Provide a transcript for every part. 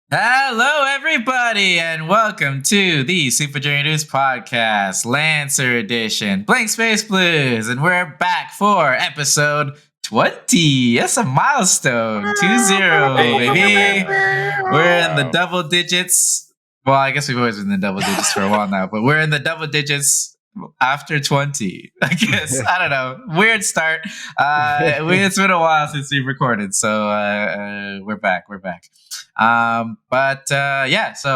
Hello, everybody, and welcome to the Super Journey News Podcast, Lancer Edition, Blank Space Blues, and we're back for episode 20. That's a milestone. 20, baby. We're in the double digits. Well, I guess we've always been in the double digits for a while now, but we're in the double digits after 20. I guess. I don't know. Weird start. It's been a while since we've recorded, so we're back. So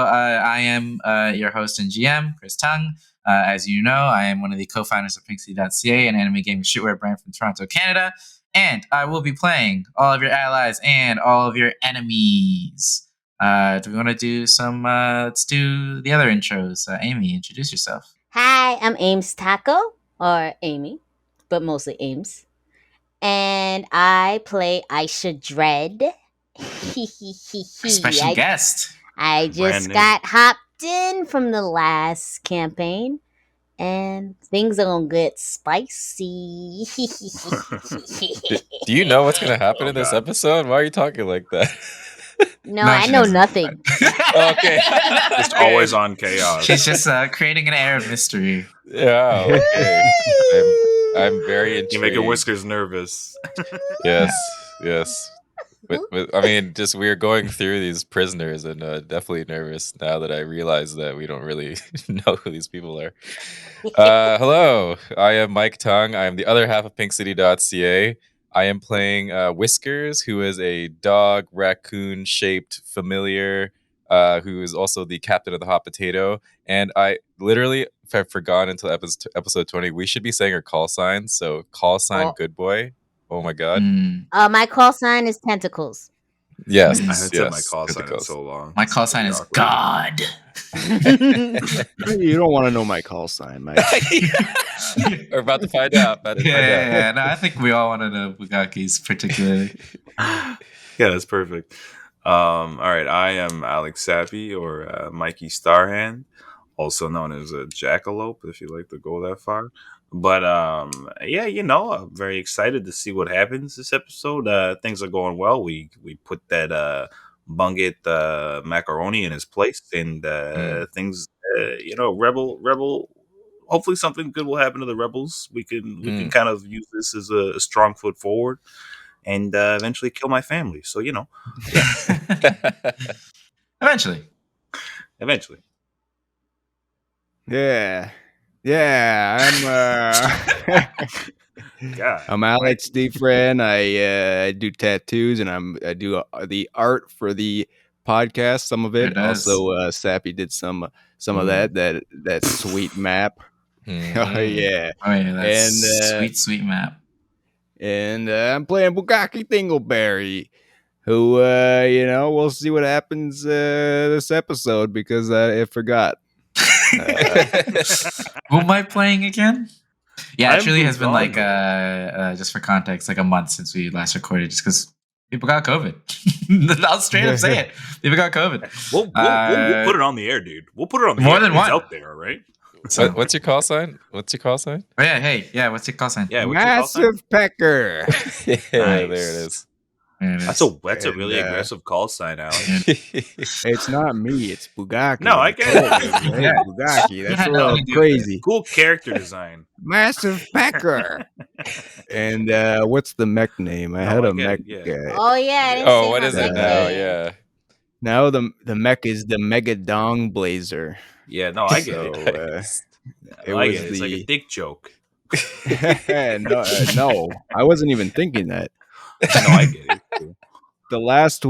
I am your host and GM, Chris Tung. As you know, I am one of the co-founders of PinkCity.ca, an anime game and streetwear brand from Toronto, Canada. And I will be playing all of your allies and all of your enemies. Do we want to do some... let's do the other intros. Amy, introduce yourself. Hi, I'm Ames Taco, or Amy, but mostly Ames. And I play Aisha Dread. Special guest. I just got hopped in from the last campaign, and things are gonna get spicy. Do you know what's gonna happen in this episode? Why are you talking like that? No, I know nothing. Okay. Just always on chaos. She's just creating an air of mystery. Yeah, okay. I'm very intrigued. You make your whiskers nervous. Yes. But, I mean, just we're going through these prisoners and definitely nervous now that I realize that we don't really know who these people are. Hello, I am Mike Tung. I am the other half of PinkCity.ca. I am playing Whiskers, who is a dog raccoon-shaped familiar who is also the captain of the Hot Potato. And I literally have forgotten until episode 20. We should be saying her call sign. So call sign Good Boy. Oh my god. My call sign is Tentacles. Yes. I haven't said my call sign in so long. My call sign is God. You don't want to know my call sign, Mike. We're about to find out. Yeah. No, I think we all want to know Bugaki's particularly. Yeah, that's perfect. All right, I am Alex Sappy, or Mikey Starhand, also known as a Jackalope, if you like to go that far. But I'm very excited to see what happens this episode. Things are going well. We put that Bungit macaroni in his place, and things, rebel. Hopefully, something good will happen to the rebels. We can kind of use this as a strong foot forward, and eventually kill my family. So Eventually. I'm Alex DeFrancesca. I do tattoos, and I do the art for the podcast. Some of it. Also, Sappy did some of that sweet map. Oh yeah, that's sweet map. And I'm playing Bugaki Dingleberry, who we'll see what happens this episode because I forgot. Who am I playing again? Yeah, it truly has been like just for context, like a month since we last recorded, just because people got COVID. I'll straight up say it. People got COVID. We'll put it on the air, dude. We'll put it on the more air. Than one. It's out there, right? So, what's your call sign? Oh, what's your call sign? What's your call sign? Yeah, Massive Pecker. Yeah, nice. There it is. That's a really aggressive call sign, Alex. It's not me, it's Bugaki. No, I get it. Yeah, Bugaki. That's a little crazy. Cool character design. Massive Pecker. And what's the mech name? I had a mech guy. Oh yeah. What is it now? Yeah. Now the mech is the Mega Dong Blazer. Yeah, no, I get it. It's like a dick joke. No, I wasn't even thinking that. No, I get it. The last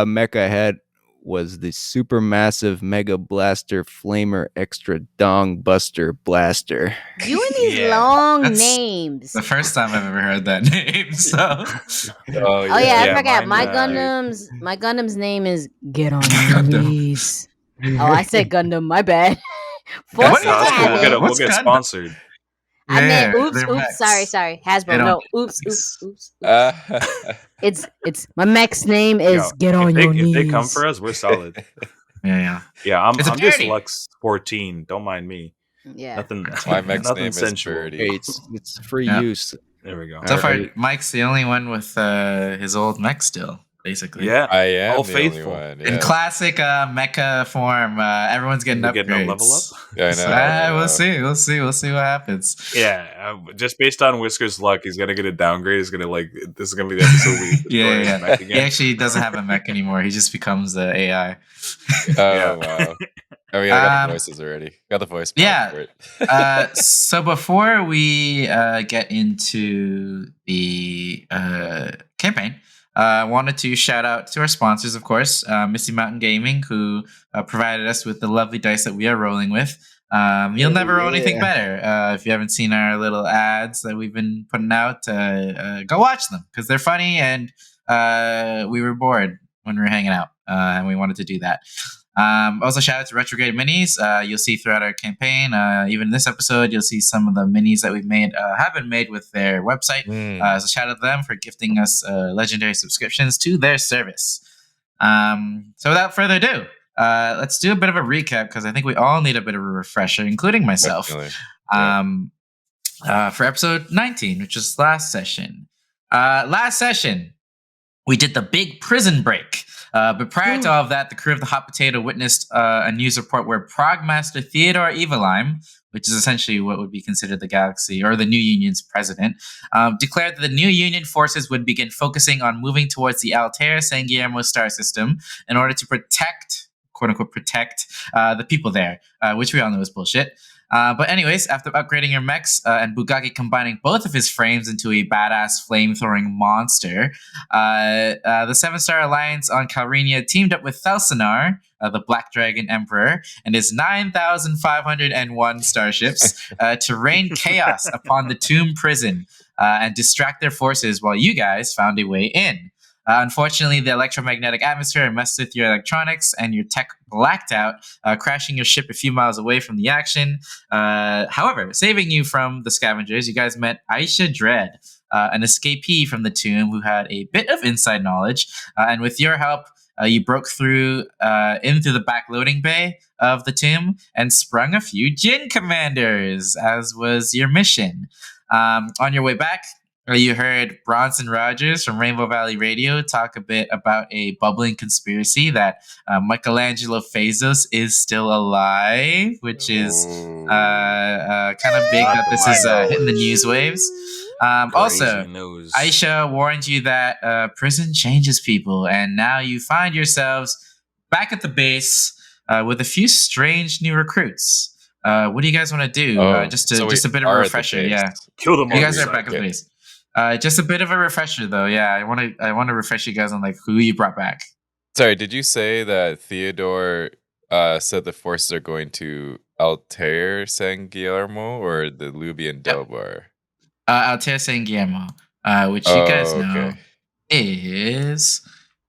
mech I had was the Supermassive Mega Blaster Flamer Extra Dong Buster Blaster. You and these long names. The first time I've ever heard that name. So. I forgot. My Gundam's name is Get On Your Knees. I said Gundam. My bad. We'll get sponsored. I meant oops. Sorry. Hasbro. No, oops. It's my mech's name is Get On Your Knees. If they come for us, we're solid. Yeah. I'm just Lux 14. Don't mind me. Yeah. Nothing. My mech's nothing name sensual. is Birdie. It's free use. There we go. So far, Mike's the only one with his old mech still. basically. Yeah, I am all the faithful. only one. In Yes. classic mecha form, everyone's getting We're upgrades. getting a level up. Yeah, I So, know. I we'll know. see. We'll see what happens. Yeah, just based on Whisker's luck, he's gonna get a downgrade. He's gonna this is gonna be the episode where he destroys his mech He again. actually doesn't have a mech anymore. He just becomes the AI. Oh wow! I mean, I got the voices already. Got the voice. Yeah. For it. So before we get into the campaign, I wanted to shout out to our sponsors, of course, Misty Mountain Gaming, who provided us with the lovely dice that we are rolling with. You'll never roll anything better. If you haven't seen our little ads that we've been putting out, go watch them because they're funny and we were bored when we were hanging out and we wanted to do that. Also, shout out to Retrograde Minis. You'll see throughout our campaign, even this episode, you'll see some of the minis that we've made have been made with their website. So shout out to them for gifting us legendary subscriptions to their service. So without further ado, let's do a bit of a recap because I think we all need a bit of a refresher, including myself. For episode 19, which was last session. Last session, we did the big prison break. But prior to all of that, the crew of the Hot Potato witnessed a news report where Progmaster Theodore Evelheim, which is essentially what would be considered the Galaxy or the New Union's president, declared that the New Union forces would begin focusing on moving towards the Altair San Guillermo star system in order to protect, quote unquote, protect the people there, which we all know is bullshit. But anyways, after upgrading your mechs and Bugaki combining both of his frames into a badass flame-throwing monster, the 7-Star Alliance on Calrinia teamed up with Thelsinar, the Black Dragon Emperor, and his 9,501 starships to rain chaos upon the Tomb Prison and distract their forces while you guys found a way in. Unfortunately, the electromagnetic atmosphere messed with your electronics and your tech blacked out, crashing your ship a few miles away from the action. However, saving you from the scavengers, you guys met Aisha Dread, an escapee from the tomb who had a bit of inside knowledge. And with your help, you broke through into the back loading bay of the tomb and sprung a few Jinn commanders, as was your mission. On your way back, you heard Bronson Rogers from Rainbow Valley Radio talk a bit about a bubbling conspiracy that Michelangelo Fazos is still alive, which is kind of big that this is hitting the news waves. Also, news. Aisha warned you that prison changes people, and now you find yourselves back at the base with a few strange new recruits. What do you guys want to do? Just a bit of a refresher. Yeah, kill them. You guys are back at the base. Just a bit of a refresher, though. Yeah, I want to refresh you guys on like who you brought back. Sorry, did you say that Theodore said the forces are going to Altair San Guillermo or the Lubian Delbar? Altair San Guillermo, which you guys know is.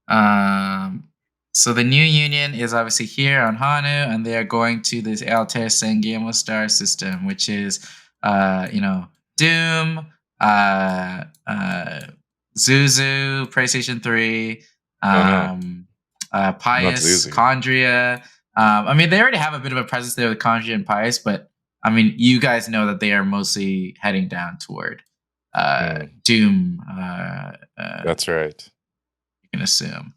So the New Union is obviously here on Hanu, and they are going to this Altair San Guillermo star system, which is, Doom. Zuzu, PlayStation 3, Pius, Chondria. I mean, they already have a bit of a presence there with Chondria and Pius, but I mean, you guys know that they are mostly heading down toward Doom. That's right. You can assume.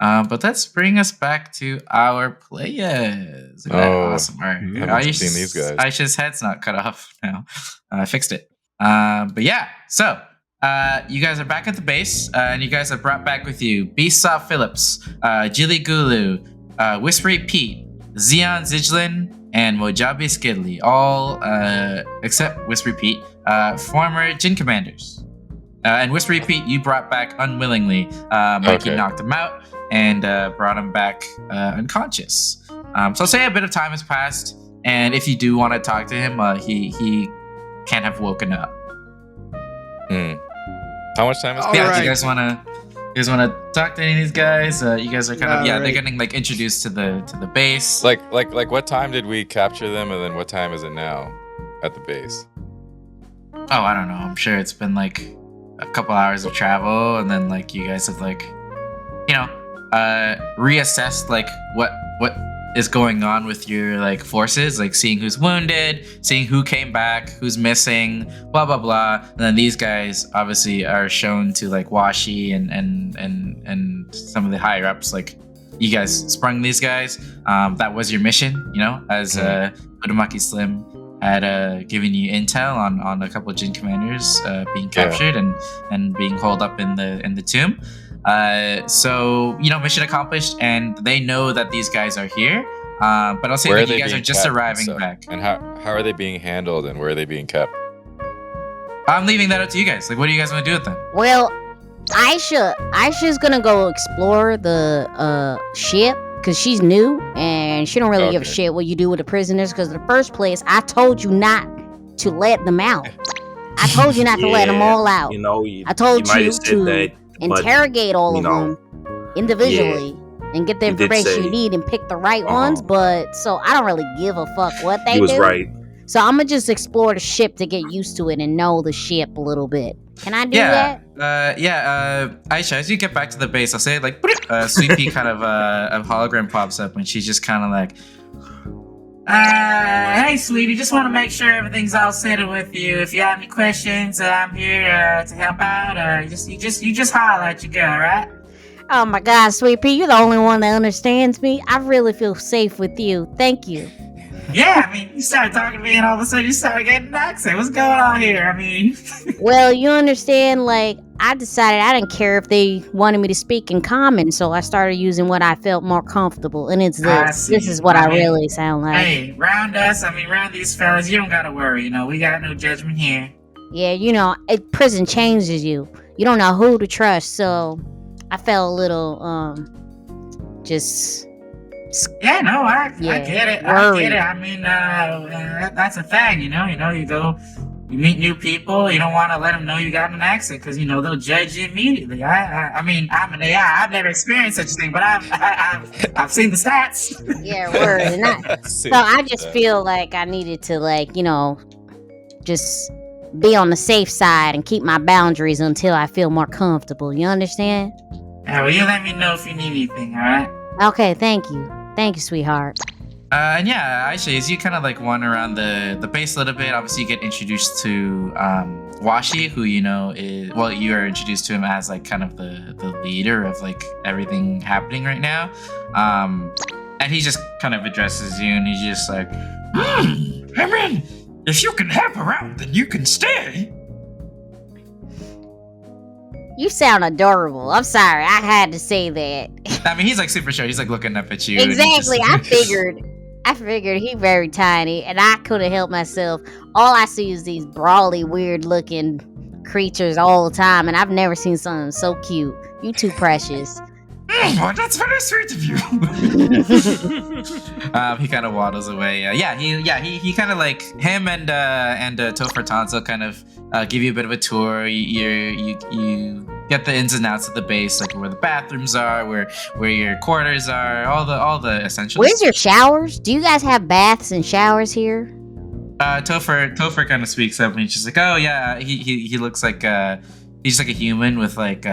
But let's bring us back to our players. Awesome. All right. I haven't seen these guys. Aisha's head's not cut off now. I fixed it. But yeah, so you guys are back at the base, and you guys have brought back with you Beastsaw Phillips, Jilly Gulu, Whispery Pete, Zeon Zijlin, and Mojabi Skidley, all except Whispery Pete, former Jinn commanders. And Whispery Pete, you brought back unwillingly. Mikey knocked him out and brought him back unconscious. So say a bit of time has passed, and if you do want to talk to him, he can't have woken up. How much time has passed? Yeah, do you guys want to talk to any of these guys? You guys are kind of they're getting like introduced to the base. Like what time did we capture them, and then what time is it now at the base? Oh, I don't know. I'm sure it's been like a couple hours of travel, and then like you guys have like, reassessed like what is going on with your like forces, like seeing who's wounded, seeing who came back, who's missing, blah blah blah. And then these guys obviously are shown to like Washi and some of the higher ups, like you guys sprung these guys. That was your mission, you know, as Udamaki Slim had given you intel on a couple of Jin commanders being captured and being holed up in the tomb. So, you know, mission accomplished, and they know that these guys are here. But I'll say that you guys are just arriving back. And how are they being handled, and where are they being kept? I'm leaving that up to you guys. Like, what do you guys want to do with them? Well, Aisha's gonna go explore the ship because she's new and she don't really give a shit what you do with the prisoners. Because in the first place, I told you not to let them out. I told you not to let them all out. You know, I told you to interrogate all of them individually and get the information you need and pick the right ones. But so I don't really give a fuck what they do. He was right. So I'm gonna just explore the ship to get used to it and know the ship a little bit. Can I do that? Aisha, as you get back to the base, I'll say like Sweet Pea kind of a hologram pops up and she's just kind of like, hey sweetie, just want to make sure everything's all settled with you. If you have any questions, I'm here to help out. You just holler at your girl, right? Oh my God, Sweet Pea, you're the only one that understands me. I really feel safe with you. Thank you. Yeah, I mean, you started talking to me and all of a sudden you started getting an accent. What's going on here? I mean... Well, you understand, like, I decided I didn't care if they wanted me to speak in common, so I started using what I felt more comfortable, and it's this. This is what I really sound like. Hey, round these fellas, you don't gotta worry, you know, we got no judgment here. Yeah, you know, prison changes you. You don't know who to trust, so I felt a little, just... Yeah, no, I get it. I get it. I mean, that's a thing, you know. You go, you meet new people. You don't want to let them know you got an accent because you know they'll judge you immediately. I mean, I'm an AI. I've never experienced such a thing, but I've seen the stats. Yeah, word. And so I just feel like I needed to, like, you know, just be on the safe side and keep my boundaries until I feel more comfortable. You understand? Yeah, well, you let me know if you need anything. All right. Okay, thank you. Thank you, sweetheart. And yeah, Aisha, as you kind of like wander around the base a little bit, obviously you get introduced to Washi, who you know is, well, you are introduced to him as like kind of the leader of like everything happening right now. And he just kind of addresses you and he's just like, I mean, if you can help around, then you can stay. You sound adorable. I'm sorry, I had to say that. I mean, he's like super short. He's like looking up at you. Exactly. I figured he very tiny, and I couldn't help myself. All I see is these brawly, weird-looking creatures all the time, and I've never seen something so cute. You too precious. Well, that's very sweet of you. He kind of waddles away. He kind of like him and Topher Tonsil kind of give you a bit of a tour. You get the ins and outs of the base, like where the bathrooms are, where your quarters are, all the essentials. Where's your showers? Do you guys have baths and showers here? Topher kind of speaks up and he's just like, oh yeah, he looks like he's like a human with like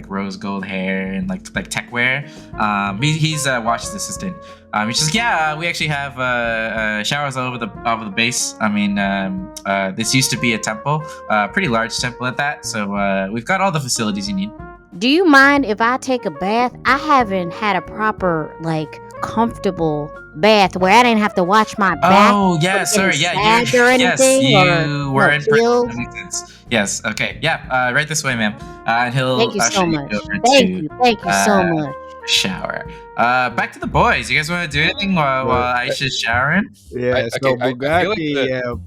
rose gold hair and like tech wear. He's Wash's assistant. He's just we actually have showers all over the base. I mean, this used to be a temple, pretty large temple at that. So we've got all the facilities you need. Do you mind if I take a bath? I haven't had a proper like comfortable bath where I didn't have to watch my back. Oh yeah, sorry, yeah, you were in prison. Yes. Okay. Yeah. Right this way, ma'am. And he'll. Thank you so much. Thank you so much. Shower. Back to the boys. You guys want to do anything while Aisha's showering? Yeah. So Bugatti.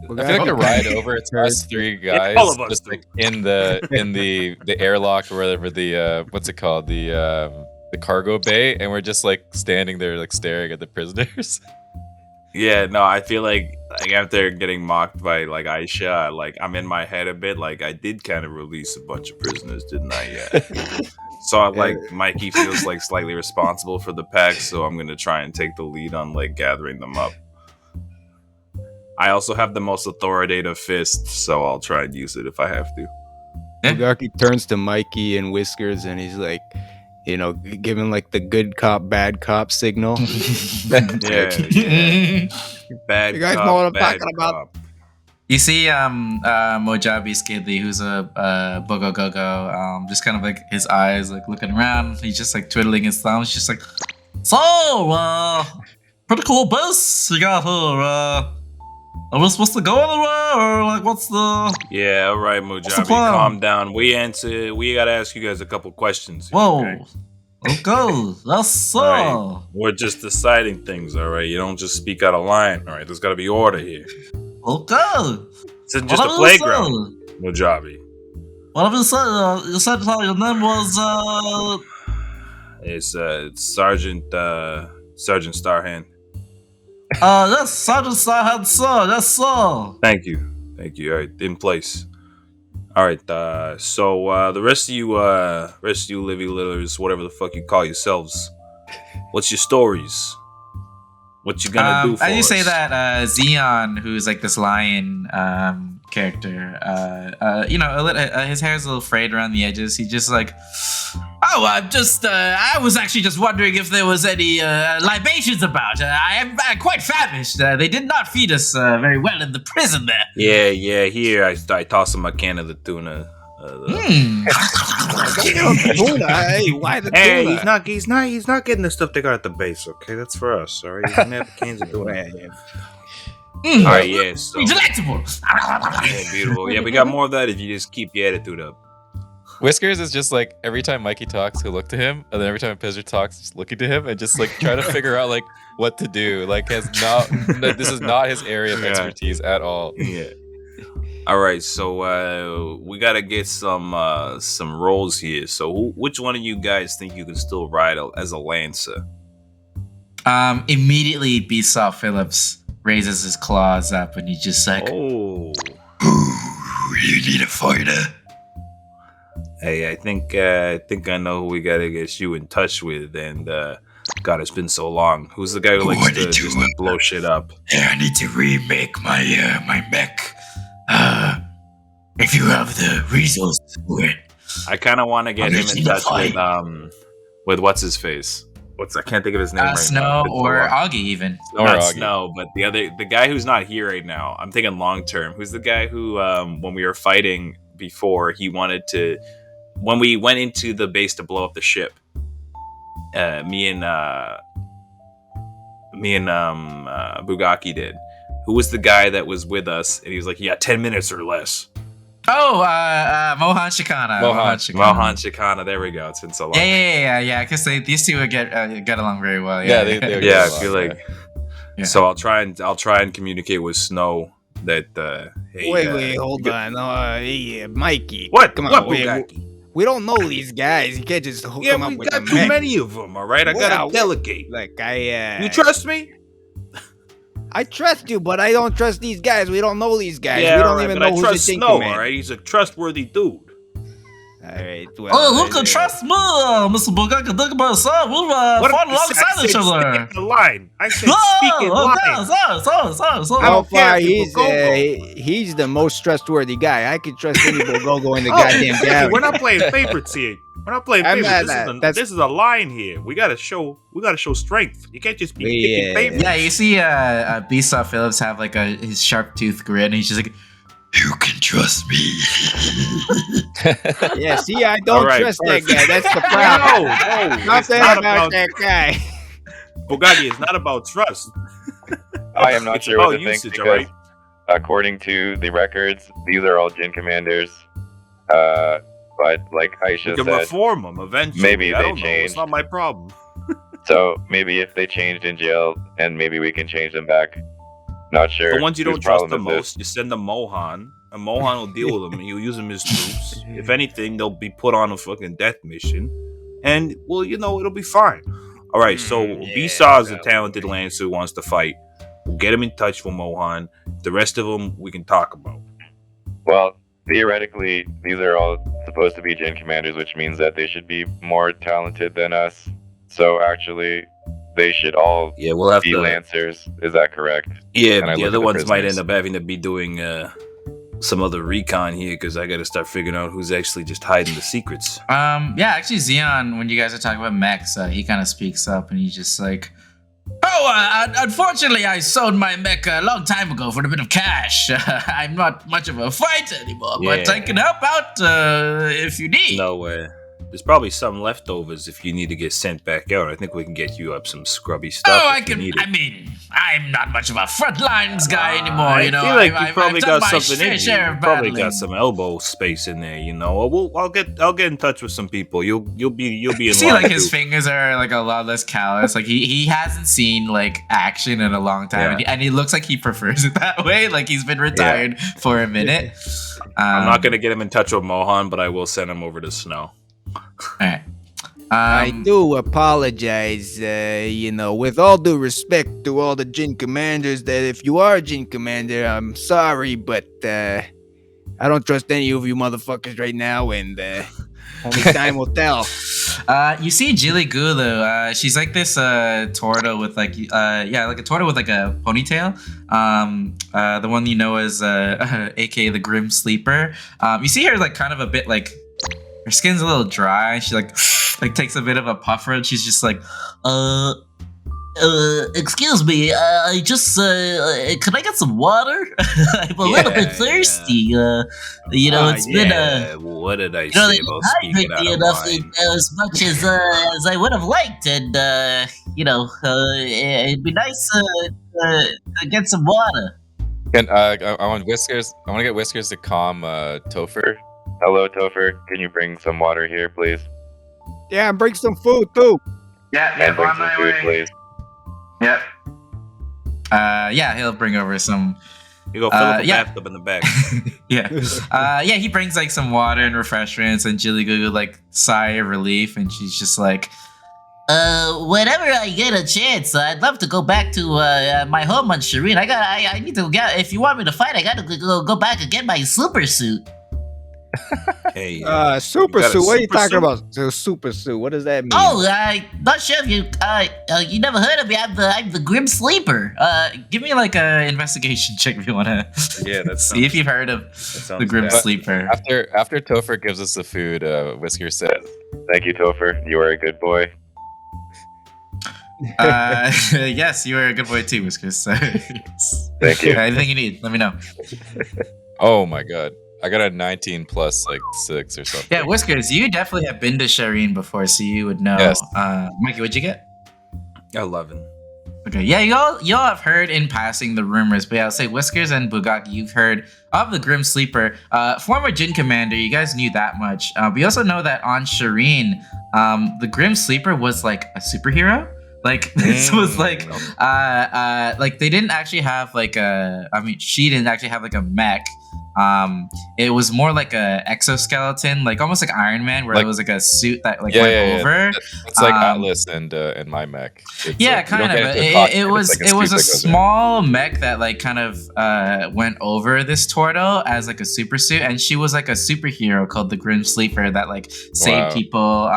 I feel like the ride over, it's us three guys, just like in the airlock or whatever, the what's it called, the cargo bay, and we're just like standing there like staring at the prisoners. Yeah, no, I feel like after getting mocked by like Aisha, like I'm in my head a bit. Like I did kind of release a bunch of prisoners, didn't I? Yeah. So like Mikey feels like slightly responsible for the pack, so I'm gonna try and take the lead on like gathering them up. I also have the most authoritative fist, so I'll try and use it if I have to. Bugaki turns to Mikey and Whiskers and he's like, giving like the good cop, bad cop signal. Yeah. Bad. You guys cop, know what I'm bad talking about. cop. You see, Mojabi Skidley, who's a Bogo Gogo, just kind of like his eyes like looking around. He's just like twiddling his thumbs, just like, so, pretty cool base you got here. Are we supposed to go anywhere, or like what's the? Yeah, all right, Mojabi, calm down. We gotta ask you guys a couple questions. Here, Whoa. Okay, yes, sir. Right. We're just deciding things, all right? You don't just speak out of line, all right? There's gotta be order here. Okay. It's just a playground, Mojabi. Whatever you said, you said how your name was, It's Sergeant Starhand. Yes, Sergeant Starhand, sir, yes, sir. Thank you. All right, in place. All right, so the rest of you Livy Litters, whatever the fuck you call yourselves, what's your stories? What you gonna do for us? I just say that Xeon, who's like this lion character, his hair's a little frayed around the edges. He's just like, I was actually just wondering if there was any libations about. I am quite famished. They did not feed us very well in the prison there. Yeah. Here, I toss him a can of the tuna. Hey, why the Hey, tuna? he's not getting the stuff they got at the base. Okay, that's for us. All right, he's gonna have cans of tuna. All right, yeah. So, Delectable. yeah, beautiful. Yeah, we got more of that if you just keep your attitude up. Whiskers is just like every time Mikey talks, he'll look to him, and then every time Pizzer talks, just looking to him and just like try to figure out like what to do. Like this is not his area of expertise at all. Yeah. All right, so we gotta get some rolls here. So which one of you guys think you can still ride as a lancer? Immediately, Besaw Phillips raises his claws up, and he's just like, Oh, you need a fighter. hey, I think I know who we gotta get you in touch with. And God, it's been so long. Who's the guy who likes to just blow shit up? Yeah, I need to remake my mech. If you have the resources for it. I kind of want to get him in touch with what's his face. I can't think of his name right Snow now. or Augie even. Not Snow, but the guy who's not here right now. I'm thinking long term. Who's the guy who, when we were fighting before, he wanted to, when we went into the base to blow up the ship, me and Bugaki did. Who was the guy that was with us? And he was like, "Yeah, 10 minutes or less." Oh, Mohan Shakana. Mohan Shakana. There we go. It's been so long. Yeah. Because these two would get along very well. Yeah, they would Yeah, get I feel along, like. Yeah. So I'll try and communicate with Snow that. Hey, Wait, hold on. Mikey. What? Come What, on. Bugaki? We don't know these guys. You can't just hook them up we with got a too mech. many of them. All right, I gotta delegate. Like You trust me? I trust you, but I don't trust these guys. We don't know these guys. Yeah, we don't right, even but know I who's trust the Snow. man. All right, he's a trustworthy dude. All right. Well, Look and trust me, Mr. Bugaki. Think about yourself. We'll fight alongside each other. The line. I said speaking line. How far he's the most trustworthy guy. I can trust any Bogogo in the goddamn galley. We're not playing favorites here. We're not playing favorites. This is a line here. We gotta show strength. You can't just be picking favorites. Yeah, you see Besaw Phillips have like his sharp tooth grin, and he's just like, "You can trust me." Yeah, see, I don't trust that guy. That's the problem. No, Nothing about that guy. Bugaki, it's not about trust. I am not It's sure what about to think usage, because, alright? according to the records, these are all Jin commanders. But like Aisha You can said, reform them eventually. maybe I they don't know. changed. It's not my problem. so maybe if they changed in jail, and maybe we can change them back. Not sure. The ones you whose don't trust the problem is most, you send them Mohan, and Mohan will deal with them, and he'll use them as troops. If anything, they'll be put on a fucking death mission, and well, it'll be fine. All right, so Besaw is a talented lancer who wants to fight. We'll get him in touch with Mohan. The rest of them we can talk about. Well, theoretically, these are all supposed to be Jin commanders, which means that they should be more talented than us. So actually, they should all we'll have be to. Lancers. Is that correct? Yeah, And I the look other at the ones might prisoners. end up having to be doing some other recon here because I got to start figuring out who's actually just hiding the secrets. Yeah, actually, Xeon, when you guys are talking about mechs, he kind of speaks up and he's just like, unfortunately, I sold my mecha a long time ago for a bit of cash. I'm not much of a fighter anymore, but I can help out if you need. No way. There's probably some leftovers if you need to get sent back out. I think we can get you up some scrubby stuff. I mean, I'm not much of a front lines guy anymore. I You know, feel like you I've probably done got my something in share you. of You probably battling. got some elbow space in there. You know, I'll get in touch with some people. You'll be in You see, line like his too. fingers are like a lot less callous. Like he hasn't seen like action in a long time, and he looks like he prefers it that way. Like he's been retired for a minute. I'm not gonna get him in touch with Mohan, but I will send him over to Snow. All right. I do apologize, with all due respect to all the Jin commanders, that if you are a Jin commander, I'm sorry, but I don't trust any of you motherfuckers right now, and only time will tell. You see Jilly Gulu. She's like this turtle with like a turtle with like a ponytail. The one you know as aka the Grim Sleeper. You see her like kind of a bit like her skin's a little dry. She like takes a bit of a puffer and she's just like, excuse me, I just can I get some water? I'm a little bit thirsty. It's been what did I say about speaking out of line? as much as I would have liked, and it'd be nice to get some water. I want Whiskers. I want to get Whiskers to calm Topher. Hello, Topher. Can you bring some water here, please? Yeah, and bring some food too. And bring some food, please. Yep. He'll bring over some. You go fill up a bathtub in the back. He brings like some water and refreshments, and Jilly Goo like sigh of relief, and she's just like, whenever I get a chance, I'd love to go back to my home on Shireen. I need to get. If you want me to fight, I gotta go back and get my super suit. Hey, super suit. What are you talking about? Super suit. What does that mean? Oh, I'm not sure if you never heard of me. I'm the Grim Sleeper. Give me like a investigation check if you wanna. Yeah, that's see if you've heard of the Grim Sleeper. After Topher gives us the food, Whisker says, "Thank you, Topher. You are a good boy." Yes, you are a good boy too, Whiskers. Thank you. Anything you need, let me know. Oh my god. I got a 19 plus like 6 or something. Yeah, Whiskers, you definitely have been to Shireen before, so you would know. Yes. Mikey, what'd you get? 11. Okay, yeah, y'all have heard in passing the rumors, but yeah, I'll say Whiskers and Bugaki, you've heard of the Grim Sleeper. Former Jin Commander, you guys knew that much. We also know that on Shireen, the Grim Sleeper was like a superhero. Like this was like they didn't actually have like she didn't actually have like a mech. It was more like a exoskeleton, like almost like Iron Man, where it was like a suit that like went over. It's like Atlas and my mech. It's kind of. It was a small mech that like kind of went over this turtle as like a super suit, and she was like a superhero called the Grim Sleeper that like saved people.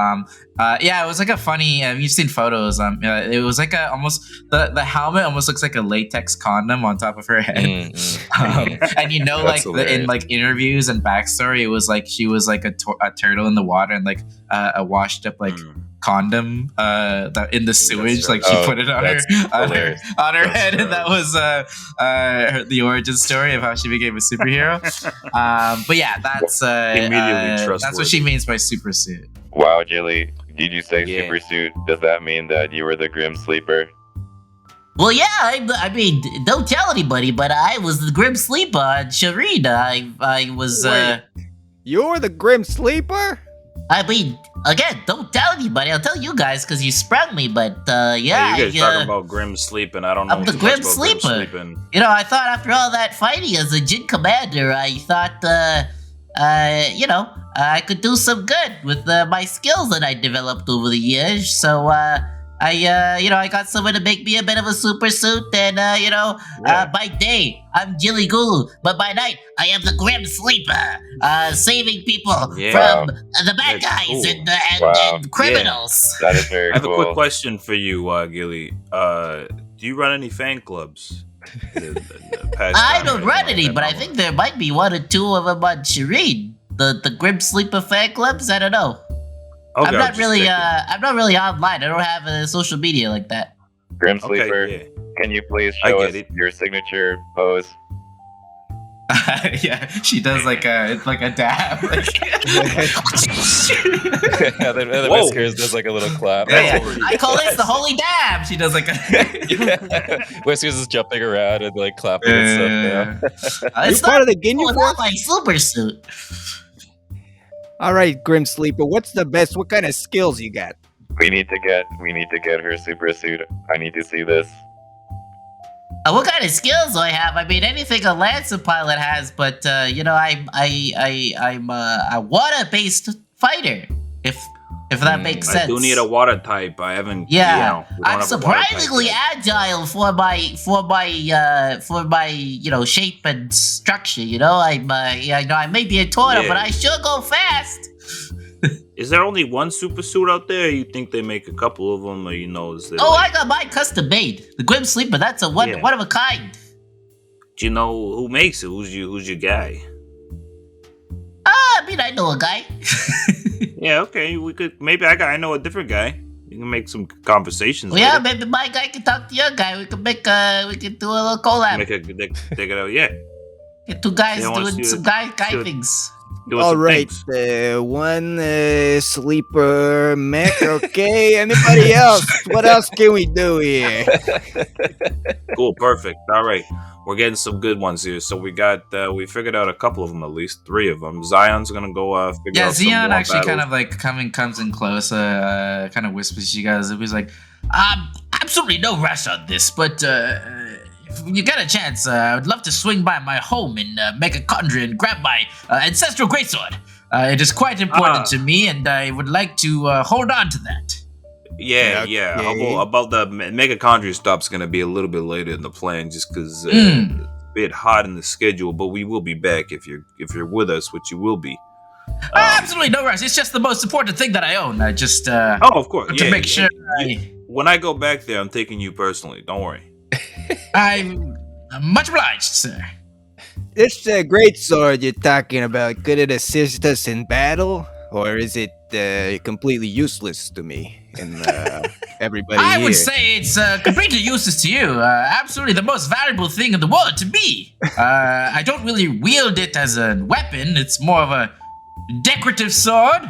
It was like a funny. You've seen photos. It was like almost the helmet almost looks like a latex condom on top of her head. And in like interviews and backstory, it was like she was like a turtle in the water and like a washed up like condom that in the sewage. Like she put it on her head, and that was the origin story of how she became a superhero. But yeah, that's that's what she means by super suit. Wow, Jilly. Did you say super suit? Does that mean that you were the Grim Sleeper? Well, yeah, I mean, don't tell anybody, but I was the Grim Sleeper on Shireen. I was, You're the Grim Sleeper? I mean, again, don't tell anybody. I'll tell you guys because you sprung me, but, you guys talking about Grim Sleeping. I don't know I'm the Grim Sleeper. You know, I thought after all that fighting as a Jin Commander, I thought, I could do some good with my skills that I developed over the years. So, I got someone to make me a bit of a super suit, and by day I'm Jilly Gulu, but by night I am the Grim Sleeper, saving people from the bad guys and criminals. That is very cool. I have a quick question for you, Gilly. Do you run any fan clubs? I don't run any, but I think there might be one or two of them on Shireen. The Grim Sleeper fan clubs. I don't know. Okay, I'm not really online. I don't have a social media like that. Grim Sleeper, can you please show us your signature pose? Yeah, she does like a dab. The Whiskers does like a little clap. Yeah. I call this the holy dab. She does like a. Whiskers is jumping around and like clapping and stuff. Are you part of the Ginyu Force? My super suit. All right, Grim Sleeper, what's the best? What kind of skills you got? We need to get her super suit. I need to see this. What kind of skills do I have? I mean, anything a Lancer pilot has, but I'm a water-based fighter. If that makes sense. I do need a water type. I haven't. Yeah, we don't I'm have a water surprisingly type yet. agile for my shape and structure. I may be a toilet, but I sure go fast. Is there only one super suit out there? Or you think they make a couple of them, or is there? I got mine custom made. The Grim Sleeper. That's a one of a kind. Do you know who makes it? Who's your guy? I mean, I know a guy. Yeah, okay. We could I know a different guy. You can make some conversations. Well, yeah, maybe my guy can talk to your guy. We can do a little collab. Get two guys doing some guy things. All right, one sleeper mech. Okay, anybody else? What else can we do here? Cool, perfect. All right, we're getting some good ones here. So we figured out a couple of them, at least 3 of them. Zion's gonna go figure out some Zion more actually battles. kind of like comes in close, kind of whispers to you guys. It was like, absolutely no rush on this, but if you get a chance, I would love to swing by my home in Mechacondria and grab my ancestral greatsword. It is quite important to me, and I would like to hold on to that. Yeah. About the Mechacondria stop's gonna be a little bit later in the plan, just because it's a bit hot in the schedule. But we will be back if you're with us, which you will be. Absolutely no rush. It's just the most important thing that I own. I just of course, to make sure. When I go back there, I'm taking you personally. Don't worry. I'm much obliged, sir. This great sword you're talking about, could it assist us in battle, or is it completely useless to me and everybody I here? would say it's completely useless to you. Absolutely the most valuable thing in the world to me. I don't really wield it as a weapon. It's more of a decorative sword.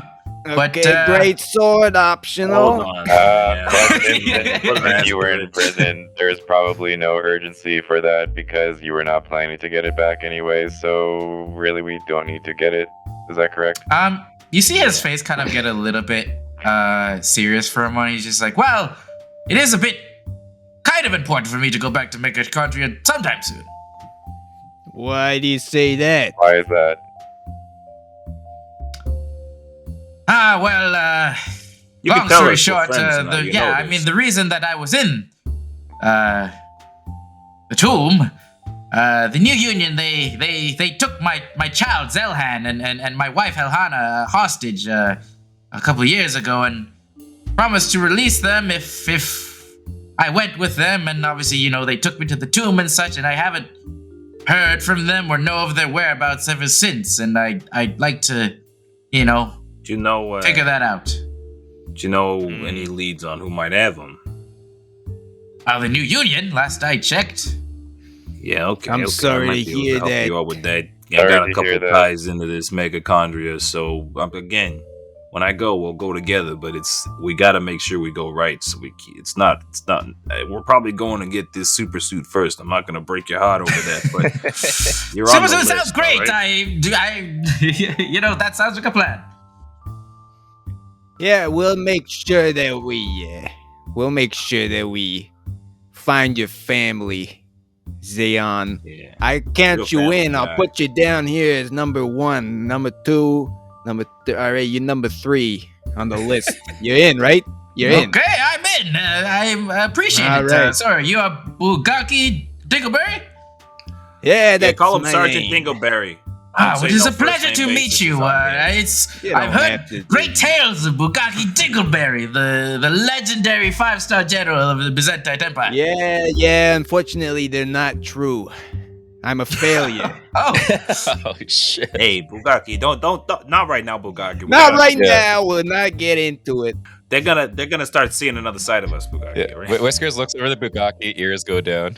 Okay, But, great sword optional. Hold on. If you were in prison, there's probably no urgency for that because you were not planning to get it back anyway. So really, we don't need to get it. Is that correct? You see his face kind of get a little bit serious for a moment. He's just like, well, it is a bit kind of important for me to go back to Mechacondria sometime soon. Why do you say that? Why is that? Long story short, the reason that I was in the tomb, the New Union, they took my child Zelhan and my wife Helhana hostage a couple of years ago and promised to release them if I went with them, and obviously, they took me to the tomb and such, and I haven't heard from them or know of their whereabouts ever since, and I'd like to, Do you know? figure that out. Do you know any leads on who might have them? The New Union, last I checked. Yeah, okay. I'm sorry I might to be able hear help that. you out with that. I Sorry got a to couple hear that. ties into this Mechacondria, so again, when I go, we'll go together. But we got to make sure we go right. So it's not. We're probably going to get this super suit first. I'm not going to break your heart over that, but you're on the list. Sounds great. Right? That sounds like a plan. Yeah, we'll make sure that we find your family, Zeon. Yeah. I count you family in. I'll guy. put you down here as number 1, number 2, all right, you're number 3 on the list. You're in, right? You're in. Okay, I'm in. I appreciate All it. right. Sorry, you are Bugaki Dingleberry? Yeah, that's Call him my Sergeant name. Dingleberry. It is a pleasure to meet you. I've heard great tales of Bukaki Dingleberry, the legendary 5-star general of the Byzantine Empire. Yeah. Unfortunately, they're not true. I'm a failure. Oh shit! Hey, Bugaki, don't, not right now, Bugaki. Not right now. We'll not get into it. They're gonna start seeing another side of us, Bugaki. Yeah. Right? Whiskers looks over the Bugaki, ears go down.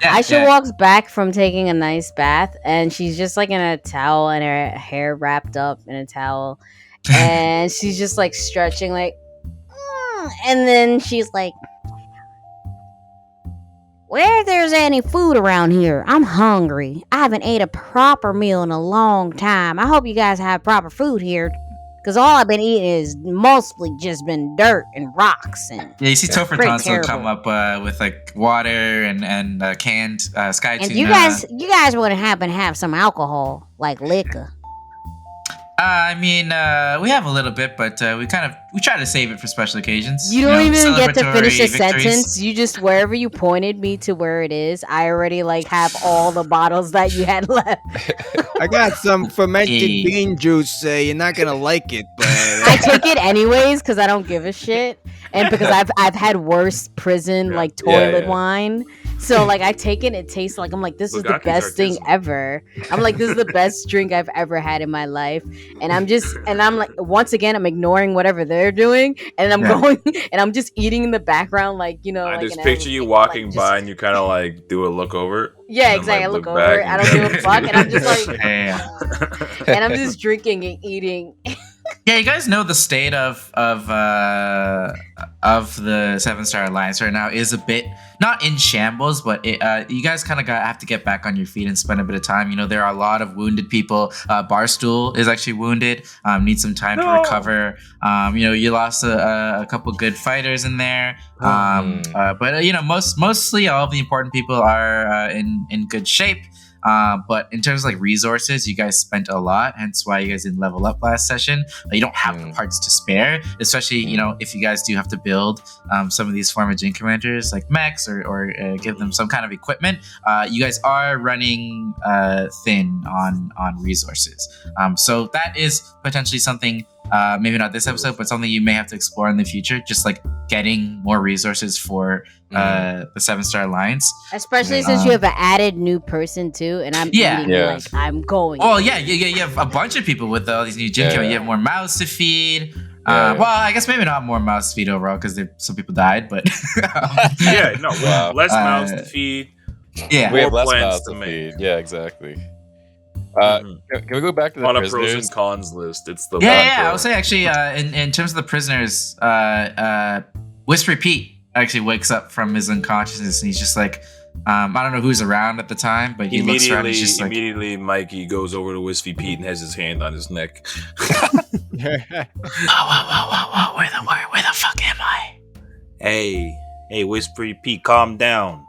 Aisha walks back from taking a nice bath, and she's just like in a towel and her hair wrapped up in a towel, and she's just like stretching, like, and then she's like, "Where there's any food around here? I'm hungry. I haven't ate a proper meal in a long time. I hope you guys have proper food here, because all I've been eating is mostly just been dirt and rocks." And you see Topher Tonsil come up with like water and canned sky tuna. And you guys wouldn't happen to have some alcohol, like liquor? We have a little bit, but we try to save it for special occasions. You don't even get to finish a victories. sentence. You just, wherever you pointed me to where it is, I already like have all the bottles that you had left. I got some fermented bean juice. You're not gonna like it, but I take it anyways because I don't give a shit, and because I've had worse prison like toilet wine. So like I take it, it tastes like, I'm like, this is the best thing ever. I'm like, this is the best drink I've ever had in my life. And I'm like, once again, I'm ignoring whatever they're doing, and I'm going and I'm just eating in the background, like, you know. I like, just picture you walking by and you kind of like do a look over. Yeah, exactly. I look over. I don't give a fuck, and I'm just like, and I'm just drinking and eating. Yeah, you guys know the state of the 7-Star Alliance right now is a bit not in shambles, but you guys kind of have to get back on your feet and spend a bit of time. You know, there are a lot of wounded people. Barstool is actually wounded. Needs some time to recover. You lost a couple good fighters in there. But mostly all of the important people are in good shape. But in terms of like resources, you guys spent a lot, hence why you guys didn't level up last session. You don't have the parts to spare, especially, if you guys do have to build some of these former Jin commanders like mechs or give them some kind of equipment. You guys are running thin on resources. So that is potentially something, maybe not this episode, but something you may have to explore in the future, just like getting more resources for the 7-Star Alliance. Especially since you have an added new person too, and I'm eating like I'm going. Oh yeah, you have a bunch of people with all these new Jin commanders. You have more mouths to feed. Well, I guess maybe not more mouths to feed overall because some people died, but less mouths to feed. Yeah, we have less mouths to feed. Yeah, exactly. Can we go back to the prisoners? On a pros and cons list? It's the I would say actually, in terms of the prisoners, Whispery Pete actually wakes up from his unconsciousness and he's just like, I don't know who's around at the time, but he looks around. He's just like, immediately, Mikey goes over to Whispery Pete and has his hand on his neck. Whoa, where the fuck am I? Hey, Whispery Pete, calm down.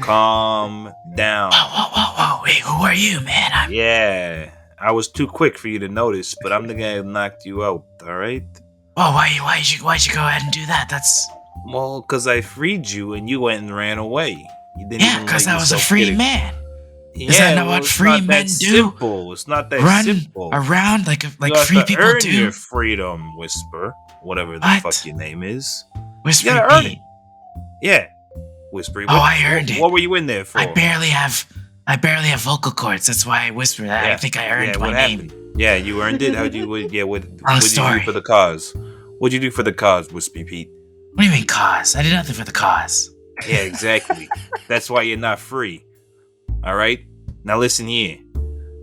Calm down. Whoa. Hey, who are you, man? Yeah, I was too quick for you to notice, but I'm the guy who knocked you out, alright? Well, why'd you go ahead and do that? Well, because I freed you and you went and ran away. You didn't because I was a free man. Yeah, is that not what free men do? Simple. It's not that simple. Around like you free people earn do. Your freedom, Whisper. Whatever the fuck your name is. Whisper. You gotta earn it. Yeah. Whisper. I earned it. What were you in there for? I barely have vocal cords. That's why I whisper that. I think I earned my name. Yeah, you earned it. How'd you? What did you do for the cause? What'd you do for the cause, Whisper Pete? What do you mean cause? I did nothing for the cause. Yeah, exactly. That's why you're not free. All right. Now listen here.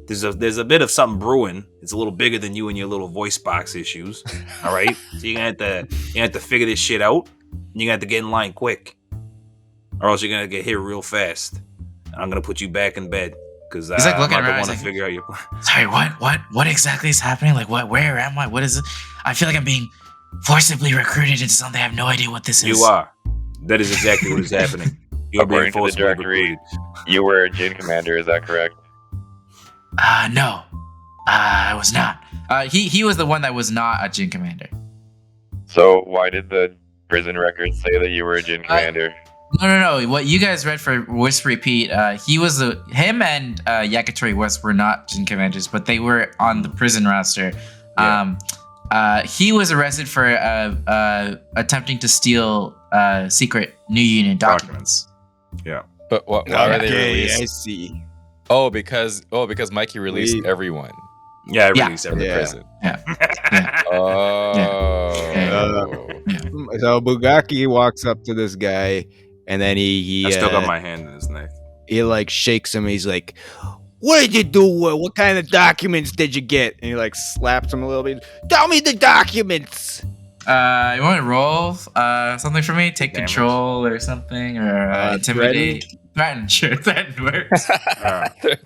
There's a bit of something brewing. It's a little bigger than you and your little voice box issues. All right. So you're gonna have to figure this shit out. And you're gonna have to get in line quick, or else you're gonna get hit real fast. I'm gonna put you back in bed because he's like looking around. I want to figure out your plan. Sorry, what exactly is happening? Like what? Where am I? What is it? I feel like I'm being forcibly recruited into something. I have no idea what this is. You are. That is exactly what is happening. You're According to the directory, you were a Jin commander. Is that correct? No, I was not. He was the one that was not a Jin commander. So why did the prison records say that you were a Jin commander? No. What you guys read for Whispery Pete, him and Yakitori West were not Jin commanders, but they were on the prison roster. Yeah. He was arrested for attempting to steal secret New Union documents. Yeah. But why are they released? I see. Oh, because Mikey released everyone Yeah, I released from the everything. prison. Yeah. Oh. So Bugaki walks up to this guy, and then he I still got my hand in his neck. he like shakes him. He's like, "What did you do? What kind of documents did you get?" And he like slaps him a little bit. "Tell me the documents." You want to roll something for me? Take Damage. control or something, or intimidate. Threaten, sure. Threaten works.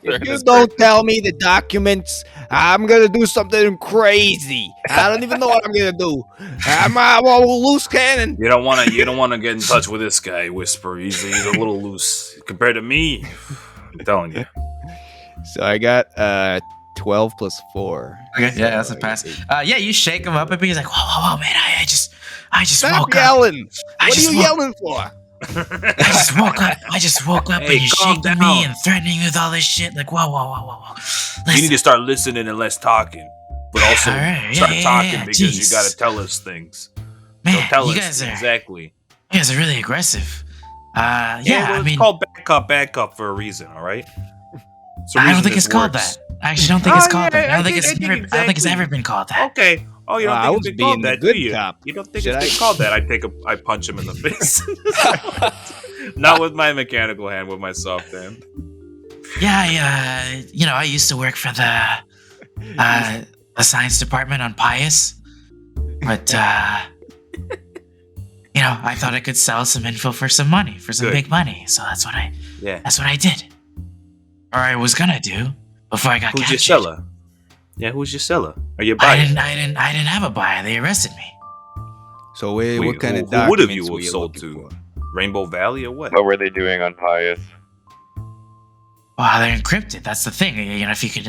If you don't tell me the documents, I'm gonna do something crazy. I don't even know what I'm gonna do. I'm a loose cannon. You don't want to get in touch with this guy, Whisper. He's a little loose compared to me. I'm telling you. So I got 12 plus 4. Okay, yeah, that's a pass. Yeah, you shake him up a bit. He's like, whoa, man, I just Stop woke yelling. I What are just you woke- yelling for? I just woke up Hey, and you're calm shaking down. me and threatening me with all this shit. Like, whoa. You need Listen, to start listening and less talking, but also All right, start yeah, talking yeah, because jeez. you got to tell us things. man, So tell you us guys are exactly. really aggressive. Well, I mean, it's called backup for a reason. All right. I don't think it's called that. I actually don't think it's called that. I don't think it's exactly. ever been called that. Okay. Oh, you don't I think was it's been called being the that, good do you? cop. You don't think Should it's been I- called that? I punch him in the face. Not with my mechanical hand, with my soft hand. Yeah, I used to work for the science department on Pius, but I thought I could sell some info for some money, for some Good. big money. So that's what I did, or I was gonna do before I got Who's your captured. seller? Yeah, who's your seller? Or your I buyer? didn't have a buyer. They arrested me. So Wait, what kind of who would have documents you were you sold looking to? for? Rainbow Valley or what? What were they doing on Pius? Well, they're encrypted. That's the thing. If you could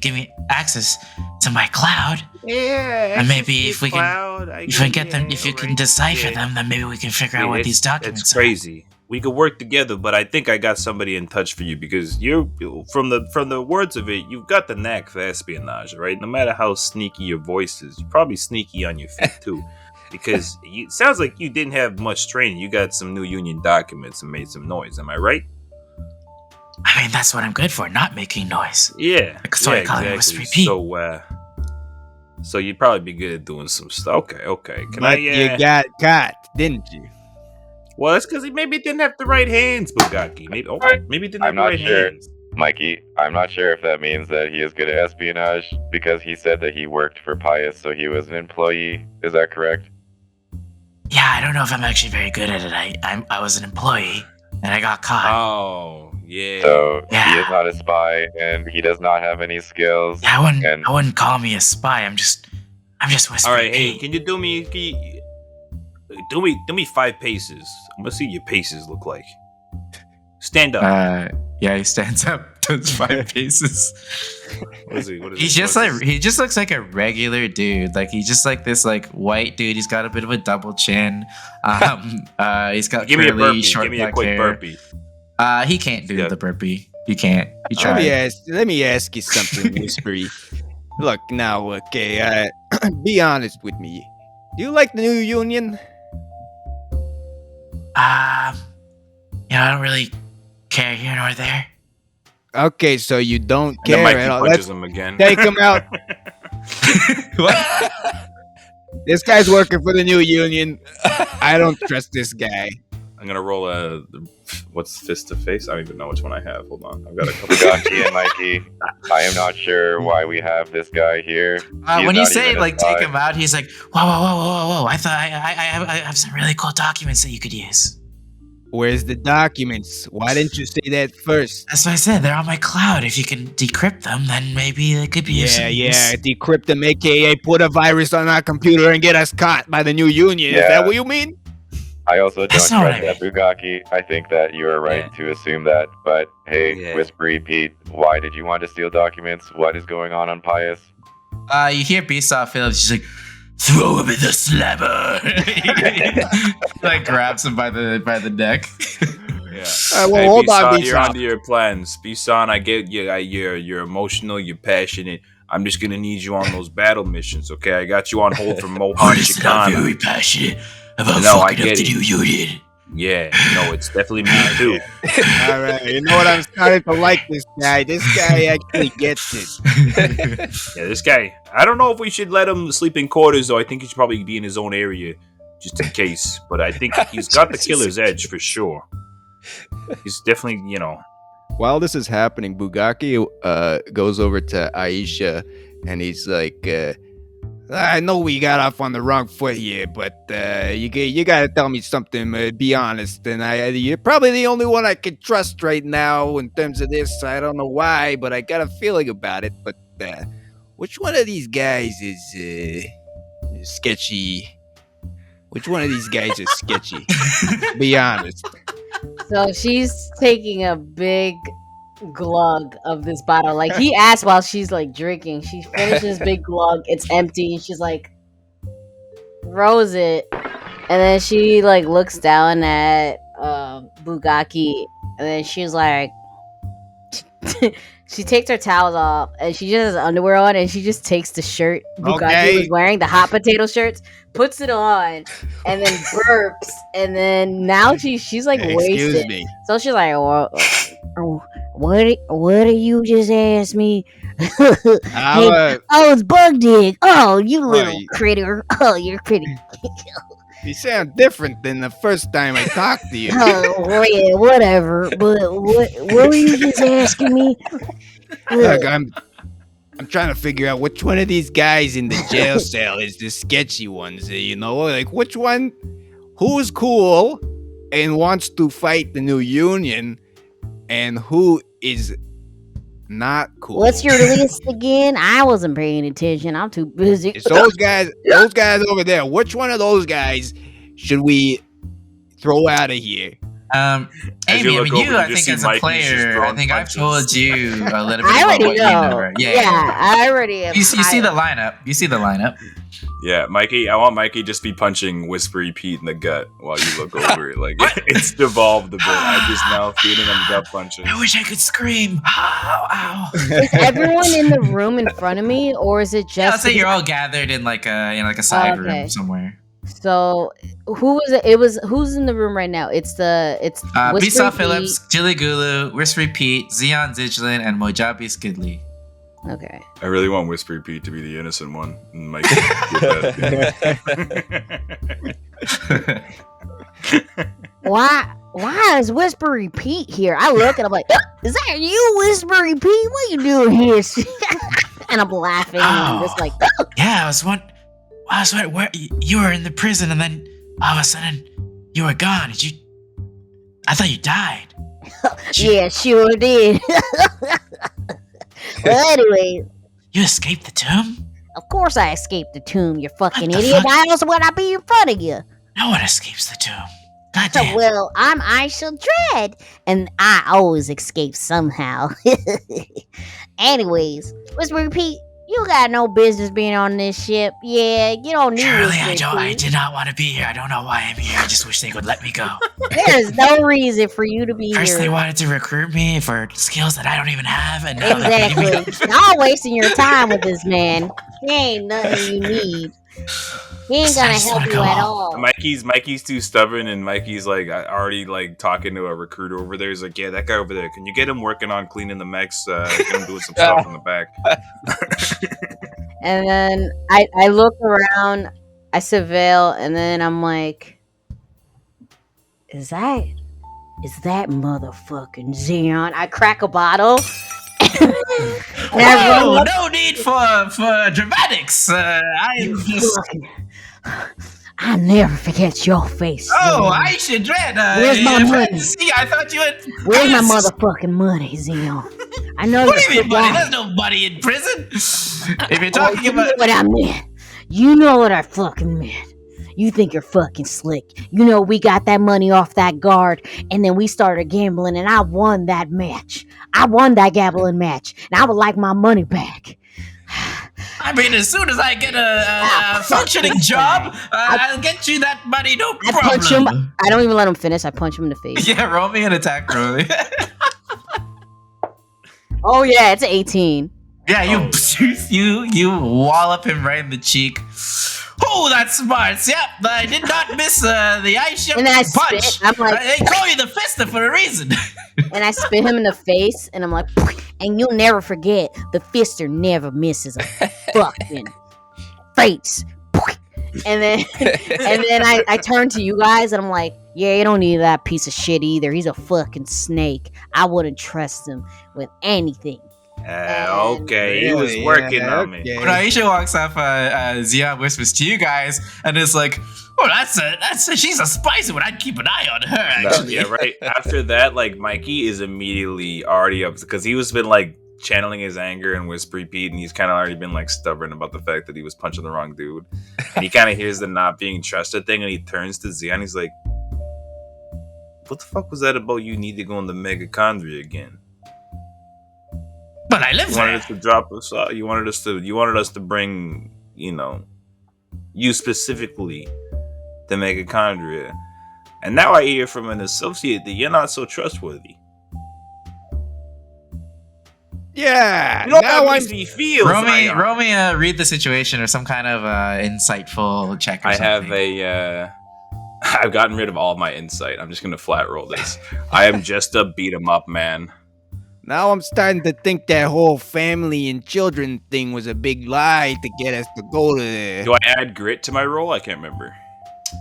give me access to my cloud, Yeah, and maybe if we can decipher them, then maybe we can figure out what these documents It's crazy. We could work together, but I think I got somebody in touch for you because you're from the words of it, you've got the knack for espionage, right? No matter how sneaky your voice is, you're probably sneaky on your feet too. Because it sounds like you didn't have much training. You got some New Union documents and made some noise. Am I right? I mean, that's what I'm good for, not making noise. Yeah. So I call it Whispery Pete. So you'd probably be good at doing some stuff. Okay. But you got caught, didn't you? Well, that's because he maybe didn't have the right hands, Bugaki. Maybe he didn't have I'm the not right sure. hands. Mikey, I'm not sure if that means that he is good at espionage because he said that he worked for Pius, so he was an employee. Is that correct? Yeah, I don't know if I'm actually very good at it. I was an employee and I got caught. Oh, yeah. So Yeah. he is not a spy and he does not have any skills. Yeah, and I wouldn't call me a spy. I'm just Whispery All right, hey, Pete. can you do me 5 paces? I'm gonna see what your paces look like. Stand up. Yeah, he stands up, does 5 paces. What is he? He just looks like a regular dude. Like he's just like this white dude. He's got a bit of a double chin. He's got Give me a curly, burpee. short Give me a black quick hair. burpee. He can't do Yeah. the burpee. He can't. He tried. Let me ask you something, Whispery. Look now, okay. Be honest with me. Do you like the New Union? I don't really care here nor there. Okay, so you don't And then care Mikey at all. punches Let's him again. take him out. This guy's working for the New Union. I don't trust this guy. I'm gonna roll what's fist to face? I don't even know which one I have. Hold on, I've got a couple. Bugaki and Mikey, I am not sure why we have this guy here. He is When you not say even a take spy. him out, he's like, whoa! I thought I have some really cool documents that you could use. Where's the documents? Why didn't you say that first? That's what I said. They're on my cloud. If you can decrypt them, then maybe they could be of some use. Decrypt them, aka put a virus on our computer and get us caught by the New Union. Is Yeah. that what you mean? I also don't That's trust not what I that Bugaki. I think that you are right to assume that. But hey, Yeah. Whispery Pete, why did you want to steal documents? What is going on Pius? You hear Beastoff Phillips. She's like, throw him in the slammer. Like grabs him by the neck. Yeah. Well, Hey, hold on, Bisan, you're Bisan. onto your plans. Bisan, I get you. You're emotional. You're passionate. I'm just gonna need you on those battle missions, okay? I got you on hold for Mohan He's not very Shakana. passionate about No, I fucking up get the it. new unit. Yeah, no, it's definitely me too. All right, you know what? I'm starting to like this guy. This guy actually gets it. Yeah, this guy. I don't know if we should let him sleep in quarters, though. I think he should probably be in his own area, just in case. But I think he's got the killer's edge for sure. He's definitely, While this is happening, Bugaki goes over to Aisha and he's like, I know we got off on the wrong foot here, but you gotta tell me something. Be honest, and you're probably the only one I can trust right now in terms of this. I don't know why, but I got a feeling about it. But which one of these guys is sketchy? Which one of these guys is sketchy? Be honest. So she's taking a big glug of this bottle. Like he asked while she's like drinking. She finishes big glug. It's empty. And she's like, throws it, and then she like looks down at Bugaki, and then she's like, she takes her towels off, and she just has underwear on, and she just takes the shirt Bugaki was wearing, the hot potato shirts, puts it on, and then burps, and then now she's like Excuse wasted. me. So she's like, what do you just ask me? Hey, it's Bug Dig. Oh, you little critter. Oh, you're pretty. You sound different than the first time I talked to you. Oh, yeah, whatever. But what were you just asking me? Look, I'm trying to figure out which one of these guys in the jail cell is the sketchy ones. Like which one, who's cool and wants to fight the new union, and who is not cool. What's your list again? I wasn't paying attention. I'm too busy. It's those guys over there. Which one of those guys should we throw out of here? Amy, I think as a player, I think I've told you a little bit about what you know. Yeah, I already have. You see the lineup. Yeah, Mikey, I want Mikey just be punching Whispery Pete in the gut while you look over it. Like, it's devolved a bit. I'm just now feeling him gut punches. I wish I could scream. Ow. Is everyone in the room in front of me, or is it just? Yeah, let's say you're all gathered in like a side room somewhere. So who was it? It was who's in the room right now? It's Bisa Phillips, Jilly Gulu, Whispery Pete, Zeon Zigilin, and Mojabi Skidley. Okay. I really want Whispery Pete to be the innocent one. And Mikey Why is Whispery Pete here? I look and I'm like, is that you, Whispery Pete? What you doing here? And I'm laughing. And I'm just like, yeah, I was wondering where you were in the prison, and then all of a sudden you were gone. I thought you died. Yeah, sure did. Well, anyway, you escaped the tomb? Of course I escaped the tomb, you fucking idiot. Why else would I be in front of you? No one escapes the tomb. Goddamn. Well, I'm Aisha Dread, and I always escape somehow. Anyways, Whispery Pete, you got no business being on this ship. Yeah, you don't need Surely I did not want to be here. I don't know why I'm here. I just wish they would let me go. There's no reason for you to be First here. They wanted to recruit me for skills that I don't even have, and now Exactly. Y'all wasting your time with this man. He ain't nothing you need. He ain't gonna help you at all. Mikey's too stubborn, and Mikey's like already like talking to a recruiter over there. He's like, yeah, that guy over there. Can you get him working on cleaning the mechs? Get him doing some stuff in the back. And then I look around, I surveil, and then I'm like, is that motherfucking Xeon? I crack a bottle. No need for dramatics. I'll never forget your face. Oh, Aisha Dread. Where's my money? I thought you had. Where's my motherfucking money, Xeon? I know what do you mean money? There's no money in prison. If you're talking you about know what I meant. You know what I fucking meant. You think you're fucking slick. You know we got that money off that guard, and then we started gambling, and I won that match. I won that gambling match, and I would like my money back. I mean, as soon as I get a functioning job, I'll get you that money, no problem. I punch him. I don't even let him finish. I punch him in the face. Yeah, roll me an attack roll. Oh yeah, it's 18. Yeah, you wallop him right in the cheek. Oh, that's smart. Yep, I did not miss the ice ship And then I punch. spit. I'm like, They call you the Fister for a reason. and I spit him in the face, and I'm like, and you'll never forget, the Fister never misses a fucking face. And then I turn to you guys, and I'm like, yeah, you don't need that piece of shit either. He's a fucking snake. I wouldn't trust him with anything. Okay, he was working on me. When Aisha walks off, Zion whispers to you guys, and it's like, "Oh, she's a spicy one. I'd keep an eye on her." Actually, Yeah, right. After that, like Mikey is immediately already up because he was been like channeling his anger and whispery Pete, and he's kind of already been like stubborn about the fact that he was punching the wrong dude. And he kind of hears the not being trusted thing, and he turns to Zion. He's like, "What the fuck was that about? You need to go in the Megachondria again." But I live You there. wanted us to drop us off. You wanted us to bring, you specifically, the Megachondria. And now I hear from an associate that you're not so trustworthy. Yeah. You know now how I'm. makes me feel. Roll Zion. me read the situation or some kind of insightful check or I something. have I've gotten rid of all my insight. I'm just gonna flat roll this. I am just a beat 'em up man. Now I'm starting to think that whole family and children thing was a big lie to get us to go to there. Do I add grit to my roll? I can't remember.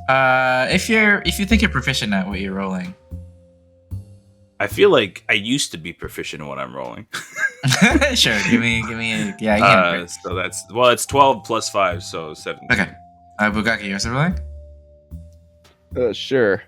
If you think you're proficient at what you're rolling. I feel like I used to be proficient in what I'm rolling. Sure, give me yeah. So it's 12 plus 5, so 17. Okay. Bugaki, you're also rolling? Sure.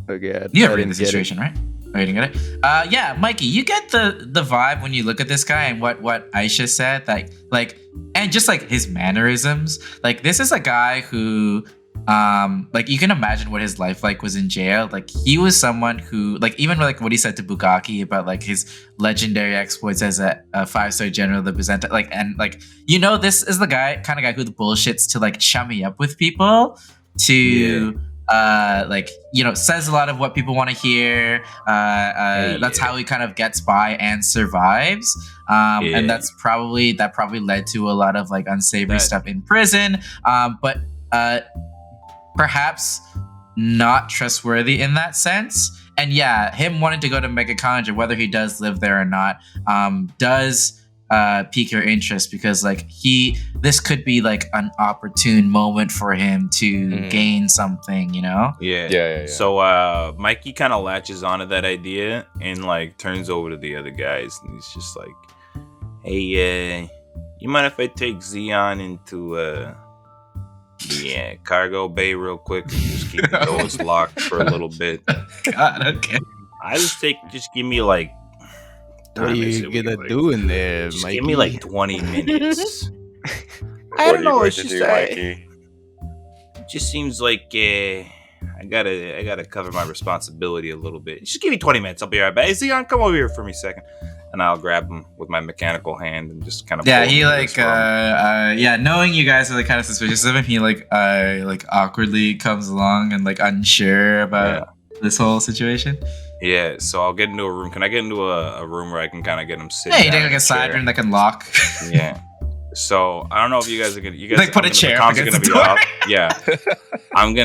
Okay. You have read the situation, right? Oh, you didn't get it? Yeah, Mikey, you get the vibe when you look at this guy and what Aisha said, like, and just like his mannerisms. Like, this is a guy who, like, you can imagine what his life like was in jail. Like, he was someone who, like, even like what he said to Bugaki about like his legendary exploits as a 5-star general, the presenter, like, and like, this is the kind of guy who bullshits to like chummy up with people to. Says a lot of what people want to hear. That's how he kind of gets by and survives. And that probably led to a lot of like unsavory stuff in prison. But perhaps not trustworthy in that sense. And yeah, him wanting to go to Megachondria, whether he does live there or not, does pique your interest because like this could be like an opportune moment for him to gain something, Yeah. So Mikey kind of latches onto that idea and like turns over to the other guys and he's just like, hey, you mind if I take Xeon into the cargo bay real quick and just keep the doors locked for a little bit? God, okay. Just give me like, what are you gonna do in there, just Mikey? give me like 20 minutes. What are you going to do, Mikey? It just seems like I gotta cover my responsibility a little bit. Just give me 20 minutes. I'll be right back. Hey, Zion, come over here for me a second. And I'll grab him with my mechanical hand and just kind of he like knowing you guys are like kind of suspicious of him, he like awkwardly comes along and like unsure about this whole situation. Yeah, so I'll get into a room. Can I get into a room where I can kind of get him sitting? Yeah, you take like a side room that can lock. Yeah. So I don't know if you guys are gonna. You guys like put a chair comms are against gonna the be door. off. Yeah. I'm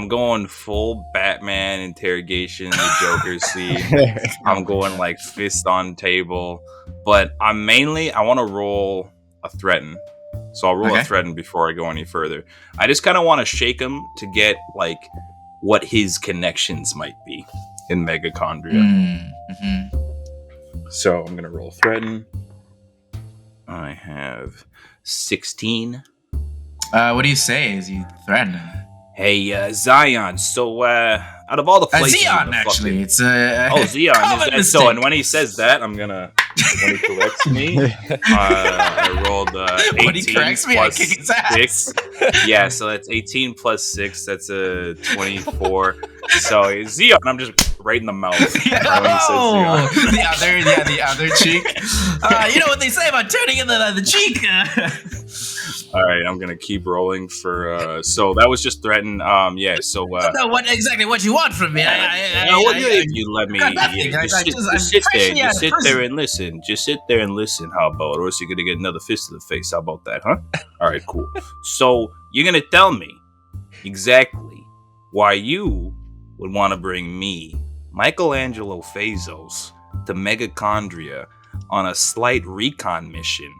going full Batman interrogation, the Joker scene. I'm going like fist on table, but I want to roll a threaten. So I'll roll a threaten before I go any further. I just kind of want to shake him to get like what his connections might be in Megachondria. So I'm gonna roll threaten. I have 16. What do you say as you threaten him? Hey, Zion. So, out of all the places, Zion, actually, it's Zion. Is that so? And when he says that, when he corrects me, I rolled 18 when he corrects me, I kick his ass. 6. Yeah, so that's 18 plus 6. That's a 24. So Zion, I'm just right in the mouth. Oh, the other cheek. You know what they say about turning in the cheek. All right, I'm gonna keep rolling for. So that was just threaten. Yeah. So. No, what you want from me? If you let me, just sit there. Just sit there and listen. Just sit there and listen. How about? Or else you're gonna get another fist to the face. How about that, huh? All right, cool. So you're gonna tell me exactly why you would want to bring me, Michelangelo Fazos, to Megachondria on a slight recon mission.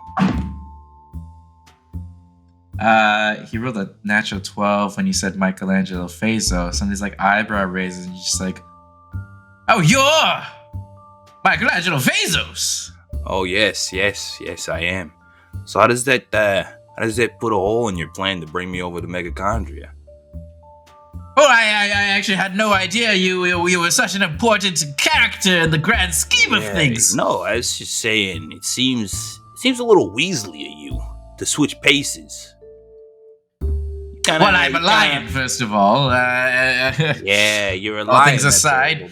He rolled a natural 12 when you said Michelangelo Fazos, and these like eyebrow raises, and you're just like, oh, you're Michelangelo Fazos. Oh yes, I am. So how does that put a hole in your plan to bring me over to Megachondria? Oh, I actually had no idea you were such an important character in the grand scheme of things. No, I was just saying, it seems a little Weasley of you to switch paces. I'm a lion, first of all. Yeah, you're a lion. All things aside,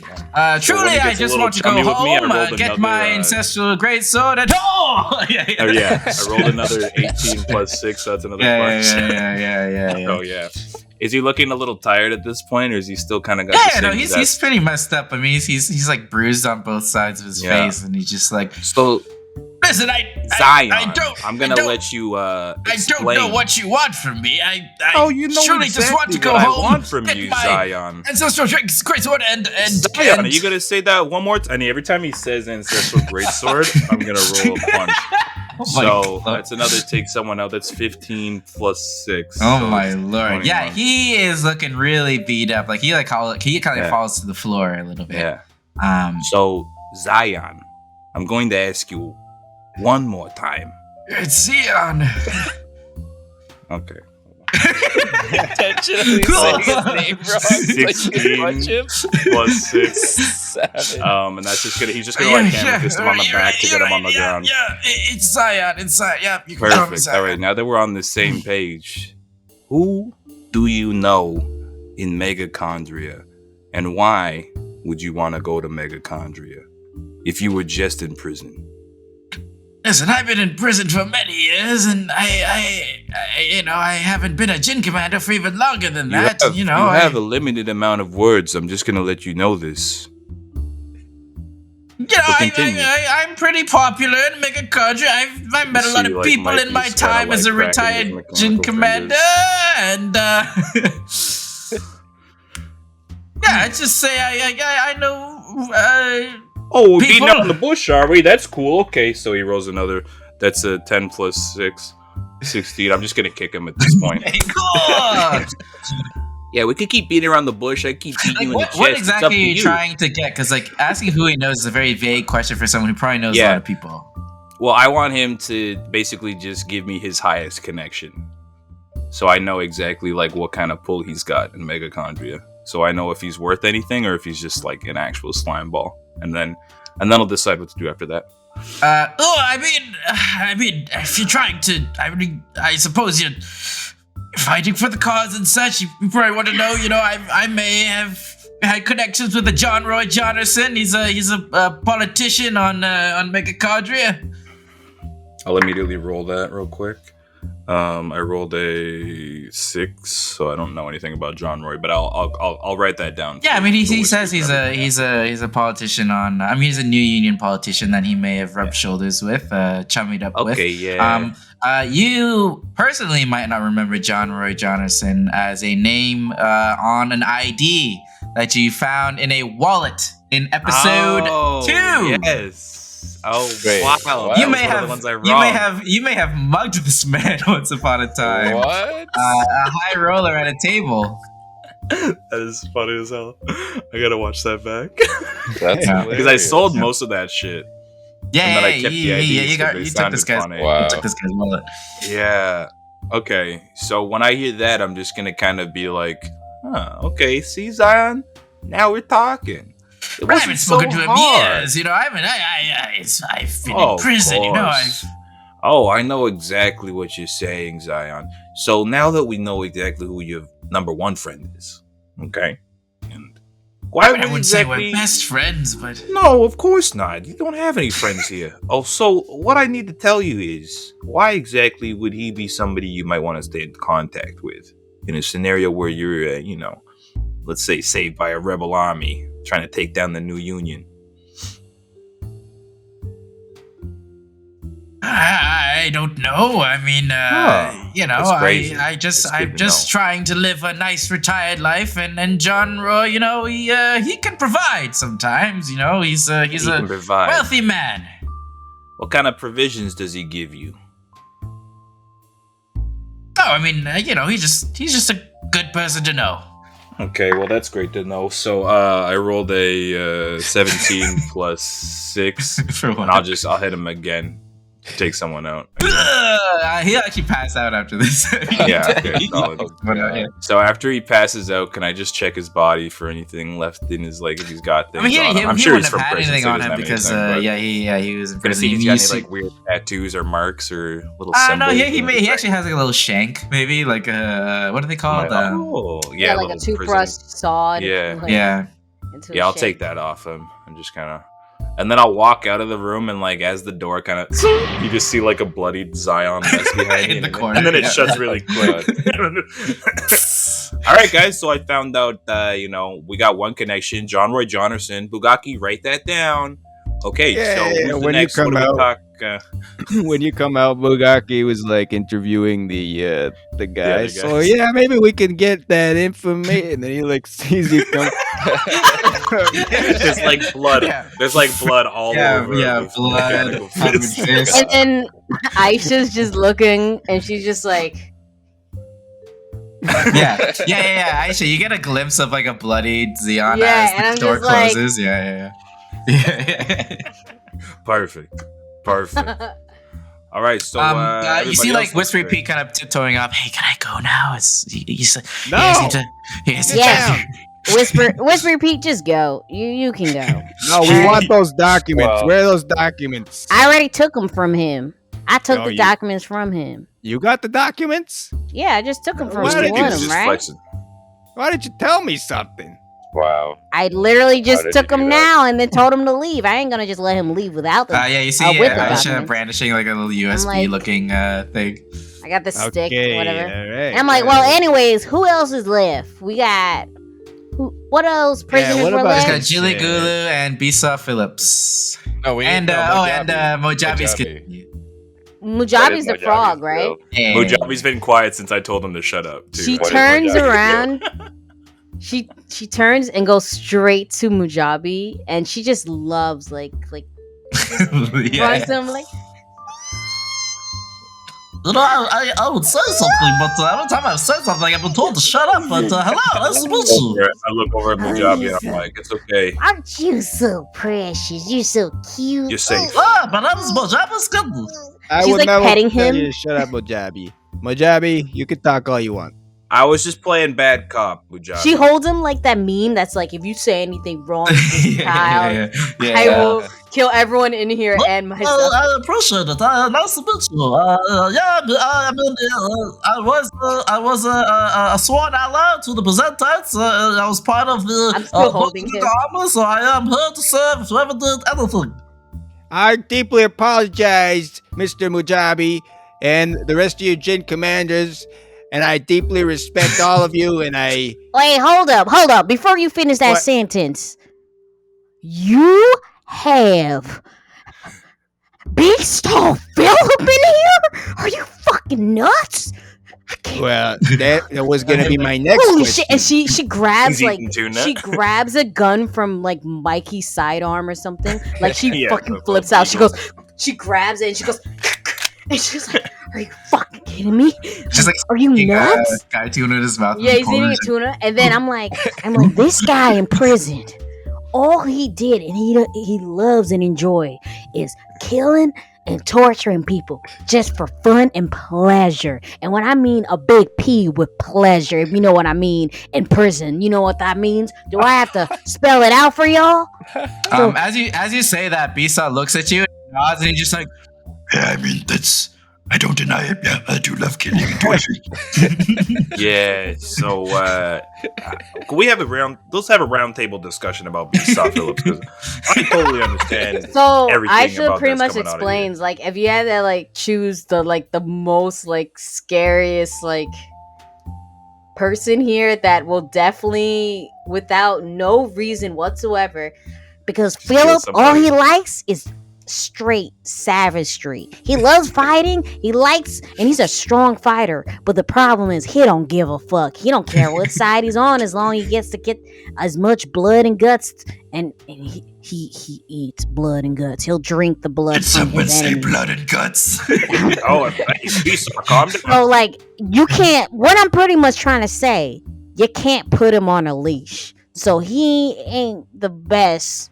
truly, I just want to go home, get my ancestral greatsword, and I rolled another 18 plus 6. So that's another punch. Yeah. Oh yeah. Is he looking a little tired at this point, or is he still kind of got? Yeah, no, he's pretty messed up. I mean, he's like bruised on both sides of his face, and he's just like. So, listen, Zion, I'm gonna let you. Explain. I don't know what you want from me. I you know truly exactly just want to go what home. I want from you, Zion. Ancestral greatsword and Zion, are you gonna say that one more time? Every time he says ancestral greatsword, I'm gonna roll a punch. So that's another take someone out. That's 15 plus 6. Oh so my lord! 21. Yeah, he is looking really beat up. Like he kind of falls to the floor a little bit. Yeah. So Zion, I'm going to ask you one more time. It's Zion. Okay. Intentionally saying his name wrong. 16 plus 6. And that's just he's just gonna like hammer fist him on the back to get him on the ground. Yeah, it's Zion. Yeah, you can perfect. All right, now that we're on the same page, who do you know in Megachondria, and why would you want to go to Megachondria if you were just in prison? Listen, I've been in prison for many years, and I haven't been a gin commander for even longer than that. You have a limited amount of words. I'm just gonna let you know this. I'm pretty popular in Megachondria. I've met a lot of people in my time as a retired gin commander, and I'd just say I know. We're beating up in the bush, are we? That's cool. Okay, so he rolls another. That's a 10 plus 6, 16. I'm just gonna kick him at this point. Yeah, we could keep beating around the bush. I keep beating you in the chest. What exactly are you trying to get? Because asking who he knows is a very vague question for someone who probably knows a lot of people. Well, I want him to basically just give me his highest connection, so I know exactly what kind of pull he's got in Megachondria. So I know if he's worth anything or if he's just like an actual slime ball. And then I'll decide what to do after that. I mean, if you're trying to, I suppose you're fighting for the cause and such. You probably want to know, I may have had connections with the John Roy Jonerson. He's a politician on Megachondria. I'll immediately roll that real quick. I rolled a 6, so I don't know anything about John Roy, but I'll write that down. Yeah, I mean he says he's a politician on. I mean he's a New Union politician that he may have rubbed shoulders with, chummied up with. Okay, yeah. You personally might not remember John Roy Jonerson as a name on an ID that you found in a wallet in episode 2. Yes. Oh, great! Wow, you may have mugged this man once upon a time. What? A high roller at a table. That is funny as hell. I gotta watch that back. That's because I sold most of that shit. Yeah, and then I kept the IDs you took this guy's wallet. Yeah. Okay. So when I hear that, I'm just gonna kind of be like, okay, see Zion, now we're talking. I haven't spoken to him years, I've been in prison, I know exactly what you're saying, Zion. So now that we know exactly who your number one friend is, okay, and Why I wouldn't say we're best friends, but No, of course not. You don't have any friends here. Oh, so what I need to tell you is, why exactly would he be somebody you might want to stay in contact with in a scenario where you're, let's say, saved by a rebel army trying to take down the new Union? I don't know. I mean, that's crazy. I'm just trying to live a nice retired life, and John, he can provide sometimes. He's a wealthy man. What kind of provisions does he give you? Oh, I mean, he's just a good person to know. Okay, well that's great to know. So I rolled a 17 plus 6, For what? and I'll hit him again. Take someone out. He'll actually pass out after this. Yeah, okay, solid. So after he passes out, can I just check his body for anything left in his, if he's got things on him? I'm sure he's from had prison, anything so on him because he was in gonna prison. see if he's got any weird tattoos or marks or little symbols. No, he actually has a little shank, maybe what are they called? Like a toothbrush sawed. Yeah. I'll take that off him and just kind of. And then I'll walk out of the room, and as the door kind of, you just see a bloodied Zion mess behind me, in the corner, and then it shuts really quick. All right, guys. So I found out, we got one connection. John Roy Johnnerson, Bugaki. Write that down. Okay. So when you come out, when you come out, Bugaki was interviewing the guy. So maybe we can get that information. And then he sees you come. There's blood. Yeah. There's blood all over. Yeah, blood. And then Aisha's just looking, and she's just like. Yeah. Aisha, you get a glimpse of a bloody Zion as the door closes. Yeah. Perfect. All right, so you see Whispery Pete kind of tiptoeing up. Hey, can I go now? Whisper Pete, just go. You can go. No, we want those documents. Where are those documents? I already took them from him. I took the documents from him. You got the documents? Yeah, I just took them from him. Right? Why did you tell me something? Wow. I literally just took him now and then told him to leave. I ain't gonna just let him leave without them. You see Aisha brandishing a little USB looking thing. I got the stick or whatever. Right, and I'm like, well, anyways, who else is left? We got... What else? Prisoners were left? We got Jilly Gulu and Bisa Phillips. No, Mojabi's kid. Mujabi's the frog, right? Yeah. Mujabi's been quiet since I told him to shut up, too. She turns around. She turns and goes straight to Mujabi, and she just loves runs him I would say something, but every time I've said something, I've been told to shut up. But hello, nice to meet you. I look over at Mujabi and I'm like, it's okay. Aren't you so precious? You're so cute. You're safe. My name is Mojabi's goodness. She's petting him. You shut up, Mojabi. Mojabi, you can talk all you want. I was just playing bad cop, Mujabi. She holds him like that meme that's if you say anything wrong to this child, I will kill everyone in here and myself. I appreciate it. Nice to meet you. I was a sworn ally to the Byzantines. I was part of the I'm still holding him. army, so I am here to serve whoever did anything. I deeply apologize, Mr. Mujabi, and the rest of you Jin commanders. And I deeply respect all of you, and I... Wait, hold up. Before you finish that sentence, you have Big Star Philip in here? Are you fucking nuts? Well, that was gonna be my next Holy question. shit! And she grabs she grabs a gun from Mikey's sidearm or something. She fucking flips out. She grabs it and she goes... And she's like, are you fucking kidding me? She's like, are you nuts? Guy tuna in his mouth. Yeah, he's eating a tuna. And then I'm like, this guy in prison, all he did and he loves and enjoy is killing and torturing people just for fun and pleasure. And when I mean a big P with pleasure, if you know what I mean, in prison, you know what that means? Do I have to spell it out for y'all? As you say that, Bisa looks at you and nods and he's just like, yeah, I mean, I don't deny it. Yeah, I do love killing and torturing. Yeah. So can we have a round? Let's have a roundtable discussion about B-Saw Phillips because I totally understand. So everything Aisha about pretty this much coming out of explains, like, if you had to like choose the most like scariest like person here that will definitely, without no reason whatsoever, because Just kill Philip, all somebody. he likes is straight savagery. He loves fighting. He likes, and he's a strong fighter. But the problem is, he don't give a fuck. He don't care what side he's on, as long as he gets to get as much blood and guts. And he eats blood and guts. He'll drink the blood Did from someone his say enemies. blood and guts? Oh, B-Saw, calm down. So, like, you can't. What I'm pretty much trying to say, you can't put him on a leash. So he ain't the best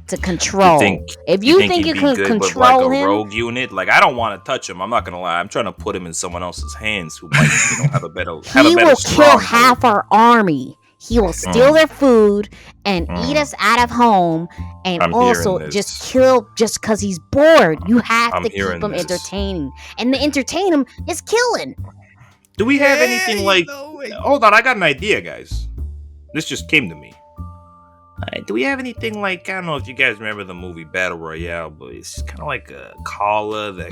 to control. If you think you he'd be can good with control like a him, rogue unit, like I don't want to touch him. I'm not gonna lie. I'm trying to put him in someone else's hands who might, have a better. he will kill half our army. He will steal their food and eat us out of home, and I'm also hearing just this. kill just because he's bored. You have I'm to keep hearing him this. entertaining, and to entertain him is killing. Do we have anything like? Hold on, I got an idea, guys. This just came to me. Do we have anything like, I don't know if you guys remember the movie Battle Royale, but it's kind of like a collar that.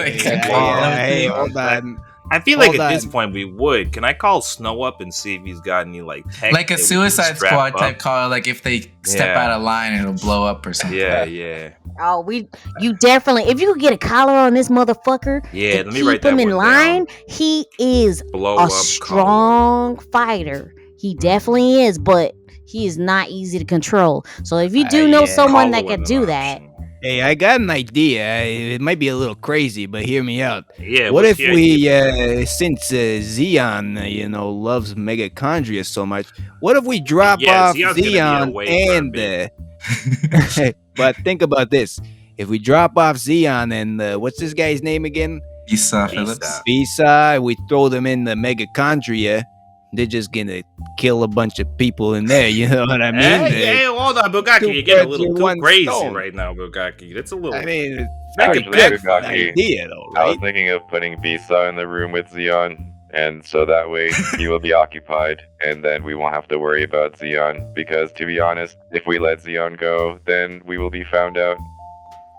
Hey, hold on. I feel like Hold at this on. point we would. Can I call Snow up and see if he's got any like tech Like a that we can Suicide strap Squad up? type call. Like if they step Yeah. out of line, it'll blow up or something. Yeah. Oh, you definitely. If you could get a collar on this motherfucker, Yeah, to let me write keep him that in one line, down. he is Blow a up strong fighter. He definitely is, but he is not easy to control. So if you do know yeah. someone that Collar could was do an that, option. Hey, I got an idea. It might be a little crazy, but hear me out. Yeah. What what's if the we, idea? since Xeon, loves megachondria so much, what if we drop Yeah, off Xeon's gonna be Xeon away for a and, bit. but think about this. If we drop off Xeon and, what's this guy's name again? Isa Isa. Phillips. Visa, we throw them in the megachondria, they're just gonna kill a bunch of people in there, you know what I mean? Hey, hold on, Bugaki. two You're getting a birds little with too one crazy stone. right now, Bugaki. That's a little. I mean, it's Actually, a good Bugaki, idea, though, I was right? thinking of putting Bisa in the room with Xeon, and so that way he will be occupied, and then we won't have to worry about Xeon. Because to be honest, if we let Xeon go, then we will be found out.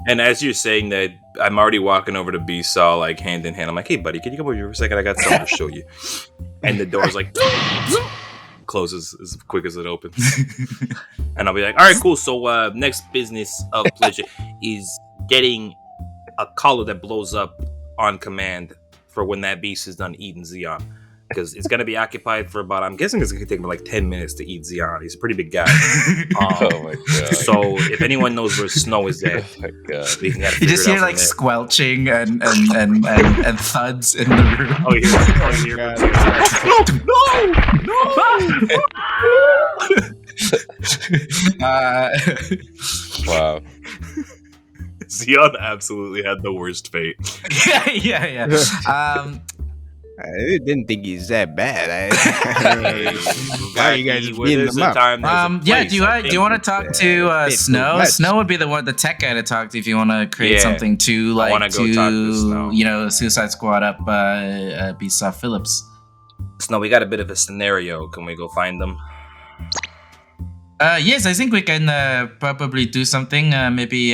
And as you're saying that, I'm already walking over to B-Saw, like hand in hand. I'm like, hey, buddy, can you come over here for a second? I got something to show you. And the door's like, closes as quick as it opens. And I'll be like, all right, cool. So next business of pleasure is getting a collar that blows up on command for when that beast is done eating Xeon. Because it's going to be occupied for about, I'm guessing it's going to take him like 10 minutes to eat Xeon. He's a pretty big guy. Oh my god. So if anyone knows where Snow is at, Oh my god. we can You just hear like squelching and thuds in the room. Oh, you hear Wow. Xeon absolutely had the worst fate. yeah. I didn't think he's that bad. Why are you guys Where beating there's him a up? time, there's a Yeah. place, Do you I want think. to talk to bit too Snow? much. Snow would be the tech guy to talk to if you want to create Yeah. something to I wanna like go talk to Snow. Suicide Squad up Bisa Phillips. Snow, we got a bit of a scenario. Can we go find them? Yes, I think we can probably do something. Maybe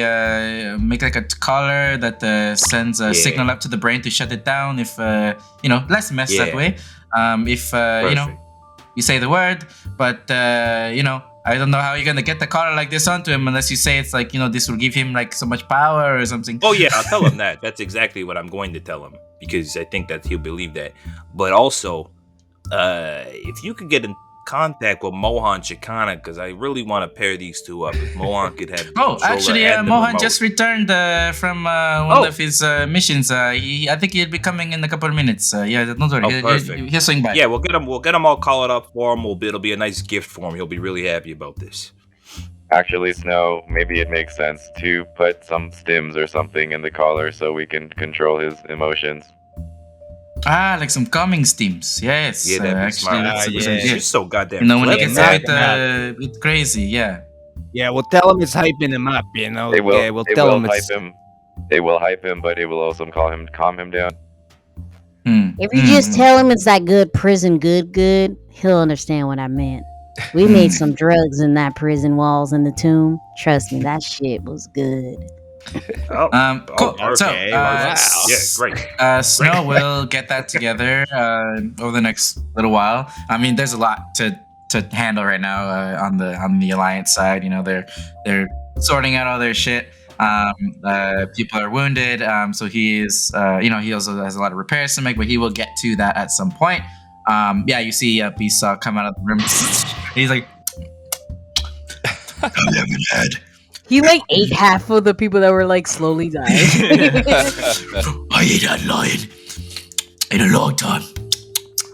make like a collar that sends a signal up to the brain to shut it down. If less mess that way. If you say the word, but I don't know how you're gonna get the collar like this onto him unless you say it's like this will give him like so much power or something. Oh yeah, I'll tell him that. That's exactly what I'm going to tell him because I think that he'll believe that. But also, if you could get in contact with Mohan Shakana, because I really want to pair these two up. If Mohan could have. Oh, actually, Mohan just returned from one of his missions. I think he'll be coming in a couple of minutes. Don't worry. Perfect. He'll swing by. Yeah, we'll get him all colored up for him. It'll be a nice gift for him. He'll be really happy about this. Actually, Snow, maybe it makes sense to put some stims or something in the collar so we can control his emotions. Like some calming steams. Yes. Yeah, that'd be actually, smart. that's a good idea. She's so goddamn. When he clever. gets a bit crazy, yeah. Yeah, we'll tell him it's hyping him up, They will. we'll They tell will him hype it's him. It will hype him, but it will also calm him down. If you just tell him it's that good prison, good, he'll understand what I meant. We made some drugs in that prison walls in the tomb. Trust me, that shit was good. Cool. So, Okay, wow. Yeah, great. Snow will get that together over the next little while. I mean, there's a lot to handle right now on the Alliance side. You know, they're sorting out all their shit. People are wounded, so he is, he also has a lot of repairs to make, but he will get to that at some point. You see Beastsaw come out of the room. He's like, I haven't had. He like ate half of the people that were like slowly dying. I ate that lion in a long time.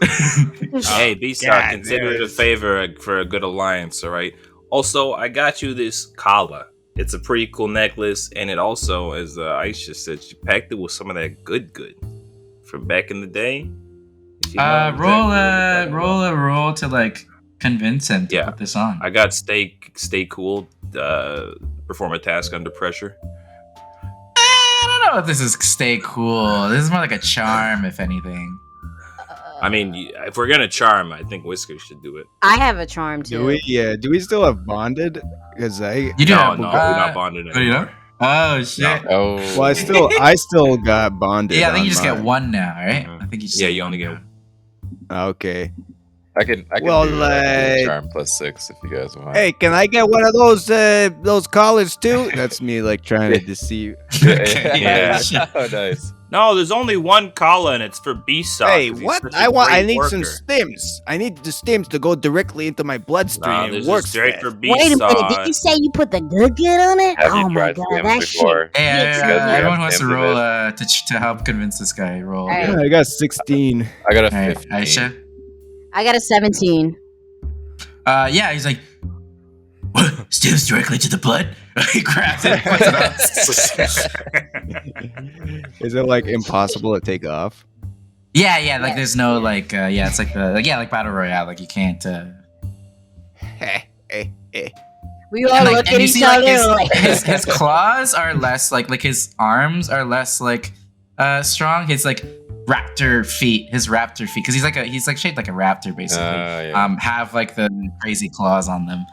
Hey, Beastsaw, consider it a favor for a good alliance, all right? Also, I got you this collar. It's a pretty cool necklace, and it also, as Aisha said, she packed it with some of that good from back in the day. Roll a roll to like convince him to put this on. I got stay cool. Perform a task under pressure. I don't know if this is stay cool. This is more like a charm, if anything. I mean, if we're gonna charm, I think Whisker should do it. I have a charm too. Do we still have bonded? Because You do have we're not bonded anymore. you know? Oh shit! Oh, well, I still got bonded. Yeah, I think you just on get one now, right? Mhm. I think you just You only get. Okay. I can Well, do like- charm +6 if you guys want. Hey, can I get one of those collars too? That's me like trying to deceive. Yeah. Oh, nice. No, there's only one collar, and it's for Beastsaw. Hey, what? I need some stims. I need the stims to go directly into my bloodstream. Nah, It this works is straight fast. for Wait a minute, did Beastsaw. you say you put the good on it? Have oh you my tried god, Sims that before? shit. Hey, Yes, everyone yes. wants to Sims roll is to help convince this guy. Roll. Yeah. I got 16. I got a All right, 15. Aisha. I got a 17. He's like, what? Steals directly to the blood. He grabs it, puts it on. Is it like impossible to take off? Yeah, like there's no like, it's like like battle royale. Like you can't. We all look at you each see, other like, like, his claws are less like his arms are less like strong. His like raptor feet, because he's like shaped like a raptor basically. Yeah. Have like the crazy claws on them.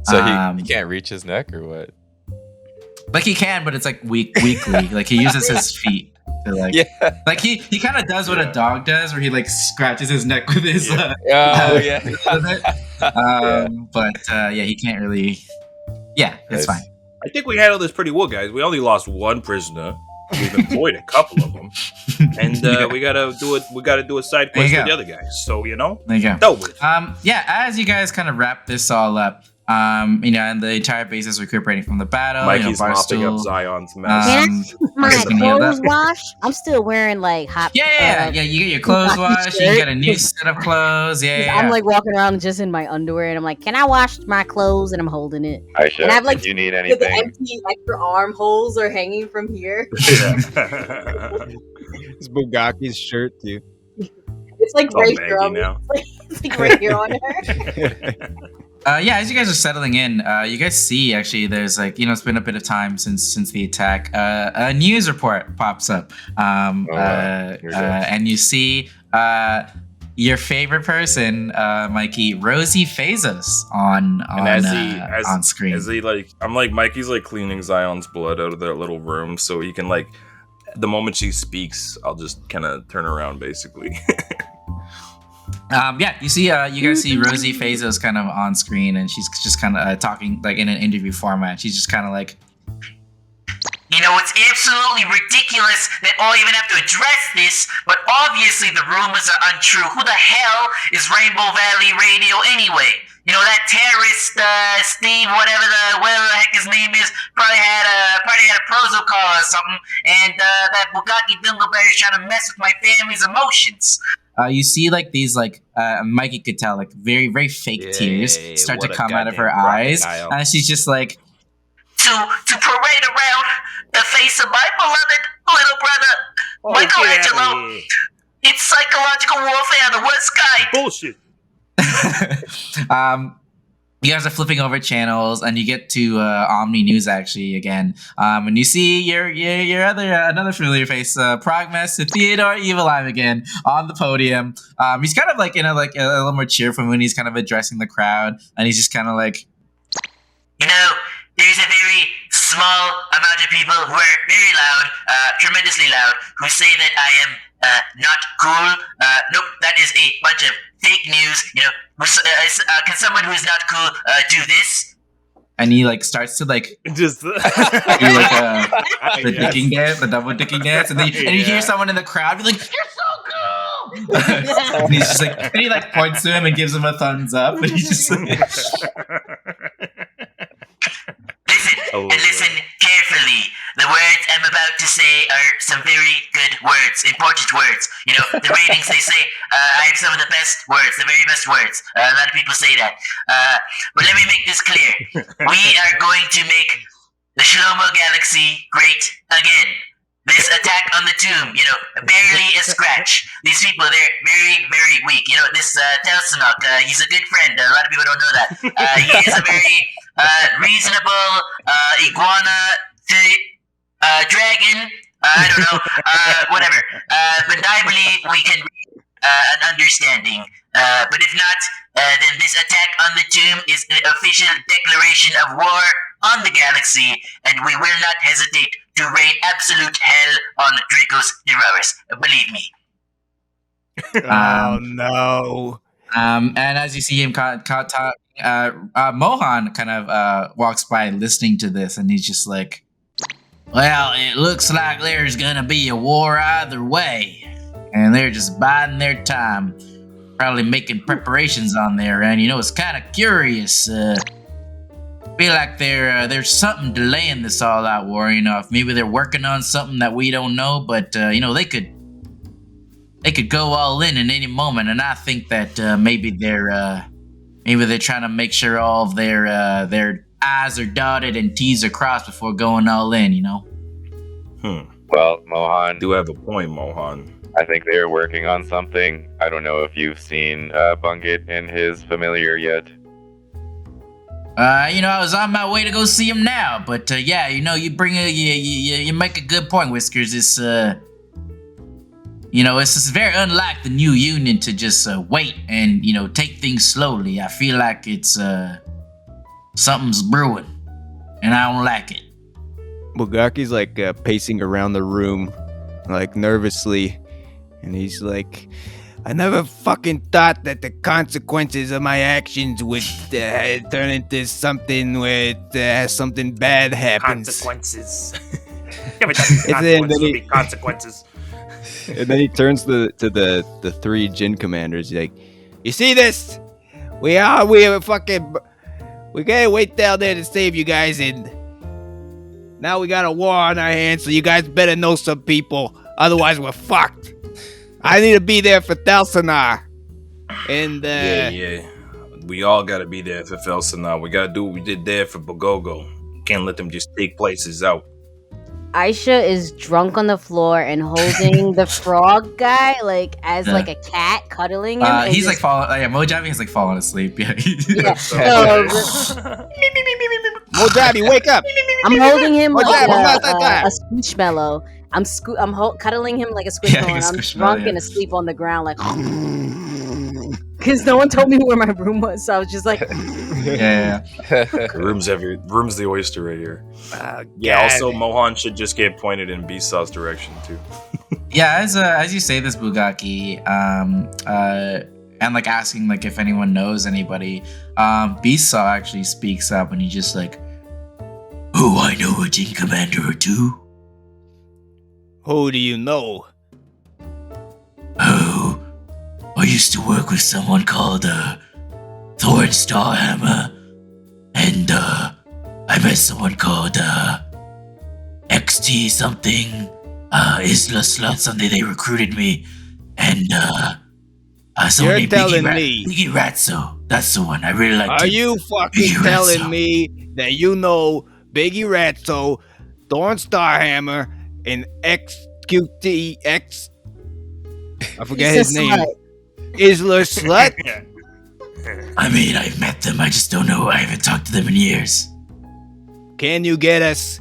So he can't reach his neck or what? Like he can, but it's like weakly. Like he uses his feet to like. Yeah. Like he kind of does what a dog does, where he like scratches his neck with his. Oh yeah. with it. But he can't really. Yeah, it's Nice. fine. I think we handled this pretty well, guys. We only lost one prisoner. We've employed a couple of them, and we gotta do it. We gotta do a side There you quest for go. the other guys. So you know, There you go. dealt with. As you guys kind of wrap this all up, and the entire base is recuperating from the battle. Mikey's mopping up Barstool. Zion's mess. Can my Just gonna heal clothes that. washed? I'm still wearing like hot. Yeah. You get your clothes hockey washed. You shirt. get a new set of clothes. Yeah. I'm like walking around just in my underwear, and I'm like, "Can I wash my clothes?" And I'm holding it. Aisha, And I've, like, if you need The anything, empty extra armholes are hanging from here. It's Bugaki's shirt too. It's like It's all right here baggy on me. now. It's like right here on her. As you guys are settling in, you guys see actually there's like it's been a bit of time since the attack. A news report pops up, Here we go. and you see your favorite person, Mikey, Rosie Fazos on screen. As he like, I'm like Mikey's like cleaning Zion's blood out of their little room, so he can like, the moment she speaks, I'll just kind of turn around basically. You see, you guys see Rosie Fazos kind of on screen, and she's just kind of talking like in an interview format. She's just kind of like, it's absolutely ridiculous that I'll even have to address this, but obviously the rumors are untrue. Who the hell is Rainbow Valley Radio anyway? That terrorist, Steve, whatever the heck his name is, probably had a protocol or something, and that Bugatti Dingleberry is trying to mess with my family's emotions. you see like these like Mikey could tell like very very fake tears start to come out of her eyes, and she's just like to parade around the face of my beloved little brother, Michelangelo. It's psychological warfare, the worst kind. Bullshit. you guys are flipping over channels, and you get to Omni News actually again, and you see your another familiar face, Progmas Theodore Evil Eye again on the podium. He's kind of like a little more cheerful when he's kind of addressing the crowd, and he's just kind of like, there's a very small amount of people who are very loud, tremendously loud, who say that I am not cool. Nope, that is a bunch of fake news. Can someone who is not cool do this? And he like starts to like just do like the dicking dance, the double dicking dance, and then you hear someone in the crowd be like, "You're so cool!" And he's just like, and he like points to him and gives him a thumbs up, and he's just like, Listen carefully. The words I'm about to say are some very good words, important words. The ratings, they say I have some of the best words, the very best words. A lot of people say that. But let me make this clear. We are going to make the Shlomo Galaxy great again. This attack on the tomb, barely a scratch. These people, they're very, very weak. This Telsanok, he's a good friend. A lot of people don't know that. He is a very reasonable iguana dragon. I don't know. Whatever. But I believe we can reach an understanding. But if not, then this attack on the tomb is an official declaration of war on the galaxy, and we will not hesitate to rain absolute hell on Dracos Terraris. Believe me. Oh no. And as you see him Mohan kind of walks by listening to this, and he's just like, well, it looks like there's gonna be a war either way, and they're just biding their time, probably making preparations on their end. It's kind of curious. Feel like there's something delaying this all-out war. If maybe they're working on something that we don't know, but they could go all in at any moment, and I think that maybe they're trying to make sure all of their I's are dotted and T's are crossed before going all in. Well, Mohan, Do have a point, Mohan. I think they are working on something. I don't know if you've seen Bungit and his familiar yet. I was on my way to go see him now, but yeah, you make a good point, Whiskers. It's it's just very unlike the new union to just wait and take things slowly. I feel like it's something's brewing, and I don't like it. Bugaki's like pacing around the room, like nervously, and he's like, I never fucking thought that the consequences of my actions would turn into something where something bad happens. Consequences. Every time these consequences will be consequences. And then he turns to the three Jin commanders. He's like, you see this? We gotta wait down there to save you guys, and now we got a war on our hands, so you guys better know some people, otherwise we're fucked. I need to be there for Thalsanar. And Yeah. We all gotta be there for Felsanar. We gotta do what we did there for Bogogo. Can't let them just take places out. Aisha is drunk on the floor and holding the frog guy like a cat, cuddling him. He's like falling. Mojabi is like falling asleep. Yeah. Mojabi, wake up! I'm holding him like Mojabi, a squishmallow. I'm cuddling him like a squishmallow, and I'm drunk and asleep on the ground, like. Because no one told me where my room was, so I was just like. Yeah. Room's the oyster right here. Yeah. Also, Mohan should just get pointed in Besaw's direction too. Yeah, as you say this, Bugaki, and like asking like if anyone knows anybody, Besaw actually speaks up, and he's just like, "Oh, I know a Jin commander or two." Who do you know? Oh, I used to work with someone called Thorn Starhammer, and I met someone called XT something, Isla Slut something. They recruited me, and someone You're named telling me Biggie Ratso. That's the one. I really like. Are you fucking Biggie telling Ratso. me that you know Biggie Ratso, Thorn Starhammer, and XQTX? I forget his name. Isla Slut? I mean, I've met them. I just don't know. I haven't talked to them in years. Can you get us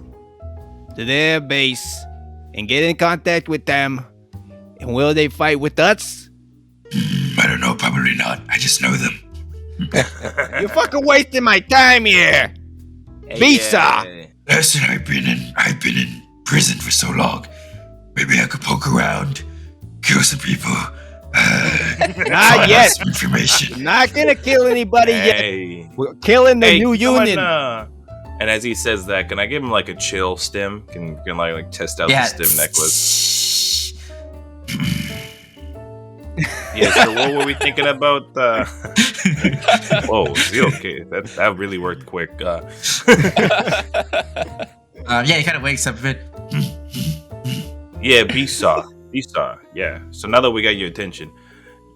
to their base and get in contact with them? And will they fight with us? I don't know. Probably not. I just know them. You're fucking wasting my time here. Visa. Listen, I've been in prison for so long. Maybe I could poke around, kill some people. Not yet. Some information. Not gonna kill anybody yet. We're killing the new union. And as he says that, can I give him like a chill stim? Can like test out the stim necklace? Yeah. So what were we thinking about? Whoa, is he okay? That really worked quick. Yeah, he kind of wakes up a bit. Yeah, Visa. Yeah. So now that we got your attention,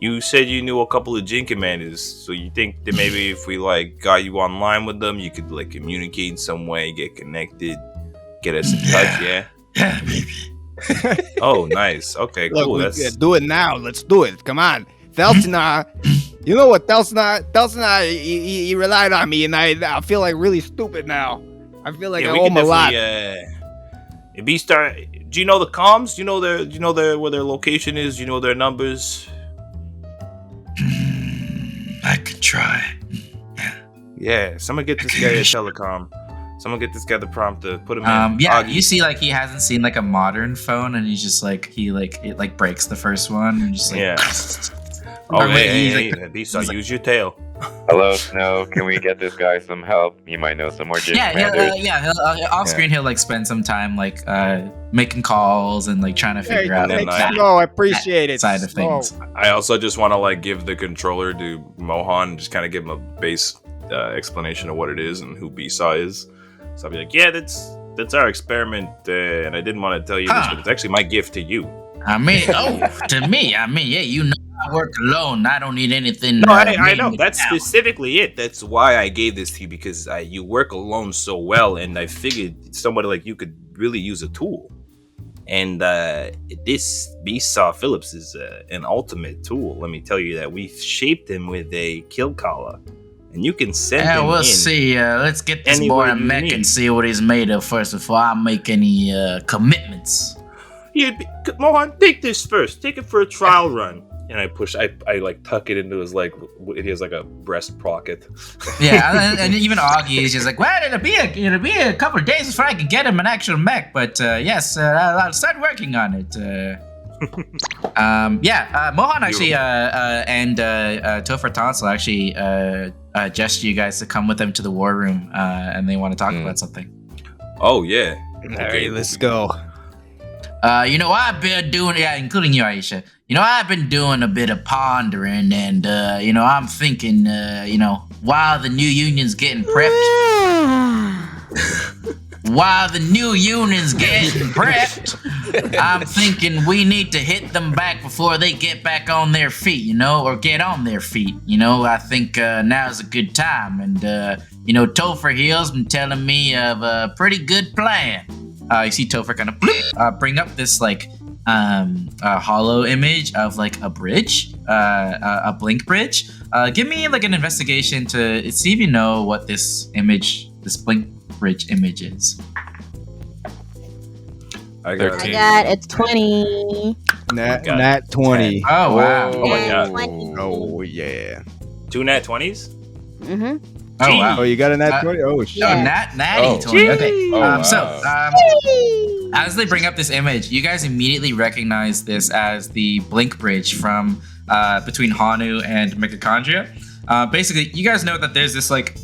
you said you knew a couple of Jin commanders. So you think that maybe if we like got you online with them, you could like communicate in some way, get connected, get us in touch. Yeah. Yeah, maybe. Oh, nice. Okay, cool. Look, do it now. Let's do it. Come on. Thelsinar, you know what, Thelsinar, he relied on me, and I feel like really stupid now. I feel like I owe him a lot. B-Star, do you know the comms? Do you know where their location is? Do you know their numbers? I could try. Yeah. Someone get this guy a telecom. Someone get this guy the prompt to put him in. Yeah, you see, like, he hasn't seen like a modern phone, and he's just like it breaks the first one, and just like hey, B-Star, use your tail. Hello, Snow. Can we get this guy some help? He might know some more Jin commanders. He'll off screen. He'll like spend some time like making calls and like trying to figure out. I appreciate it. Side of things. I also just want to like give the controller to Mohan, just kind of give him a base explanation of what it is and who B-Saw is. So I'll be like, yeah, that's our experiment, and I didn't want to tell you this, but it's actually my gift to you. To me, yeah, you know I work alone. I don't need anything. No, I know. That's specifically it. That's why I gave this to you, because you work alone so well, and I figured somebody like you could really use a tool. And this B-Saw Phillips is an ultimate tool. Let me tell you that. We shaped him with a kill collar. And you can send him we'll in. See. Let's get this boy a mech and see what he's made of first before I make any commitments. Yeah, Mohan, take this first. Take it for a trial run. And I like tuck it into his like. He has like a breast pocket. Yeah, and even Augie is just like, well, it'll be a couple of days before I can get him an actual mech. But yes, I'll start working on it. Mohan actually and Topher Tonsil actually gesture you guys to come with them to the war room, and they want to talk about something. Oh yeah. All right, let's go. I've been doing, including you, Aisha. I've been doing a bit of pondering, and I'm thinking, while the new union's getting prepped. I'm thinking we need to hit them back before they get back on their feet, or get on their feet. I think now's a good time. And, Topher Hill's been telling me of a pretty good plan. You see Topher kind of bring up this, like, hollow image of, like, a bridge, a blink bridge. Give me, like, an investigation to see if you know what this blink bridge image is. I got a 20. Nat 20. Oh, wow. Oh, my God. 20. Oh, yeah. 2 nat 20s? Mm-hmm. Oh, wow. Oh, you got a nat 20? Oh, shit. Oh, natty 20. Okay. wow. As they bring up this image, you guys immediately recognize this as the Blink Bridge from between Hanu and Mitochondria. Basically, you guys know that there's this, like,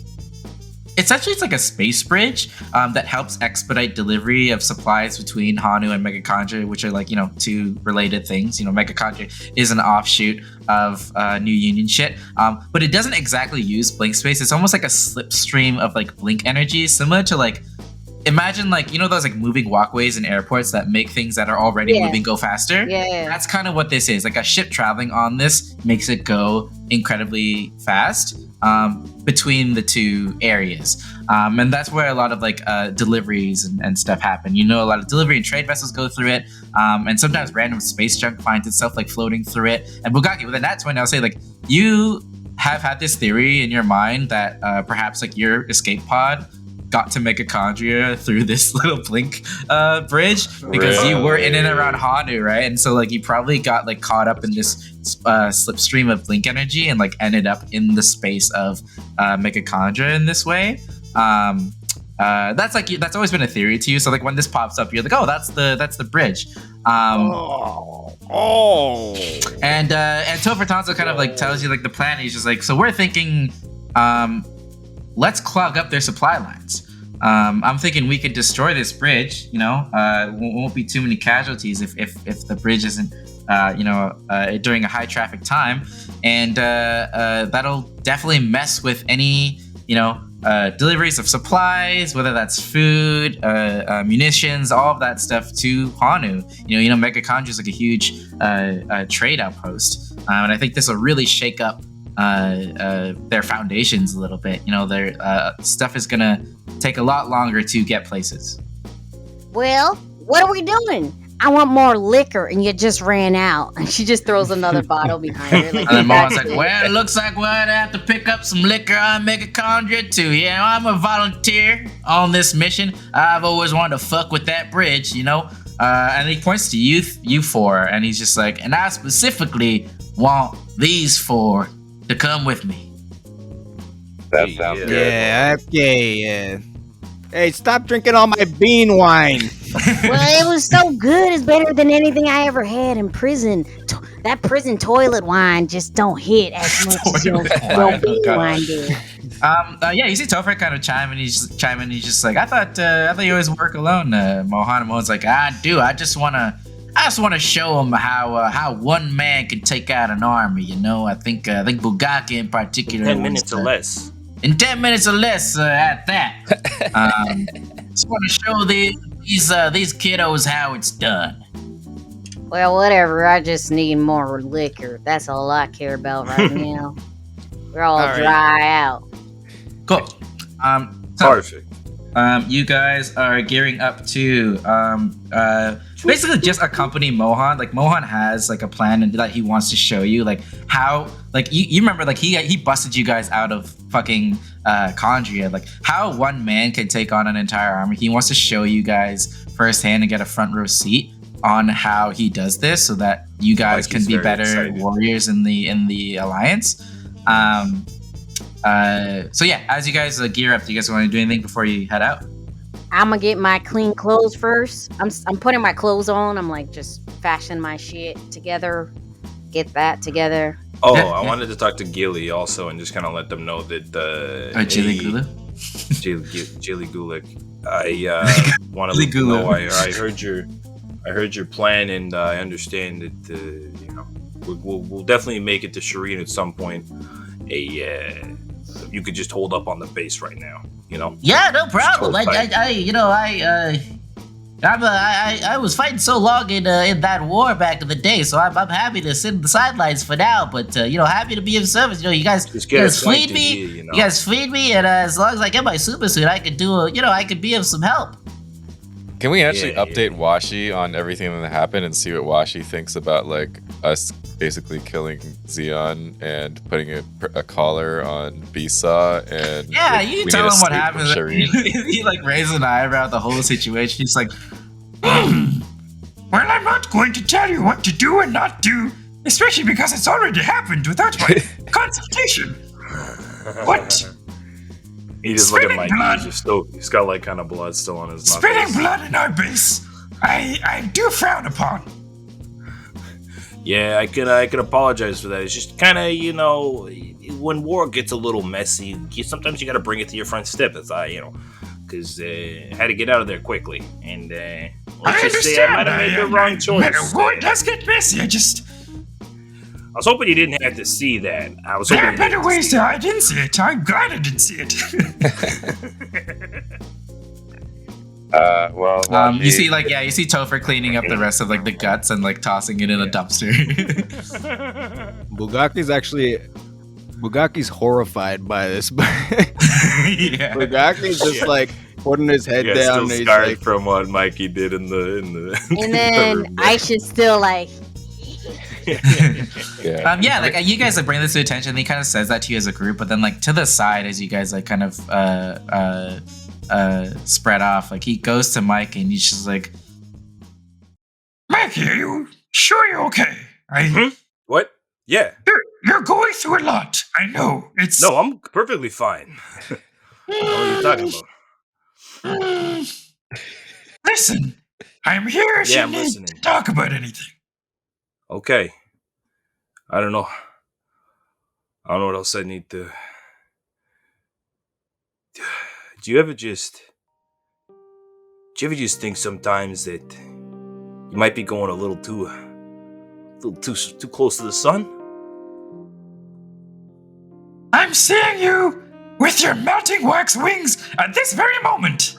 it's like a space bridge that helps expedite delivery of supplies between Hanu and Mitochondria, which are, like, two related things. Mitochondria is an offshoot of New Union shit, but it doesn't exactly use blink space. It's almost like a slipstream of, like, blink energy, similar to, like, imagine, like, those, like, moving walkways in airports that make things that are already moving go faster. Yeah. That's kind of what this is. Like, a ship traveling on this makes it go incredibly fast between the two areas. And that's where a lot of, like, deliveries and stuff happen. A lot of delivery and trade vessels go through it. And sometimes random space junk finds itself, like, floating through it. And Bugaki, with a nat 20, I'll say, like, you have had this theory in your mind that perhaps like your escape pod got to Mitochondria through this little blink bridge because you were in and around Hanu, right? And so like you probably got like caught up in this slipstream of blink energy and like ended up in the space of Mitochondria in this way. That's always been a theory to you. So like when this pops up, you're like, oh, that's the bridge. And Topher Tonsil kind of like tells you like the plan. He's just like, so we're thinking, let's clog up their supply lines. I'm thinking we could destroy this bridge. You know, won't be too many casualties if the bridge isn't, during a high traffic time, and that'll definitely mess with any, deliveries of supplies, whether that's food, munitions, all of that stuff to Hanu. Mitochondria is like a huge trade outpost, and I think this will really shake up their foundations a little bit. Their stuff is gonna take a lot longer to get places. Well, what are we doing? I want more liquor, and you just ran out. And she just throws another bottle behind her. Like, and then Mohan's like, well, it looks like we're gonna have to pick up some liquor on Mitochondria too. Yeah, I'm a volunteer on this mission. I've always wanted to fuck with that bridge, And he points to you four, and he's just like, and I specifically want these four to come with me. That sounds good. Yeah, okay. Hey, stop drinking all my bean wine. Well, it was so good. It's better than anything I ever had in prison. That prison toilet wine just don't hit as much as your bean wine did. You see Topher kind of chime in. He's just like, I thought you always work alone, Mohan. And Mohan's like, I do. I just want to show him how one man can take out an army. I think Bugaki in particular. 10 minutes or less. In 10 minutes or less, at that. Just want to show these kiddos how it's done. Well, whatever. I just need more liquor. That's all I care about right now. We're all dry out. Cool. Perfect. You guys are gearing up to basically just accompany Mohan. Like Mohan has like a plan and that he wants to show you like how like you remember like he busted you guys out of fucking Chondria, like how one man can take on an entire army. He wants to show you guys firsthand and get a front row seat on how he does this so that you guys can be better warriors in the alliance. So yeah, as you guys gear up, do you guys want to do anything before you head out? I'm gonna get my clean clothes first. I'm putting my clothes on. I'm like just fashioning my shit together. Get that together. Oh, I wanted to talk to Gilly also and just kind of let them know that Jilly Gulu? Jilly Gulick. I want to let you know I heard your plan, and I understand that we'll definitely make it to Shireen at some point. You could just hold up on the base right now, Yeah, no problem. I was fighting so long in that war back in the day, so I'm happy to sit in the sidelines for now. But happy to be of service. You guys feed me. You guys feed me, and as long as I get my super suit, I could I could be of some help. Can we actually update Washi on everything that happened and see what Washi thinks about like us basically killing Xeon and putting a collar on Bisa and you tell him what happened. He like raises an eyebrow at the whole situation. He's like, well, I'm not going to tell you what to do and not do, especially because it's already happened without my consultation. What? He just look at Mike. He's got like kind of blood still on his knuckles. Spitting blood in our base, I do frown upon. Yeah, I could apologize for that. It's just kind of, when war gets a little messy, sometimes you got to bring it to your front step. That's because I had to get out of there quickly, and let's just say I might have made the wrong choice. War does get messy. I was hoping you didn't have to see that. I was hoping there are better ways to. I didn't see it. I'm glad I didn't see it. you see Topher cleaning up the rest of like the guts and like tossing it in a dumpster. Bugaki's horrified by this. Bugaki's just like putting his head down. Still scarred from what Mikey did in the. And then Aisha's still like. Yeah, like you guys like bring this to attention. And he kind of says that to you as a group, but then like to the side as you guys like kind of spread off, like he goes to Mike and he's just like, Mikey, are you sure you're okay? What? Yeah. You're going through a lot. I know. No, I'm perfectly fine. What are you talking about? Listen, I'm here if you need to talk about anything. Okay. I don't know. I don't know what else I need to... Do you ever just think sometimes that you might be going a little too close to the sun? I'm seeing you with your melting wax wings at this very moment,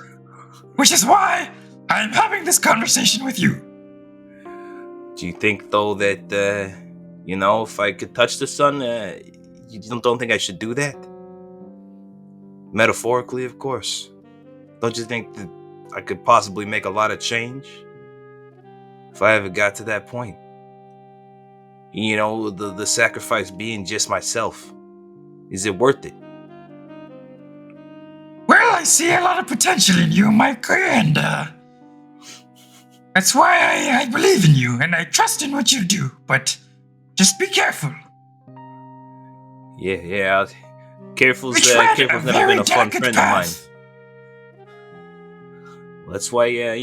which is why I'm having this conversation with you. Do you think, though, that, if I could touch the sun, you don't think I should do that? Metaphorically, of course. Don't you think that I could possibly make a lot of change if I ever got to that point? The sacrifice being just myself. Is it worth it? Well, I see a lot of potential in you, Mike, and that's why I believe in you and I trust in what you do, but just be careful. Yeah. Careful's never been a fun friend of mine. Well, that's why, I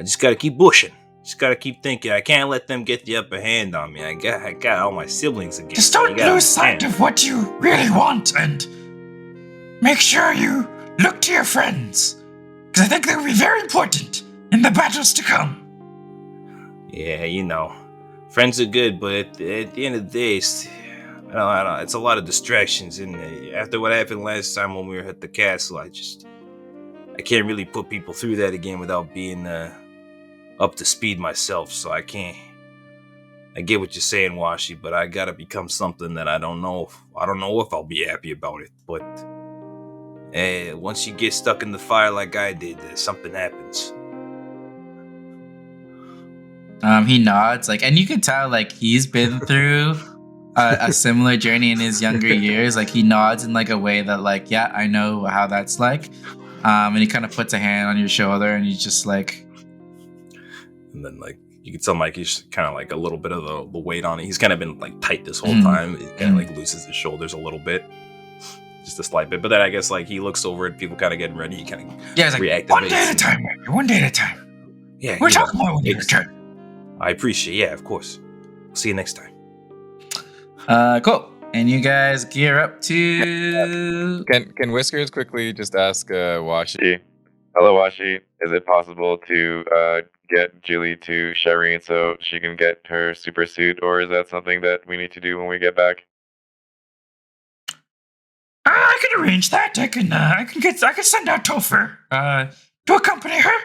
just gotta keep pushing. Just gotta keep thinking. I can't let them get the upper hand on me. I got all my siblings again. Just don't lose sight of what you really want, and make sure you look to your friends, because I think they'll be very important in the battles to come. Yeah, friends are good, but at the end of the day, it's a lot of distractions. And after what happened last time when we were at the castle, I can't really put people through that again without being up to speed myself. So I can't. I get what you're saying, Washi, but I gotta become something that I don't know if I'll be happy about it. But once you get stuck in the fire like I did, something happens. He nods, like, and you can tell, like, he's been through a similar journey in his younger years. Like, he nods in like a way that, like, yeah, I know how that's like. And he kind of puts a hand on your shoulder, and he's just like, and then like you can tell Mikey's kind of like a little bit of the weight on it. He's kind of been like tight this whole time. He kind of like loosens his shoulders a little bit, just a slight bit. But then I guess like he looks over at people kind of getting ready. He kind of reactivates. One day at a time, Mikey. One day at a time. Yeah, we're talking about when you return. I appreciate. Yeah, of course. See you next time. Cool. And you guys gear up to... Can Whiskers quickly just ask Washi? Hello, Washi. Is it possible to get Julie to Shireen so she can get her super suit, or is that something that we need to do when we get back? I can arrange that. I can send out Topher to accompany her.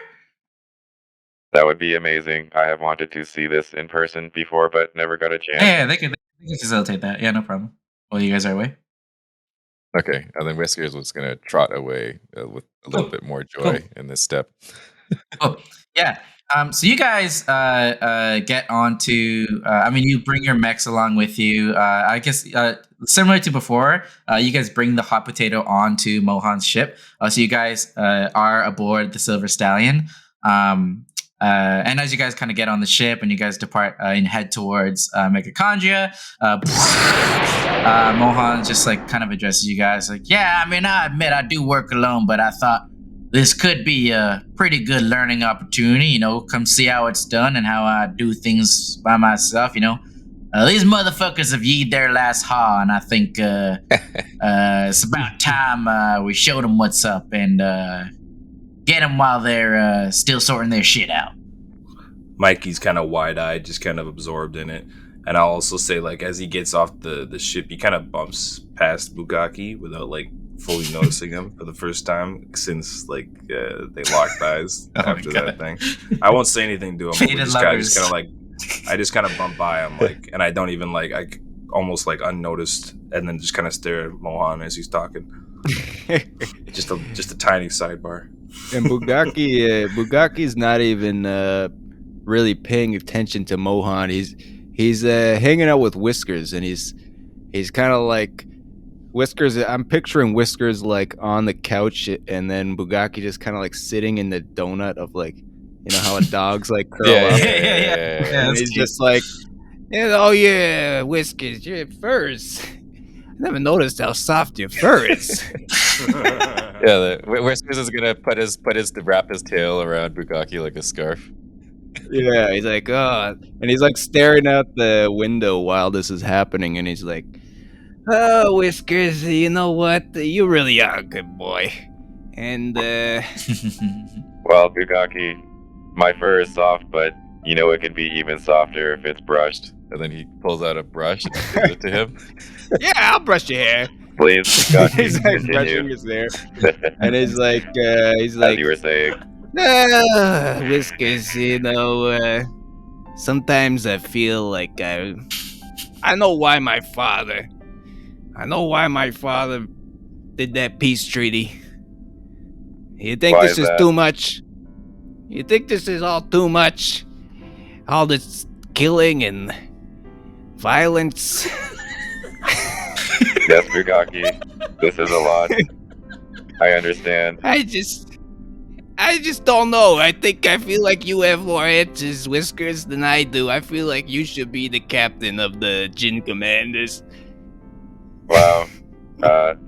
That would be amazing. I have wanted to see this in person before, but never got a chance. Yeah, they can facilitate that. Yeah, no problem. While you guys are away. Okay, and then Whiskers was gonna trot away with a little bit more joy in this step. Oh, yeah. So you guys get onto. You bring your mechs along with you. I guess similar to before, you guys bring the hot potato onto Mohan's ship. So you guys are aboard the Silver Stallion. And as you guys kind of get on the ship and you guys depart and head towards Megachondria, Mohan just like kind of addresses you guys like, yeah, I admit I do work alone, but I thought this could be a pretty good learning opportunity, come see how it's done and how I do things by myself, These motherfuckers have yeed their last haw, and I think it's about time we showed them what's up and get them while they're still sorting their shit out. Mikey's kind of wide-eyed, just kind of absorbed in it. And I'll also say, like, as he gets off the ship, he kind of bumps past Bugaki without, like, fully noticing him for the first time since, like, they locked eyes after that thing. I won't say anything to him. I just kind of bump by him, like, and I don't even, like, I almost, like, unnoticed, and then just kind of stare at Mohan as he's talking. just a tiny sidebar. And Bugaki's not even really paying attention to Mohan. he's hanging out with Whiskers, and he's kind of like Whiskers. I'm picturing Whiskers like on the couch, and then Bugaki just kind of like sitting in the donut of like, you know how a dog's like curl up. Yeah, And he's just like, oh yeah, Whiskers, your furs. I never noticed how soft your fur is. Yeah, Whiskers is gonna wrap his tail around Bugaki like a scarf. Yeah, he's like, oh, and he's like staring out the window while this is happening, and he's like, oh, Whiskers, you know what? You really are a good boy. And, Well, Bugaki, my fur is soft, but you know it can be even softer if it's brushed. And then he pulls out a brush and gives it to him. yeah, I'll brush your hair. Please, Bugaki, He's like continue. brushing his hair. And he's like, As you were saying. Whiskers, you know, sometimes I feel like I know why my father did that peace treaty. You think Why this is that? too much? You think this is all too much? All this killing and violence? Yes, Bugaki, this is a lot. I understand. I just don't know. I feel like you have more answers, Whiskers, than I do. I feel like you should be the captain of the Jin Commanders. Wow.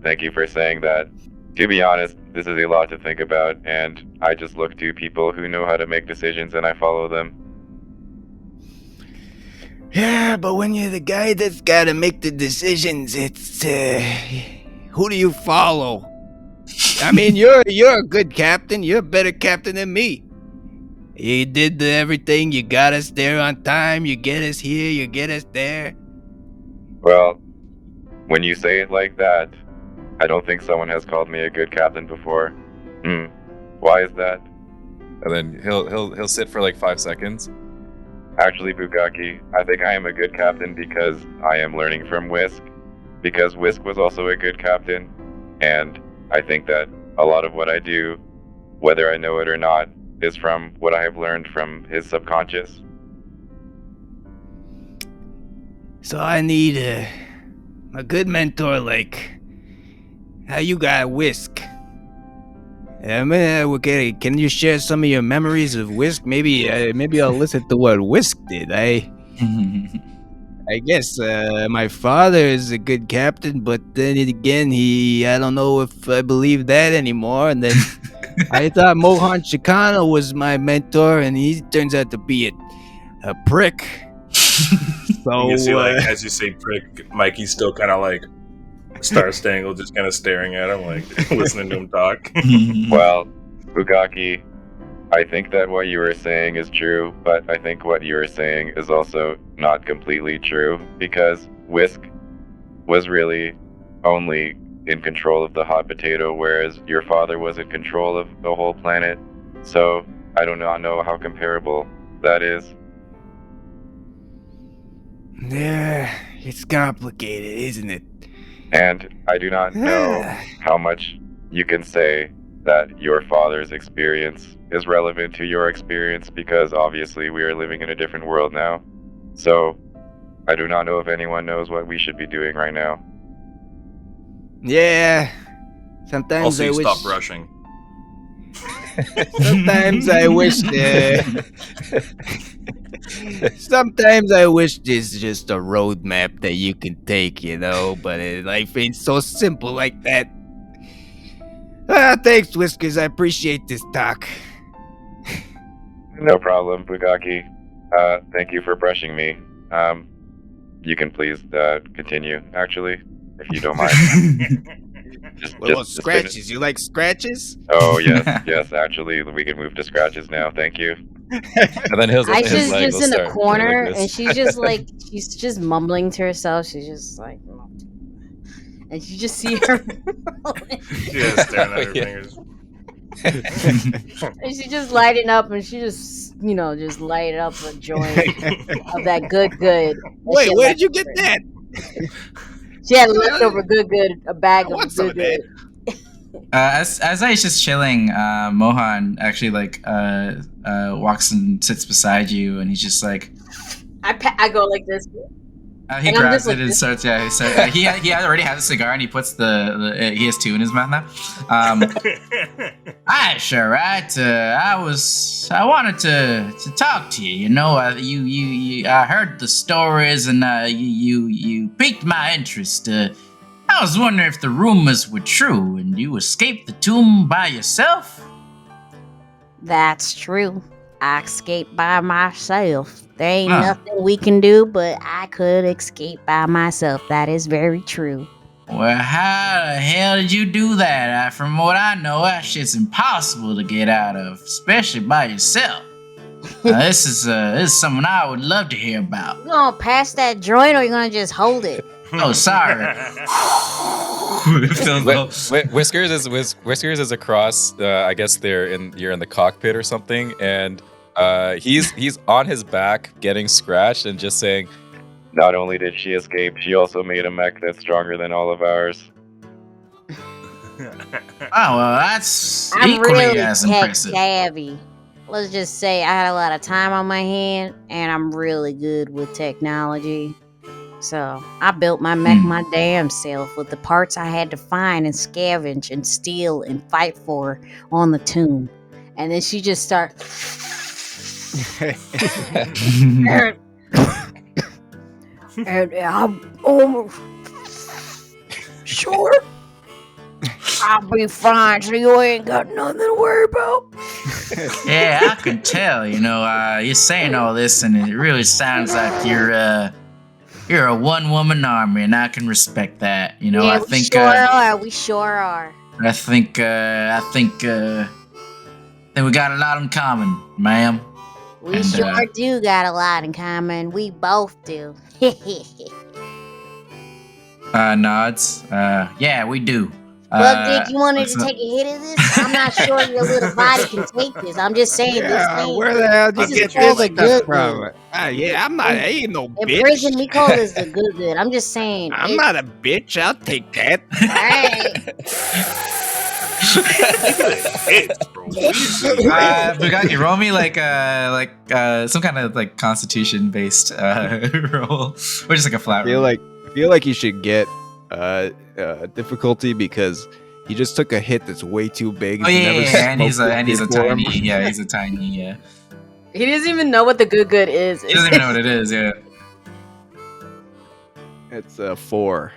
Thank you for saying that. To be honest, this is a lot to think about, and I just look to people who know how to make decisions and I follow them. Yeah, but when you're the guy that's gotta make the decisions, it's who do you follow? I mean, you're a good captain. You're a better captain than me. You did everything. You got us there on time. You get us here. You get us there. Well, when you say it like that, I don't think someone has called me a good captain before. Why is that? And then he'll sit for like 5 seconds. Actually, Bugaki, I think I am a good captain because I am learning from Whisk. Because Whisk was also a good captain, and I think that a lot of what I do, whether I know it or not, is from what I have learned from his subconscious. So I need a good mentor like how you got Whisk. Can you share some of your memories of Whisk? Maybe I'll listen to what Whisk did. I guess my father is a good captain, but then again, I don't know if I believe that anymore. And then I thought Mohan Shakana was my mentor, and he turns out to be a prick. So you see, like, as you say prick, Mikey's still kind of like Star Stangle, just kind of staring at him, like listening to him talk. Well, Bugaki, I think that what you were saying is true, but I think what you were saying is also not completely true, because Whisk was really only in control of the hot potato, whereas your father was in control of the whole planet. So I do not know how comparable that is. Yeah, it's complicated, isn't it? And I do not know how much you can say that your father's experience is relevant to your experience, because obviously we are living in a different world now. So I do not know if anyone knows what we should be doing right now. Yeah, sometimes Also, I you wish. stop brushing. Sometimes I wish. Sometimes I wish there's just a roadmap that you can take, you know. But life ain't so simple like that. Thanks, Whiskers. I appreciate this talk. No problem, Bugaki. Thank you for brushing me. You can please continue, actually, if you don't mind. What about scratches? You like scratches? Oh, yes, actually, we can move to scratches now, thank you. And then his Aisha's leg just will in the start corner, like and this. she's just like, she's just mumbling to herself. She's just like, and you just see her, She's just staring at her fingers. and she's just lighting up, and she just, just light up a joint of that good. Wait, where did you get that? She had leftover good, a bag of good. As Aisha's chilling, Mohan actually walks and sits beside you, and he's just like, I go like this. He And grabs it like and this. starts. Yeah, he already has a cigar and he puts he has 2 in his mouth now. Hi, sure, right. I wanted to talk to you. You know, I heard the stories and you piqued my interest. I was wondering if the rumors were true and you escaped the tomb by yourself. That's true. I escaped by myself. There ain't nothing we can do, but I could escape by myself. That is very true. Well, how the hell did you do that? From what I know, that shit's impossible to get out of, especially by yourself. This is something I would love to hear about. You gonna pass that joint, or you gonna just hold it? Oh, sorry. Whiskers is across. I guess you're in the cockpit or something, and he's on his back getting scratched and just saying, not only did she escape, she also made a mech that's stronger than all of ours. Oh, well, that's I'm equally really as tech impressive. savvy. Let's just say I had a lot of time on my hand, and I'm really good with technology. So I built my mech my damn self with the parts I had to find and scavenge and steal and fight for on the tomb. And then she just starts. and I'm almost sure I'll be fine, so you ain't got nothing to worry about. Yeah, I can tell. You know, you're saying all this, and it really sounds like you're a one-woman army, and I can respect that. You know, yeah, I think we sure are. I think we got a lot in common, ma'am. We sure do got a lot in common. We both do. Nods. Yeah, we do. Look, Dick, you wanted to take a hit of this? I'm not sure your little body can take this. I'm just saying this thing. Where the hell did you get this stuff from? Yeah, I'm not. I ain't no In bitch. prison, we call this the good. I'm just saying. I'm not a bitch. I'll take that. Bugatti, roll me like some kind of like constitution based roll, or just like a flat roll. I feel like you should get difficulty because he just took a hit that's way too big. Oh yeah, and he's a tiny. Yeah, he's a tiny. Yeah. He doesn't even know what the good is. He doesn't even know what it is. Yeah. It's a 4.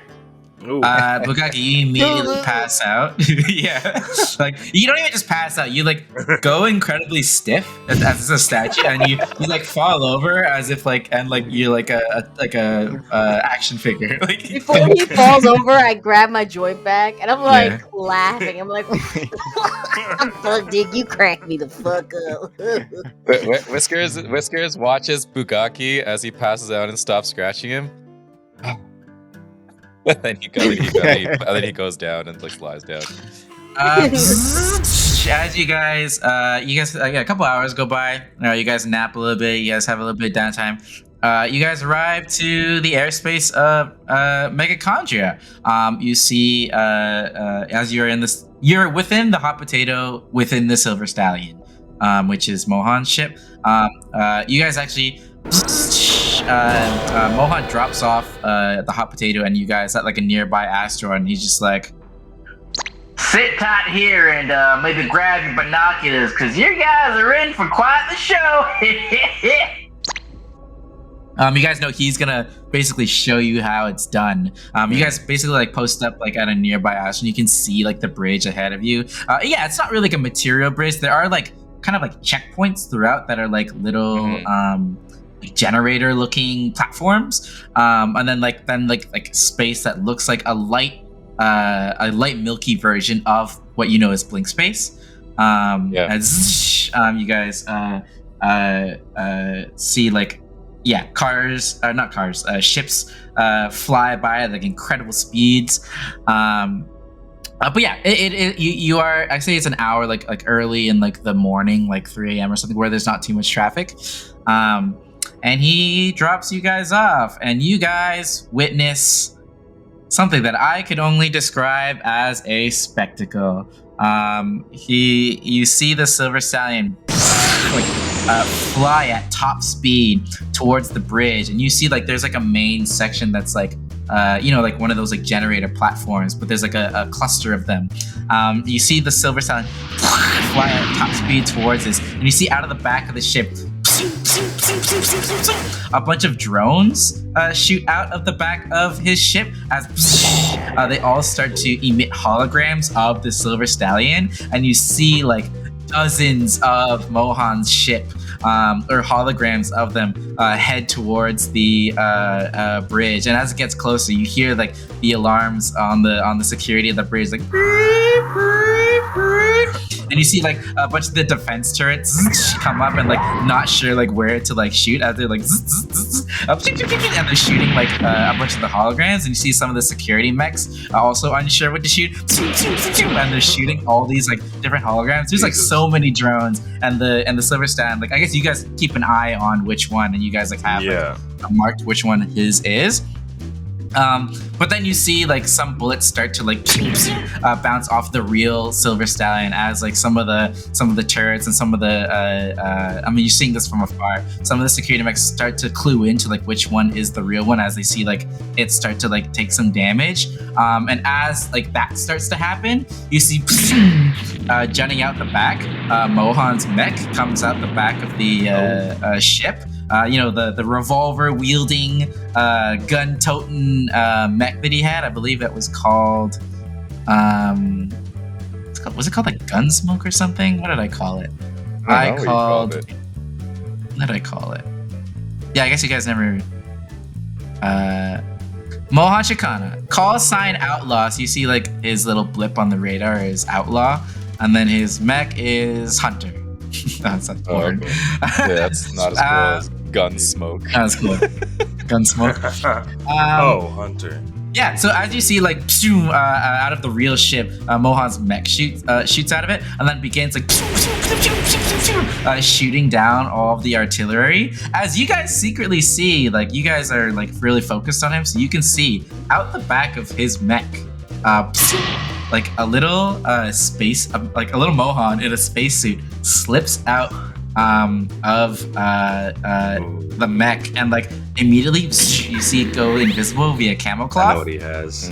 Bugaki, you immediately pass out. Yeah, like you don't even just pass out. You like go incredibly stiff as a statue, and you like fall over as if you're like a action figure. Like before he falls over, I grab my joint back and I'm like laughing. I'm like, fuck, Dick, you crack me the fuck up. Whiskers watches Bugaki as he passes out and stops scratching him. And then he goes down and like lies down. As you guys, a couple hours go by. You guys nap a little bit. You guys have a little bit of downtime. You guys arrive to the airspace of Megachondria. You see, as you're within the hot potato, within the Silver Stallion, which is Mohan's ship. You guys actually. Mohan drops off the hot potato, and you guys at like a nearby asteroid, and he's just like, sit tight here and maybe grab your binoculars, because you guys are in for quite the show. You guys know he's gonna basically show you how it's done. You guys basically like post up like at a nearby asteroid. You can see like the bridge ahead of you. Yeah, it's not really like a material bridge. There are like kind of like checkpoints throughout that are like little generator looking platforms, and then like space that looks like a light milky version of what you know as blink space. As you guys see like ships fly by at like incredible speeds. But yeah, you are actually it's an hour like early in like the morning, like 3 a.m. or something, where there's not too much traffic. And he drops you guys off, and you guys witness something that I could only describe as a spectacle. You see the Silver Stallion like fly at top speed towards the bridge, and you see like there's like a main section that's like like one of those like generator platforms, but there's like a cluster of them. You see the Silver Stallion fly at top speed towards this, and you see out of the back of the ship a bunch of drones shoot out of the back of his ship as they all start to emit holograms of the Silver Stallion, and you see like dozens of Mohan's ship or holograms of them head towards the bridge. And as it gets closer, you hear like the alarms on the security of the bridge, like and you see like a bunch of the defense turrets come up and like not sure like where to like shoot as they're like and they're shooting like a bunch of the holograms. And you see some of the security mechs also unsure what to shoot and they're shooting all these like different holograms. There's like so many drones, and the Silver Stallion, like I guess you guys keep an eye on which one, and you guys like have like, marked which one his is. But then you see like some bullets start to like bounce off the real Silver Stallion as like some of the turrets and some of the you're seeing this from afar. Some of the security mechs start to clue into like which one is the real one as they see like it start to like take some damage. And as like that starts to happen, you see jutting out the back, Mohan's mech comes out the back of the ship. The revolver wielding, gun toting mech that he had. I believe that was called. Was it called like Gunsmoke or something? What did I call it? What did I call it? Yeah, I guess you guys never. Mohan Shakana. Call sign outlaw. So you see like his little blip on the radar is outlaw, and then his mech is hunter. That's boring. Okay. Yeah, that's not as cool as Gunsmoke. That's cool. Gunsmoke. Hunter. Yeah, so as you see, like, out of the real ship, Mohan's mech shoots out of it, and then begins, like, shooting down all of the artillery. As you guys secretly see, like, you guys are, like, really focused on him, so you can see out the back of his mech, like, a little like, a little Mohan in a spacesuit slips out of the mech, and like immediately you see it go invisible via camo cloth. I know what he has.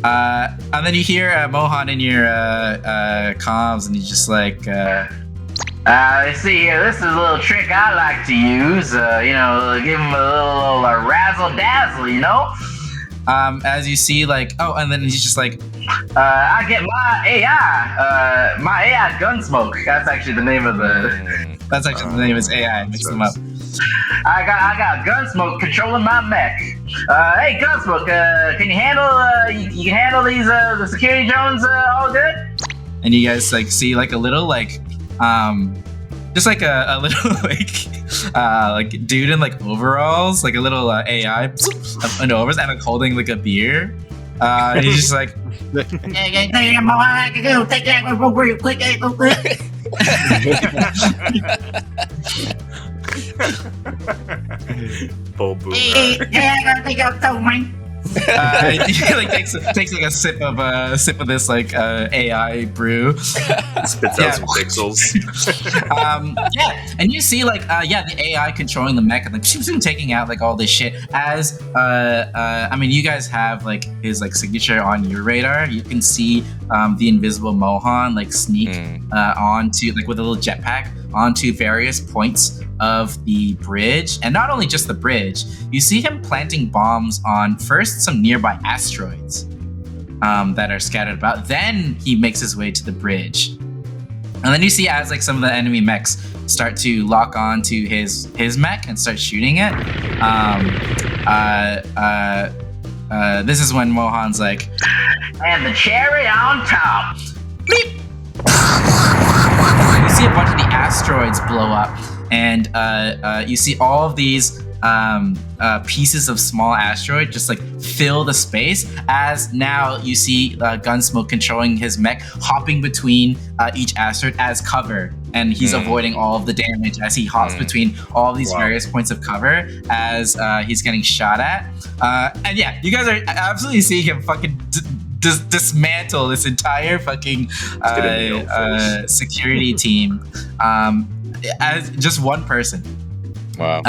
And then you hear Mohan in your comms, and he's just like, let's see here, this is a little trick I like to use, give him a little razzle dazzle, as you see, like, and then he's just like, I get my AI Gunsmoke. That's actually the name of his AI. Mix them up. I got Gunsmoke controlling my mech. Hey Gunsmoke, can you handle you can handle these the security drones all good? And you guys like see like a little like just like a little like dude in like overalls, like a little AI and overs, and like holding like a beer. And he's just like, he like takes like a sip of this like AI brew, spits out some pixels. And you see like the AI controlling the mech and like taking out like all this shit. As you guys have like his like signature on your radar. You can see the invisible Mohan like sneak onto like with a little jetpack onto various points of the bridge, and not only just the bridge, you see him planting bombs on first some nearby asteroids that are scattered about. Then he makes his way to the bridge, and then you see as like some of the enemy mechs start to lock on to his mech and start shooting it. This is when Mohan's like, and the cherry on top. Bleep. You see a bunch of the asteroids blow up, and you see all of these pieces of small asteroid just like fill the space. As now you see Gunsmoke controlling his mech, hopping between each asteroid as cover, and he's avoiding all of the damage as he hops between all of these various points of cover as he's getting shot at. And yeah, you guys are absolutely seeing him fucking dismantle this entire fucking security team. as just one person. Wow.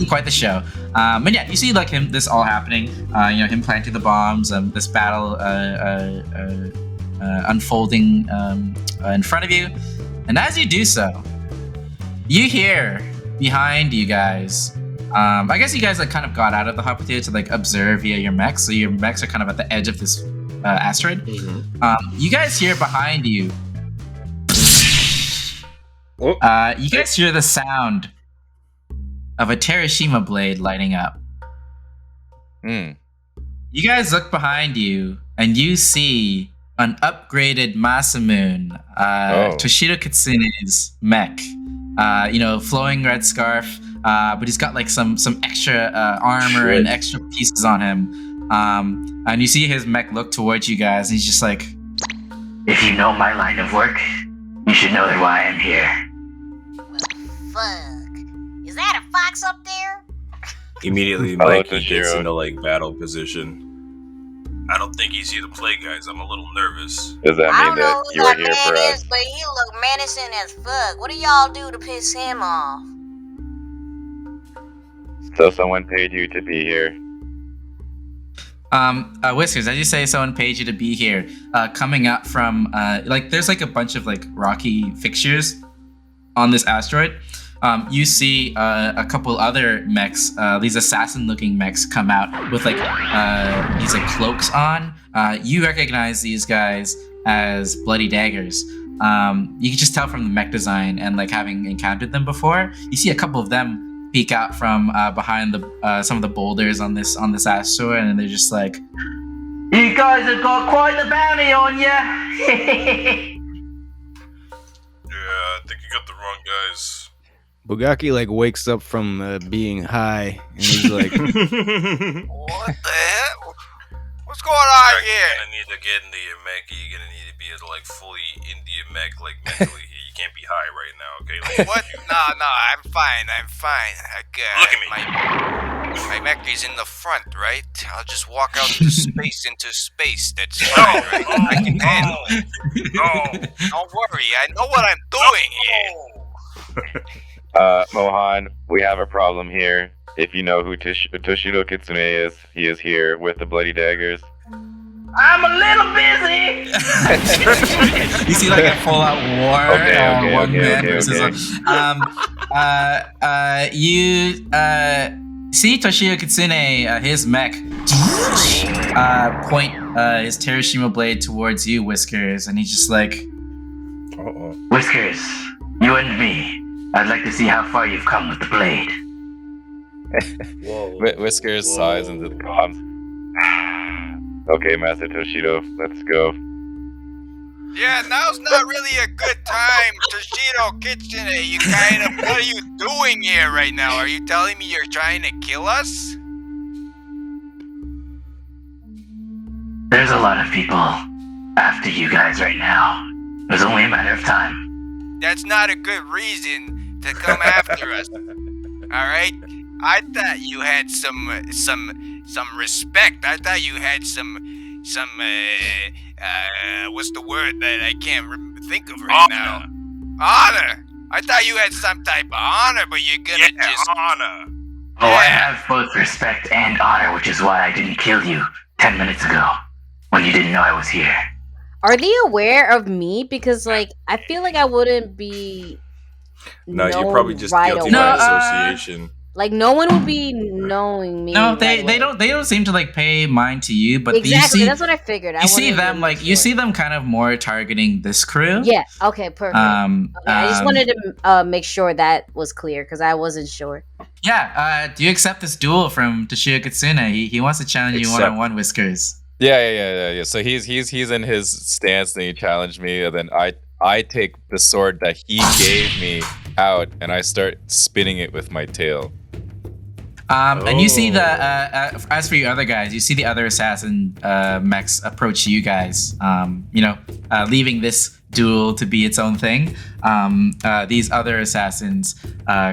Quite the show. And yeah, you see like this all happening. Him planting the bombs. This battle unfolding in front of you. And as you do so, you hear behind you guys. I guess you guys like kind of got out of the hot potato to like observe via your mechs. So your mechs are kind of at the edge of this asteroid. Mm-hmm. You guys hear behind you. You guys hear the sound of a Terashima blade lighting up. You guys look behind you and you see an upgraded Masamune, Toshiro Kitsune's mech. Flowing red scarf, but he's got like some extra armor and extra pieces on him. And you see his mech look towards you guys, and he's just like, if you know my line of work, you should know why I'm here. Fuck. Is that a fox up there? Immediately, Mikey gets into like battle position. I don't think he's here to play, guys. I'm a little nervous. Does that mean that you were here for us? Is, but he look menacing as fuck. What do y'all do to piss him off? So someone paid you to be here. Whiskers, as you say, someone paid you to be here. Coming up from there's like a bunch of like rocky fixtures on this asteroid. You see a couple other mechs, these assassin-looking mechs, come out with like these like cloaks on. You recognize these guys as Bloody Daggers. You can just tell from the mech design and like having encountered them before. You see a couple of them peek out from behind the some of the boulders on this asteroid, and they're just like, "You guys have got quite the bounty on ya." Yeah, I think you got the wrong guys. Bugaki like wakes up from being high and he's like, "What the hell? What's going on here?" You're gonna need to get into your mech. You're gonna need to be like fully into your mech, like mentally here. You can't be high right now, okay? Like, What? No, I'm fine. Look at me. My mech is in the front, right? I'll just walk out into space. That's fine, right? I can handle it. Don't worry. I know what I'm doing here. Mohan, we have a problem here. If you know who Toshiro Kitsune is, he is here with the Bloody Daggers. I'm a little busy. You see like a full-out war. One man versus. You see Toshiro Kitsune, his mech, point his Terashima blade towards you, Whiskers, and he's just like, Whiskers, you and me. I'd like to see how far you've come with the blade. Whoa. Whiskers sighs into the comms. Okay, Master Toshiro, let's go. Yeah, now's not really a good time, Toshiro Kitsune. What are you doing here right now? Are you telling me you're trying to kill us? There's a lot of people after you guys right now. It's only a matter of time. That's not a good reason to come after us. All right? I thought you had some respect. I thought you had some what's the word that I can't think of right now? Honor. I thought you had some type of honor, but you're gonna just honor. Oh, I have both respect and honor, which is why I didn't kill you 10 minutes ago when you didn't know I was here. Are they aware of me? Because like I feel like I wouldn't be. No, you're probably just guilty by association. Like no one would be knowing me. No, they don't seem to like pay mind to you, but exactly you see, that's what I figured. You see them like you see them kind of more targeting this crew. Yeah. Okay. Perfect. I just wanted to make sure that was clear because I wasn't sure. Yeah. Do you accept this duel from Toshiro Kitsune? He wants to challenge you one-on-one, Whiskers. Yeah. So he's in his stance, and he challenged me, and then I take the sword that he gave me out, and I start spinning it with my tail. And you see as for you other guys, you see the other assassin mechs approach you guys. Leaving this duel to be its own thing. These other assassins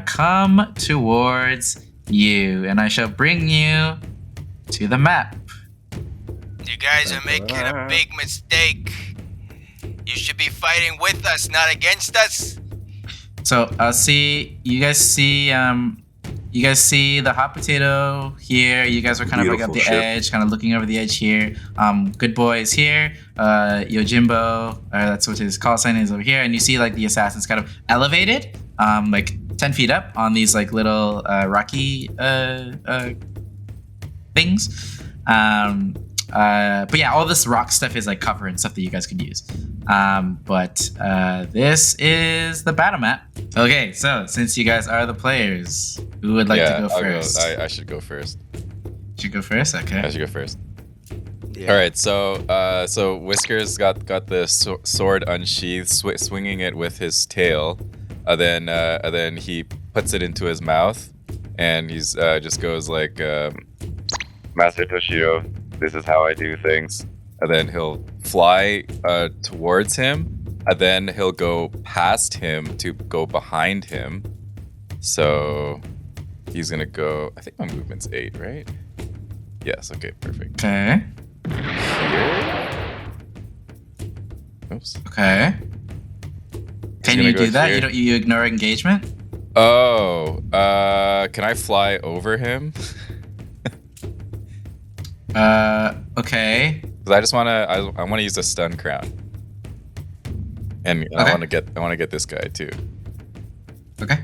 come towards you, and I shall bring you to the map. You guys are making a big mistake. You should be fighting with us, not against us. So I'll see. You guys see the hot potato here. You guys are kind of like up the edge, kind of looking over the edge here. Good boy is here. Yojimbo, that's what his call sign is over here. And you see like the assassin's kind of elevated, like 10 feet up on these like little rocky things. But yeah, all this rock stuff is like cover and stuff that you guys could use. But this is the battle map. Okay, so since you guys are the players, who would like to go first? I should go first. Should go first? Okay. I should go first. Yeah. All right, so Whiskers got the sword unsheathed, swinging it with his tail. Then he puts it into his mouth, and he's just goes like, Master Toshiro, this is how I do things. And then he'll fly towards him, and then he'll go past him to go behind him. So he's gonna go. I think my movement's 8, right? Yes. Okay. Perfect. Okay. Here. Oops. Okay. Can you do that? You ignore engagement? Oh. Can I fly over him? Okay. Because I just I wanna use a stun crown, and okay. I wanna get this guy too. Okay.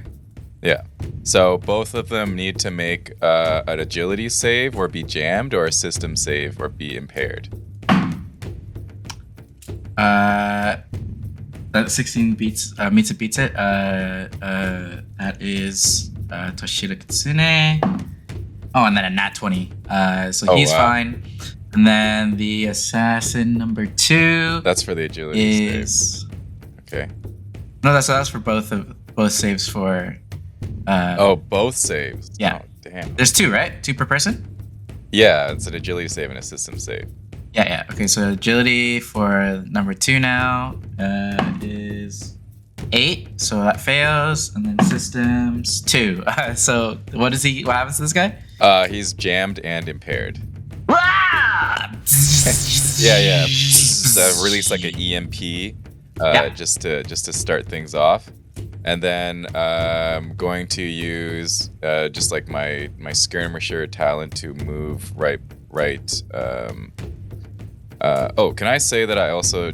Yeah. So both of them need to make an agility save, or be jammed, or a system save, or be impaired. That 16 meets it beats it. That is Toshiro Kitsune. Oh, and then a nat 20. So he's fine. And then the assassin number 2. That's for the agility save. Okay. No, that's for both saves for. Both saves. Yeah. Oh, damn. There's 2, right? 2 per person. Yeah, it's an agility save and a system save. Yeah. Okay, so agility for number 2 now is 8, so that fails, and then systems 2. So what happens to this guy? He's jammed and impaired. Ah! yeah. Release like an EMP, just to start things off, and then I'm going to use just like my skirmisher talent to move right. Can I say that I also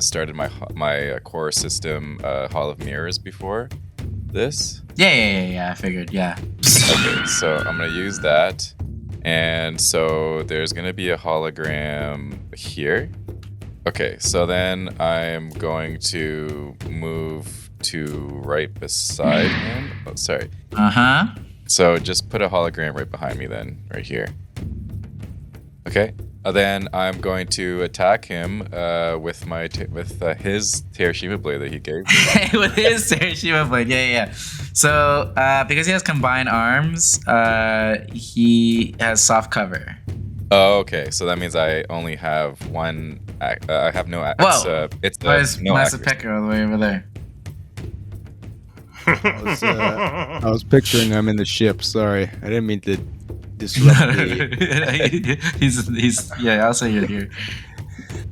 started my core system Hall of Mirrors before this? Yeah. I figured. Yeah. Okay, so I'm gonna use that, and so there's gonna be a hologram here. Okay, so then I'm going to move to right beside him. Oh, sorry. So just put a hologram right behind me then, right here. Okay. Then I'm going to attack him with his Terashima blade that he gave me. With his Terashima blade, yeah. So because he has combined arms, he has soft cover. Oh, okay. So that means I only have one. I have no. Whoa! It's why is no Master Pecker all the way over there? I was picturing him in the ship. Sorry, I didn't mean to disrupt he's I'll say you're here.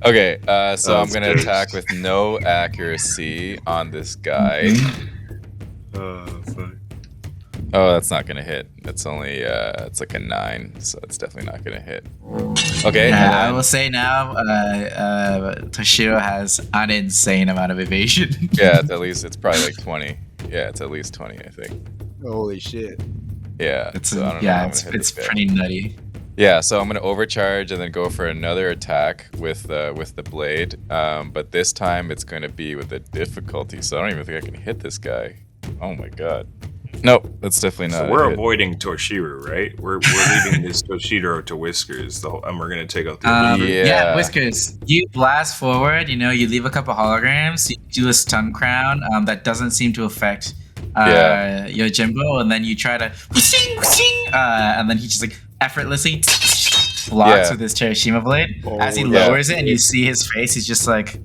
Okay, so I'm gonna attack with no accuracy on this guy. Fuck. Oh, that's not gonna hit. That's only it's like a 9, so it's definitely not gonna hit. Okay. Yeah, I will say now, Toshiro has an insane amount of evasion. Yeah, it's probably like 20. Yeah, it's at least 20, I think. Holy shit. Yeah. It's pretty nutty. Yeah, so I'm gonna overcharge and then go for another attack with the blade. But this time it's gonna be with a difficulty, so I don't even think I can hit this guy. Oh my god. Nope, that's definitely not. So we're avoiding Toshiro, right? We're leaving this Toshiro to Whiskers, and we're gonna take out the yeah, Whiskers. You blast forward. You leave a couple holograms. You do a stun crown that doesn't seem to affect Yojimbo, and then you try to and then he just like effortlessly blocks with his Terashima blade. As he lowers it, and you see his face, he's just like,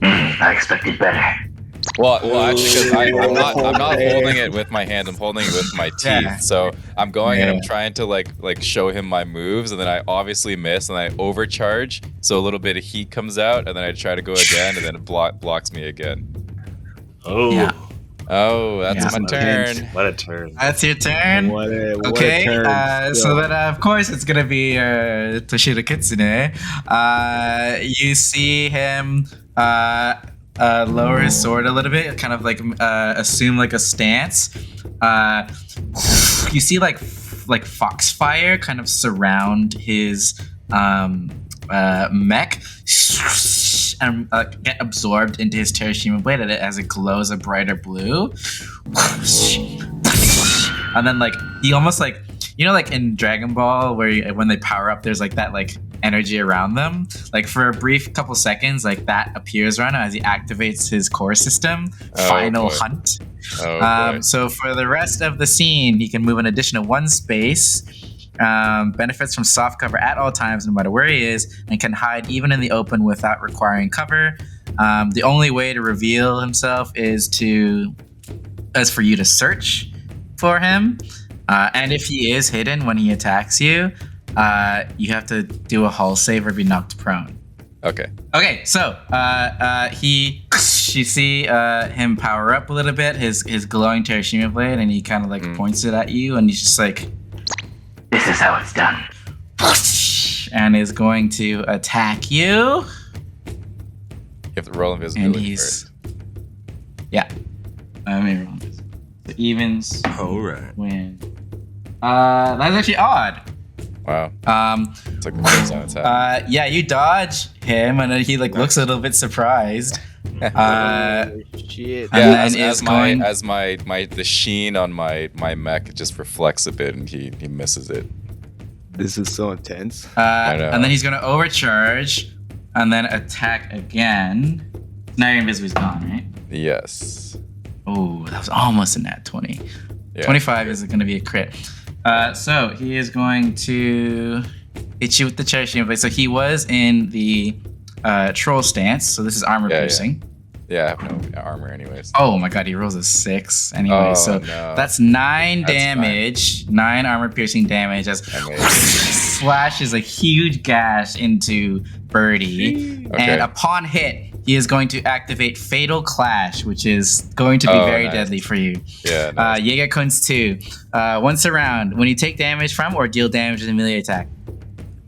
I expected better. Well, actually, because I'm not holding it with my hand. I'm holding it with my teeth. Yeah. So I'm going and I'm trying to like show him my moves, and then I obviously miss, and I overcharge. So a little bit of heat comes out, and then I try to go again, and then it blocks me again. Oh. Yeah. Oh, that's my turn. What a turn. That's your turn. What a Okay, turn. so then of course it's gonna be Toshiro Kitsune. You see him lower his sword a little bit, kind of like assume like a stance. You see like foxfire kind of surround his mech and get absorbed into his Terashima blade as it glows a brighter blue. And then like he almost like, you know, like in Dragon Ball where when they power up there's like that like energy around them, like for a brief couple seconds like that appears around him as he activates his core system. Final hunt. So for the rest of the scene he can move an additional 1 space, benefits from soft cover at all times no matter where he is, and can hide even in the open without requiring cover. The only way to reveal himself is for you to search for him, and if he is hidden when he attacks you, you have to do a hull save or be knocked prone. Okay, so you see him power up a little bit, his glowing Terashima blade, and he kind of like points it at you, and he's just like, "This is how it's done," and is going to attack you. You have to roll invisibility first. Yeah. Let me roll invisibility. So evens. Alright. Win. That's actually odd. Wow. It's like the first time it's happened. Yeah, you dodge him, and then he like looks a little bit surprised. Shit. Yeah, the sheen on my mech just reflects a bit, and he misses it. This is so intense. I know. And then he's gonna overcharge, and then attack again. Now your invisibility's gone, right? Yes. Oh, that was almost a nat 20. Yeah. 25 is going to be a crit. So he is going to hit you with the Terashima blade. So he was in the troll stance. So this is armor piercing. Yeah, I have no armor anyways. Oh my god, he rolls a 6 anyway. So that's 9 damage. 9 armor piercing damage as slashes a huge gash into Birdie. Okay. And upon hit, he is going to activate Fatal Clash, which is going to be very deadly for you. Yeah. Nice. Jägerkunst 2. Once a round, when you take damage from or deal damage with a melee attack.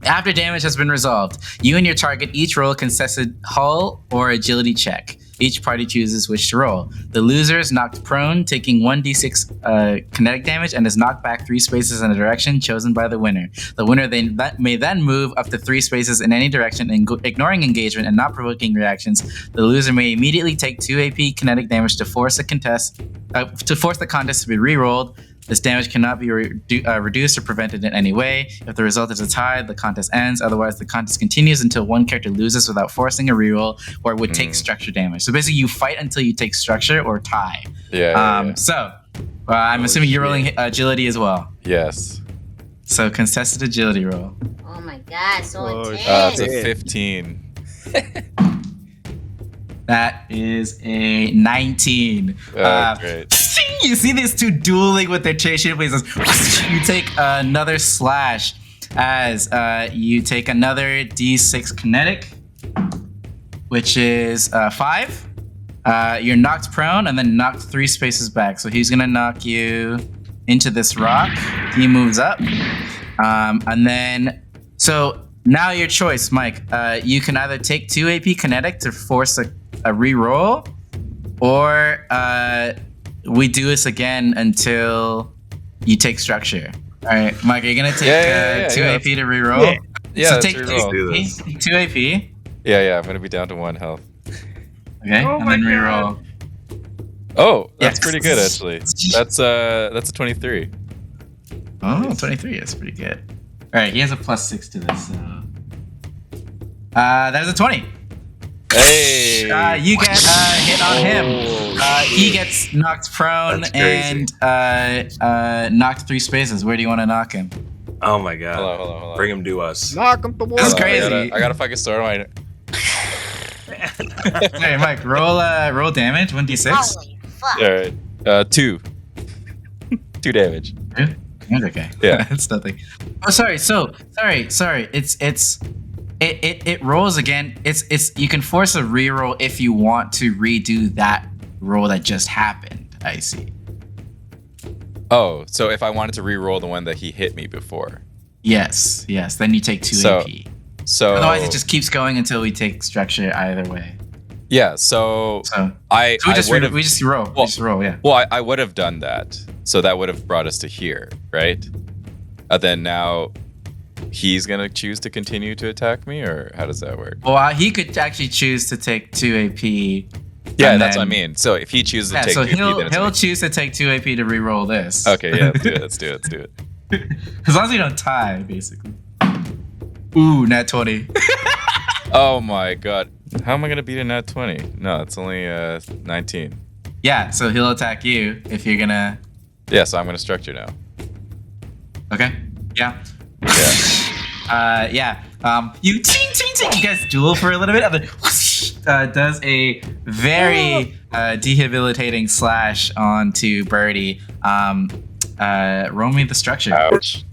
After damage has been resolved, you and your target each roll a contested hull or agility check. Each party chooses which to roll. The loser is knocked prone, taking 1d6 kinetic damage, and is knocked back 3 spaces in a direction chosen by the winner. The winner may then move up to 3 spaces in any direction, ignoring engagement and not provoking reactions. The loser may immediately take 2 AP kinetic damage to force the contest to be re-rolled. This damage cannot be reduced or prevented in any way. If the result is a tie, the contest ends. Otherwise, the contest continues until one character loses without forcing a reroll or would take structure damage. So basically, you fight until you take structure or tie. So, I'm assuming you're rolling agility as well. Yes. So, contested agility roll. Oh my god, so intense. It's a 15. That is a 19. Great. You see these two dueling with their Terashima blades. You take another slash as you take another D6 kinetic, which is 5. You're knocked prone and then knocked 3 spaces back. So he's gonna knock you into this rock. He moves up, and then so now your choice, Mike. You can either take 2 AP kinetic to force a re-roll, or we do this again until you take structure. All right, Mike, are you gonna take 2 AP to re-roll? Yeah, so take 2 AP. Yeah, I'm gonna be down to 1 health. Okay, and then re-roll. Oh, that's pretty good actually. That's a 23. Oh, 23 is pretty good. All right, he has a +6 to this. So. That is a 20. Hey! You get hit on him. He gets knocked prone and knocked 3 spaces. Where do you want to knock him? Oh my god. Hold on. Bring him to us. Knock him to This is crazy. I gotta fucking start my... Hey, Mike, roll damage, 1d6. Holy fuck. Alright. 2. 2 damage. Okay. Yeah. It's nothing. Oh, sorry. Sorry. It rolls again. It's you can force a reroll if you want to redo that roll that just happened. I see. Oh, so if I wanted to re-roll the one that he hit me before. Yes. Then you take 2 AP. So otherwise, it just keeps going until we take structure either way. Yeah. So we just roll. Well, we just roll. Yeah. Well, I would have done that. So that would have brought us to here, right? Then now he's gonna choose to continue to attack me, or how does that work? Well, he could actually choose to take 2 AP. Yeah, that's what I mean. So if he chooses to take 2 AP, he'll choose to take 2 AP to re-roll this. Okay, yeah, let's do it. As long as you don't tie, basically. Ooh, nat 20. Oh my god. How am I gonna beat a nat 20? No, it's only 19. Yeah, so he'll attack you if you're gonna... Yeah, so I'm gonna structure now. Okay. Yeah. Yeah. You ting, you guys duel for a little bit, and then whoosh, does a very debilitating slash onto Birdie. Roll me the structure. Ouch.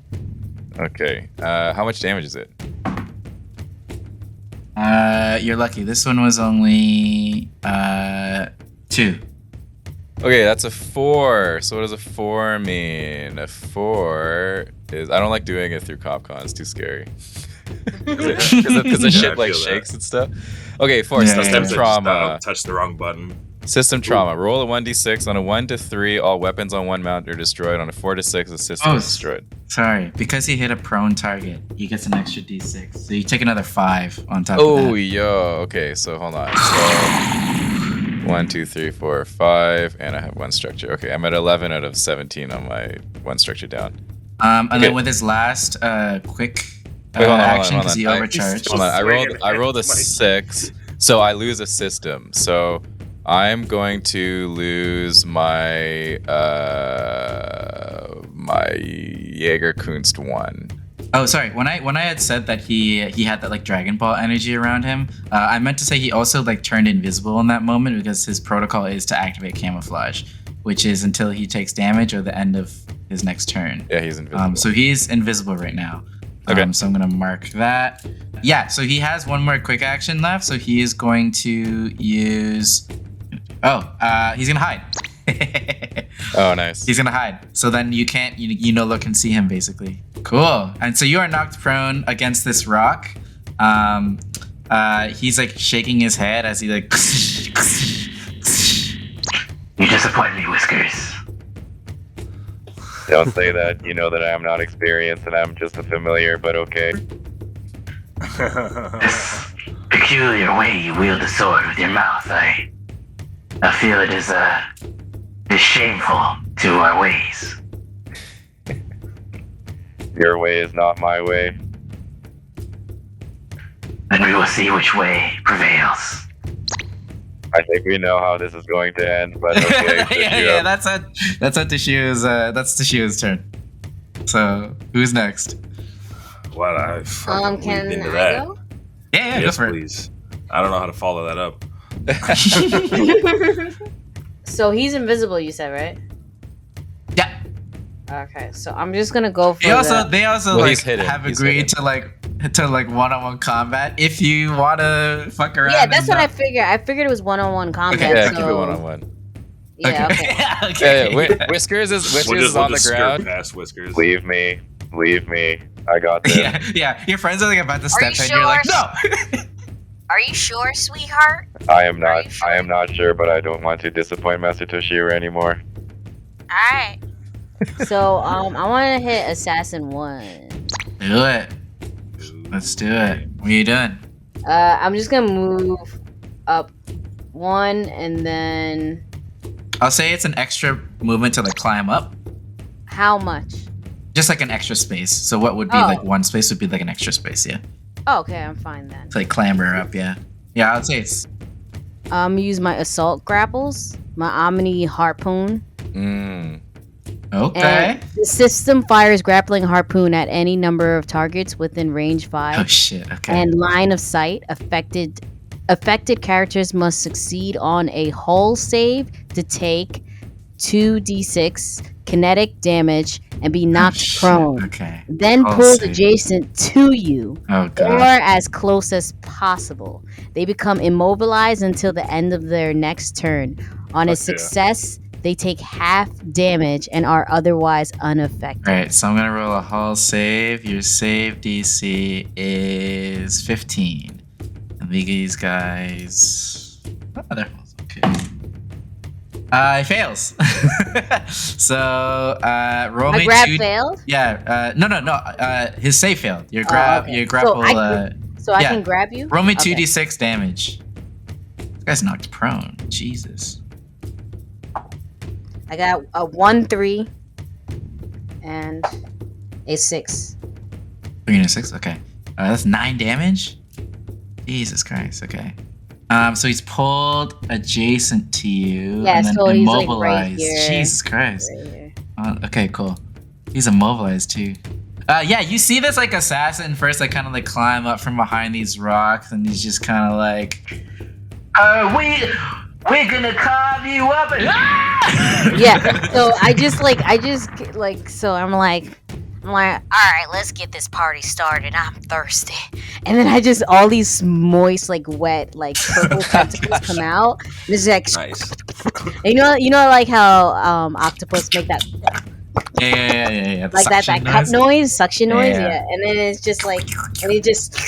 Okay. How much damage is it? You're lucky. This one was only 2. Okay, that's a 4. So what does a 4 mean? A 4 is... I don't like doing it through CopCon. It's too scary. Because the shit like shakes and stuff. Okay, 4. System trauma. Touch the wrong button. System trauma. Roll a 1d6. On a 1 to 3, all weapons on one mount are destroyed. On a 4 to 6, the system is destroyed. Sorry, because he hit a prone target, he gets an extra d6. So you take another 5 on top of that. Oh, yo. Okay, so hold on. So 1, 2, 3, 4, 5, and I have 1 structure. Okay, I'm at 11 out of 17 on my 1 structure down. And then with his last quick action, because he overcharged. Hold on. I rolled a 6, so I lose a system. So I'm going to lose my my Jägerkunst 1. Oh, sorry. When I had said that he had that like Dragon Ball energy around him, I meant to say he also like turned invisible in that moment because his protocol is to activate camouflage, which is until he takes damage or the end of his next turn. Yeah, he's invisible. So he's invisible right now. Okay. So I'm gonna mark that. Yeah. So he has 1 more quick action left. So he is going to use. He's gonna hide. Oh, nice. He's gonna hide. So then you can't, you no look and see him basically. Cool. And so you are knocked prone against this rock. He's like shaking his head as he like. You disappoint me, Whiskers. Don't say that. You know that I am not experienced and I'm just a familiar, but okay. This peculiar way you wield the sword with your mouth, I feel it is shameful to our ways. Your way is not my way. Then we will see which way prevails. I think we know how this is going to end, but okay. yeah, that's Tashia's turn. So who's next? What I fucking can leaped into I that. go? Yeah, Yes, go for please. I don't know how to follow that up. So he's invisible, you said, right? Yeah. Okay, so I'm just gonna go for They also Well, like he's hidden. have He's agreed to one-on-one combat if you want to fuck around. Yeah, that's what I figured. I figured it was one-on-one combat. Okay, yeah, so... keep it 1-on-1. Yeah, okay. Okay. Yeah. Whiskers is on the ground. Past Whiskers. Leave me. I got this. Yeah. Your friends are like about to step you in. You're like, no. Are you sure, sweetheart? I am not sure, but I don't want to disappoint Master Toshiro anymore. Alright. So, I want to hit Assassin 1. Do it. Let's do it. What are you doing? I'm just gonna move up 1 and then... I'll say it's an extra movement to like climb up. How much? Just like an extra space. So what would be like 1 space would be like an extra space, yeah. Oh, okay, I'm fine then. To like clamber up, yeah. Yeah, I'd say it's... Use my assault grapples, my Omni harpoon. Okay. And the system fires grappling harpoon at any number of targets within range 5. Oh shit, okay. And line of sight. Affected characters must succeed on a hull save to take 2d6 kinetic damage and be knocked prone. Okay. Then pulled adjacent to you, or as close as possible. They become immobilized until the end of their next turn. On a success, they take half damage and are otherwise unaffected. All right, so I'm gonna roll a hull save. Your save DC is 15. And these guys, their hull's okay. He fails. So roll My me grab 2. failed? Yeah. No. His save failed. Your grab. Okay. Your grapple. So I can grab you? Roll me Okay. 2d6 damage. This guy's knocked prone. Jesus. I got a 1, 3, and a 6. 3 and a 6. Okay. That's 9 damage. Jesus Christ. Okay. So he's pulled adjacent to you Yeah, and then so he's like immobilized. right here. Jesus Christ. Right here. Okay, cool. He's immobilized too. Yeah, you see this like assassin first, like kind of like climb up from behind these rocks, and he's just kind of like, we're gonna carve you up. And Yeah. So I'm like, all right, let's get this party started. I'm thirsty. and then all these moist, like wet, like purple tentacles come out. And it's like, Nice. you know, like how octopus make that, Yeah. like that cut noise, suction noise. Yeah. Yeah. And then it's just like, and it just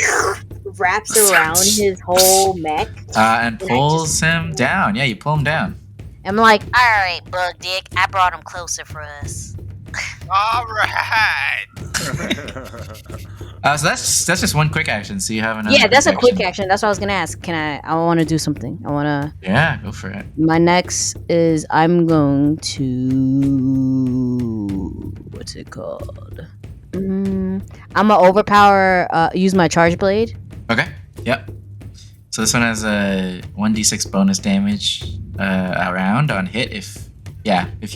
wraps around his whole mech. And pulls him down. Yeah, you pull him down. I'm like, All right, Bug Dick, I brought him closer for us. All right. So that's just one quick action. So you have another. yeah, that's a quick action. action. That's what I was gonna ask. I want to do something. Yeah, go for it. My next is I'm going to, what's it called? I'm gonna overpower. Use my charge blade. Okay. Yep. So this one has a 1d6 bonus damage around on hit if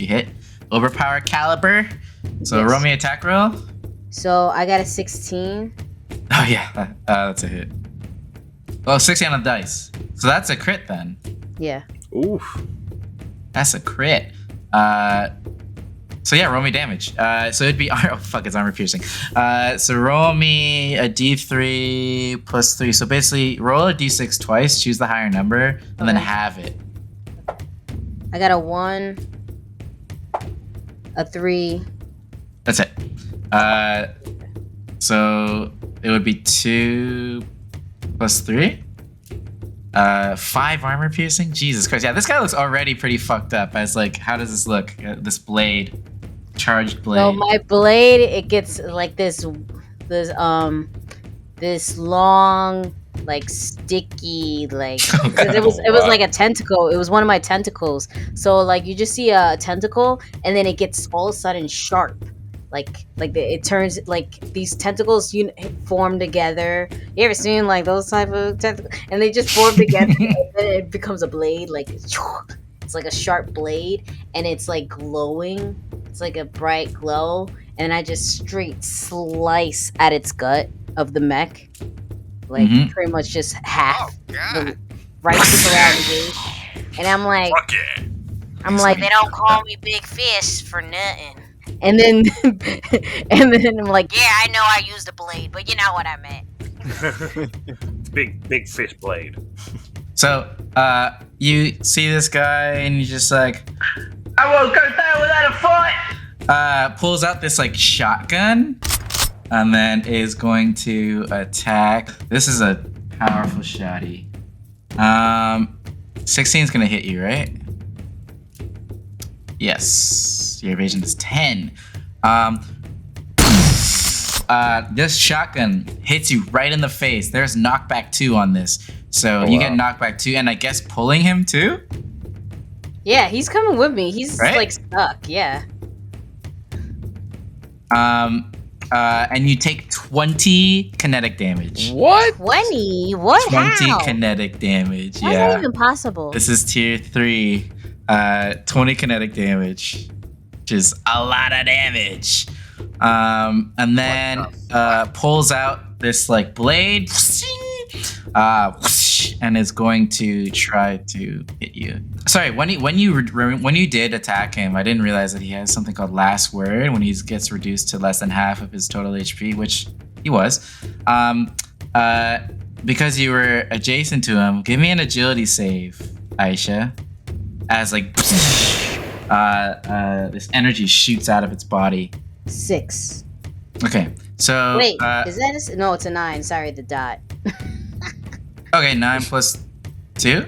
you hit. Overpower caliber. So Yes. roll me attack roll. So I got a 16. Oh yeah, that's a hit. Oh, 16 on the dice. So that's a crit then. Yeah. Oof. That's a crit. So yeah, roll me damage. So it'd be it's armor piercing. So roll me a d3 plus 3. So basically, roll a d6 twice, choose the higher number, and then Okay. halve it. I got a 1, a 3. That's it. So it would be 2 plus 3. 5 armor piercing. Jesus Christ! Yeah, this guy looks already pretty fucked up. As like, how does this look? This blade, charged blade. So my blade, it gets like this long, like sticky, like 'cause it was like a tentacle. It was one of my tentacles. So like you just see a tentacle, and then it gets all of a sudden sharp. It turns like these tentacles form together. You ever seen like those type of tentacles? And they just form together, and then it becomes a blade. Like it's like a sharp blade, and it's like glowing. It's like a bright glow, and I just straight slice at its gut of the mech, like pretty much just half, right around the gate. And I'm like, They don't call me Big Fish for nothing. and then I'm like, Yeah, I know I used a blade, but you know what I meant. Big fish blade. So you see this guy, and you're just like, I won't go down without a fight. Pulls out this like shotgun, and then is going to attack. This is a powerful shotty. 16 is gonna hit you, right? Yes. Your evasion is 10. This shotgun hits you right in the face. There's knockback 2 on this, so you get knockback 2, and I guess pulling him too. yeah, he's coming with me. He's Right? like stuck. Yeah. And you take 20 kinetic damage. What? 20? What? 20 How? kinetic damage. How's Yeah. that even possible? This is tier 3. 20 kinetic damage, which is a lot of damage. And then pulls out this like blade, and is going to try to hit you. Sorry, when you did attack him, I didn't realize that he has something called Last Word when he gets reduced to less than half of his total HP, which he was. Because you were adjacent to him, give me an agility save, Aisha. As like this energy shoots out of its body. 6. Okay, so wait, is that no? It's a 9. Sorry, the dot. Okay, 9 plus 2.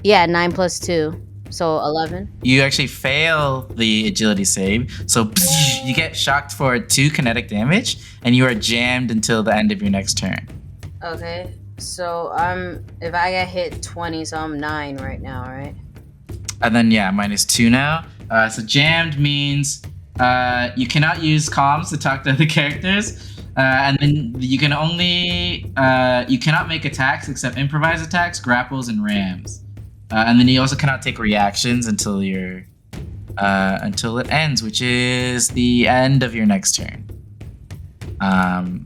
Yeah, 9 plus 2, so 11. You actually fail the agility save, so you get shocked for 2 kinetic damage, and you are jammed until the end of your next turn. Okay, so if I get hit 20, so I'm 9 right now, right? And then minus 2 now. So jammed means you cannot use comms to talk to other characters. And then you can only you cannot make attacks except improvised attacks, grapples, and rams. And then you also cannot take reactions until it ends, which is the end of your next turn.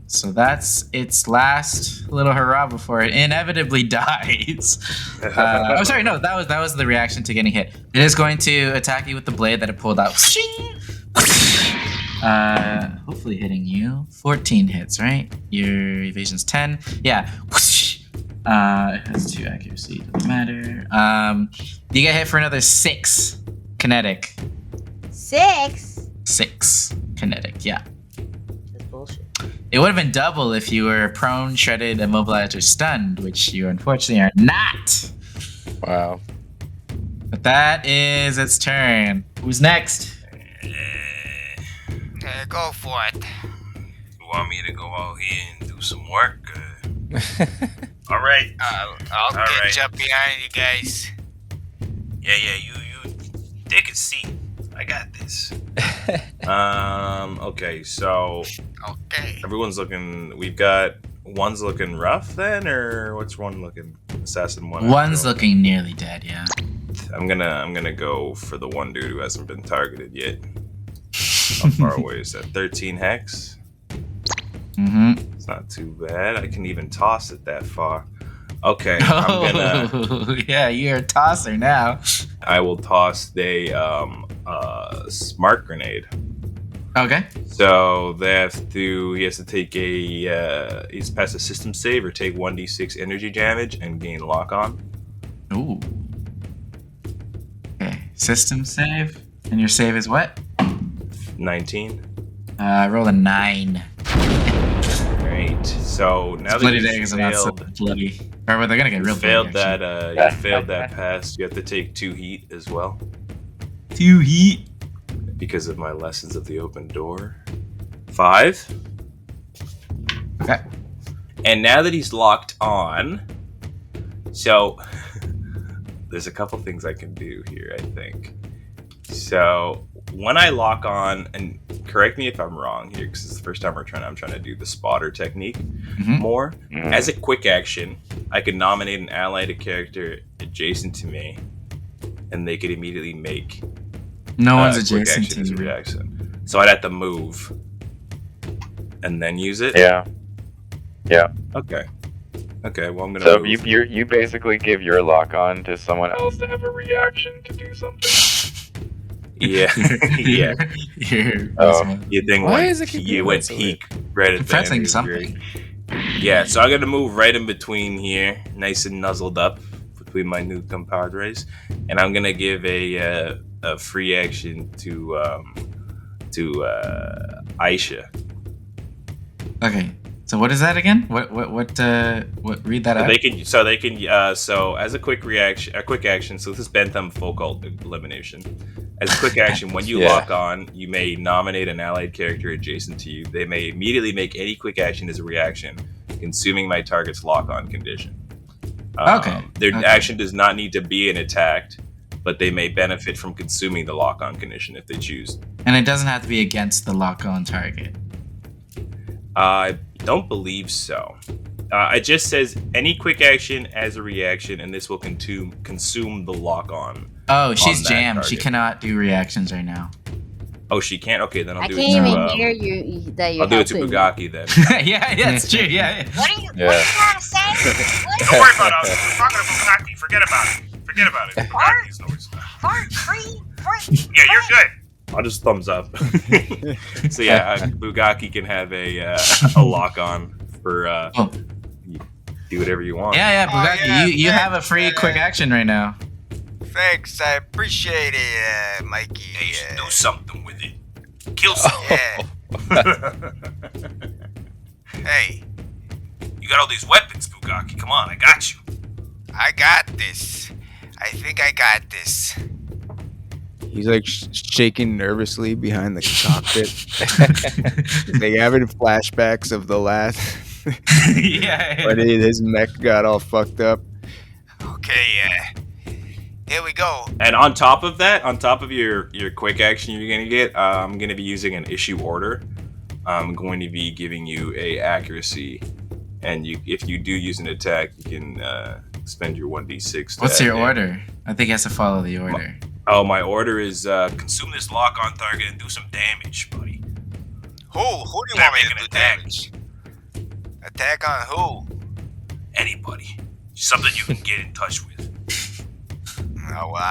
So that's its last little hurrah before it inevitably dies. I'm sorry, no, that was the reaction to getting hit. It is going to attack you with the blade that it pulled out. Hopefully hitting you. 14 hits, right? Your evasion's 10. Yeah. It has 2 accuracy. Doesn't matter. You get hit for another 6 kinetic. 6? 6 kinetic, yeah. That's bullshit. It would have been double if you were prone, shredded, immobilized, or stunned, which you unfortunately are not. Wow. But that is its turn. Who's next? Go for it. You want me to go out here and do some work? All right. I'll get up behind you guys. Yeah, you take a seat. I got this. Okay, so everyone's looking. We've got one's looking rough then, or what's one looking? Assassin one. One's looking nearly dead. Yeah. I'm gonna go for the one dude who hasn't been targeted yet. How far away is that? 13 hex. It's not too bad. I can even toss it that far. Okay, I'm gonna. Yeah, you're a tosser now. I will toss the smart grenade. Okay. So he has to take he's pass a system save or take 1d6 energy damage and gain lock on. Ooh. Okay, system save, and your save is what? 19. Roll a 9. Great. So now bloody that you eggs are not so bloody. Or they're gonna get real failed bloody, that. You failed that pass. You have to take 2 heat as well. 2 heat. Because of my lessons of the open door. 5. Okay. And now that he's locked on, so there's a couple things I can do here, I think. So when I lock on, and correct me if I'm wrong here, because it's the first time I'm trying to do the spotter technique more. As a quick action, I could nominate an allied character adjacent to me, and they could immediately make no one's adjacent to as a you. reaction. So I'd have to move and then use it. Yeah. Okay. Well, I'm gonna. So move. you basically give your lock on to someone else to have a reaction to do something. Yeah. Oh. You think you went peak right at the pressing end. something. Yeah, so I'm gonna move right in between here, nice and nuzzled up between my new compadres, and I'm gonna give a free action to Aisha. Okay. So what is that again? What? Read that out. They can. So as a quick action. So this is Bentham full cult elimination. As a quick action, when you lock on, you may nominate an allied character adjacent to you. They may immediately make any quick action as a reaction, consuming my target's lock on condition. Their action does not need to be an attack, but they may benefit from consuming the lock on condition if they choose. And it doesn't have to be against the lock on target. I don't believe so. It just says any quick action as a reaction, and this will consume the lock on. Oh, she's jammed. Target. She cannot do reactions right now. Oh, she can't? Okay, then I'll do it to... I can't even hear you. I'll do it to Bugaki then. yeah, it's true. Yeah. What are you trying to say? Don't worry about it. We're talking to Bugaki. Forget about it. Bugaki's always Yeah, you're good. I'll just thumbs up. So yeah, Bugaki can have a lock on for do whatever you want. Yeah, Bugaki, you have a free quick action right now. thanks. I appreciate it, Mikey. Hey, you should do something with it. Kill something. Yeah. Hey. You got all these weapons, Bugaki. Come on, I got you. I got this. I think I got this. He's like shaking nervously behind the cockpit. Like having flashbacks of the last. Yeah. When his mech got all fucked up. Okay, here we go. And on top of that, on top of your quick action you're gonna get, I'm gonna be using an issue order. I'm going to be giving you a accuracy, and if you do use an attack, you can spend your 1d6. What's your order? I think he has to follow the order. My order is consume this lock on target and do some damage, buddy. Who do you want me to do damage? Attack on who? Anybody. Something you can get in touch with. Oh, well,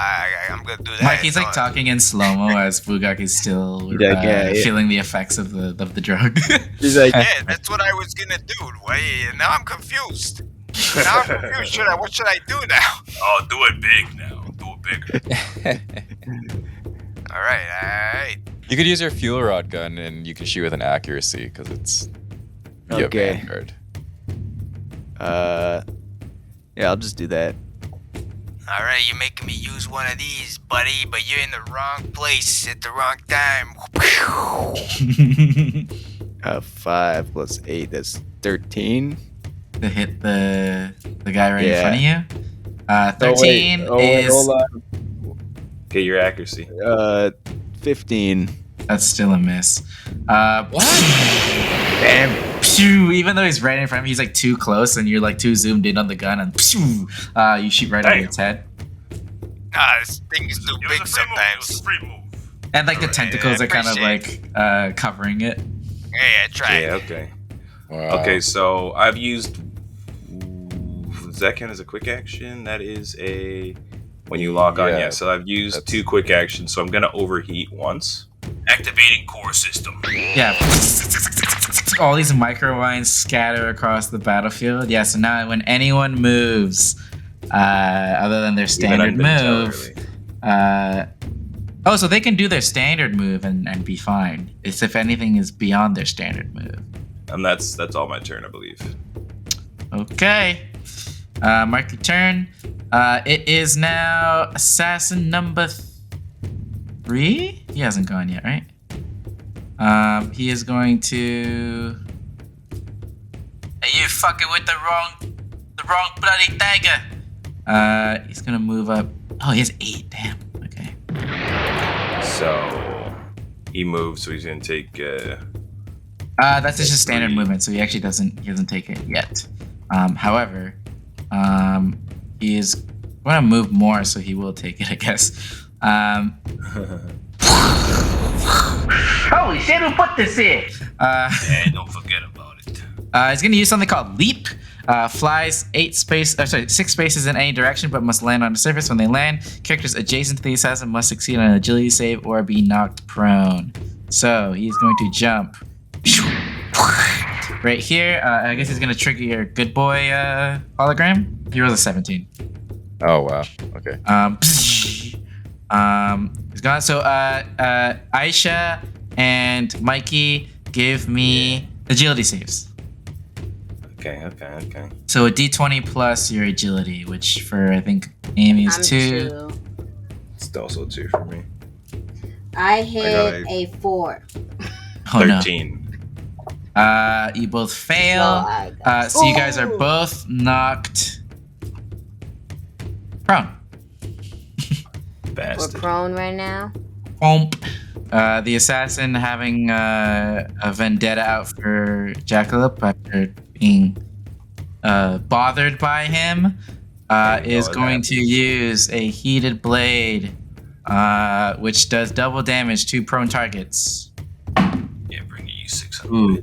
I'm gonna do that. Mikey's like talking in slow-mo as Bugaki's still feeling the effects of the drug. He's like, yeah, that's what I was gonna do. Now I'm confused. What should I do now? Oh, do it big now. Do it bigger. All right. You could use your fuel rod gun and you can shoot with an accuracy because it's okay. Vanguard. Yeah, I'll just do that. All right, you're making me use one of these, buddy, but you're in the wrong place at the wrong time. 5 plus 8, that's 13. To hit the guy right in front of you. 13 is. Hold on. Get your accuracy. 15. That's still a miss. What? Damn. Phew, even though he's right in front of you, he's like too close, and you're like too zoomed in on the gun, and phew, you shoot right over its head. This thing is too big sometimes. And like the tentacles are kind of like covering it. Yeah, try it. Yeah, okay. Wow. Okay, so I've used. Does that count as a quick action? That is a. When you lock on, yeah. So I've used 2 quick actions, so I'm gonna overheat once. Activating core system. Yeah. All these microwines scatter across the battlefield. Yeah, so now when anyone moves, other than their standard move, so they can do their standard move and be fine. It's if anything is beyond their standard move. And that's all my turn, I believe. Okay. Mark your turn. It is now assassin number 3. He hasn't gone yet, right? He is going to. Are you fucking with the wrong bloody dagger? He's gonna move up. Oh, he has 8. Damn. Okay. So he moves, so he's gonna take. That's just a standard movement, so he actually doesn't take it yet. However, he is going to move more, so he will take it, I guess. Holy shit, who put this in? Don't forget about it. He's going to use something called Leap. Flies 6 spaces in any direction, but must land on the surface. When they land, characters adjacent to the assassin must succeed on an agility save or be knocked prone. So he's going to jump right here. I guess he's going to trigger your good boy hologram. He rolls a 17. Oh wow. Okay. He's gone. So Aisha and Mikey, give me agility saves. Okay. So a d20 plus your agility, which for I think Amy is 2. It's also 2 for me. I hit a 4. Oh, 13. No. You both fail. So you guys are both knocked prone. Bastard. We're prone right now. The assassin having a vendetta out for Jackalope after being bothered by him is going to use a heated blade, which does double damage to prone targets. Yeah, bring you 600. Ooh.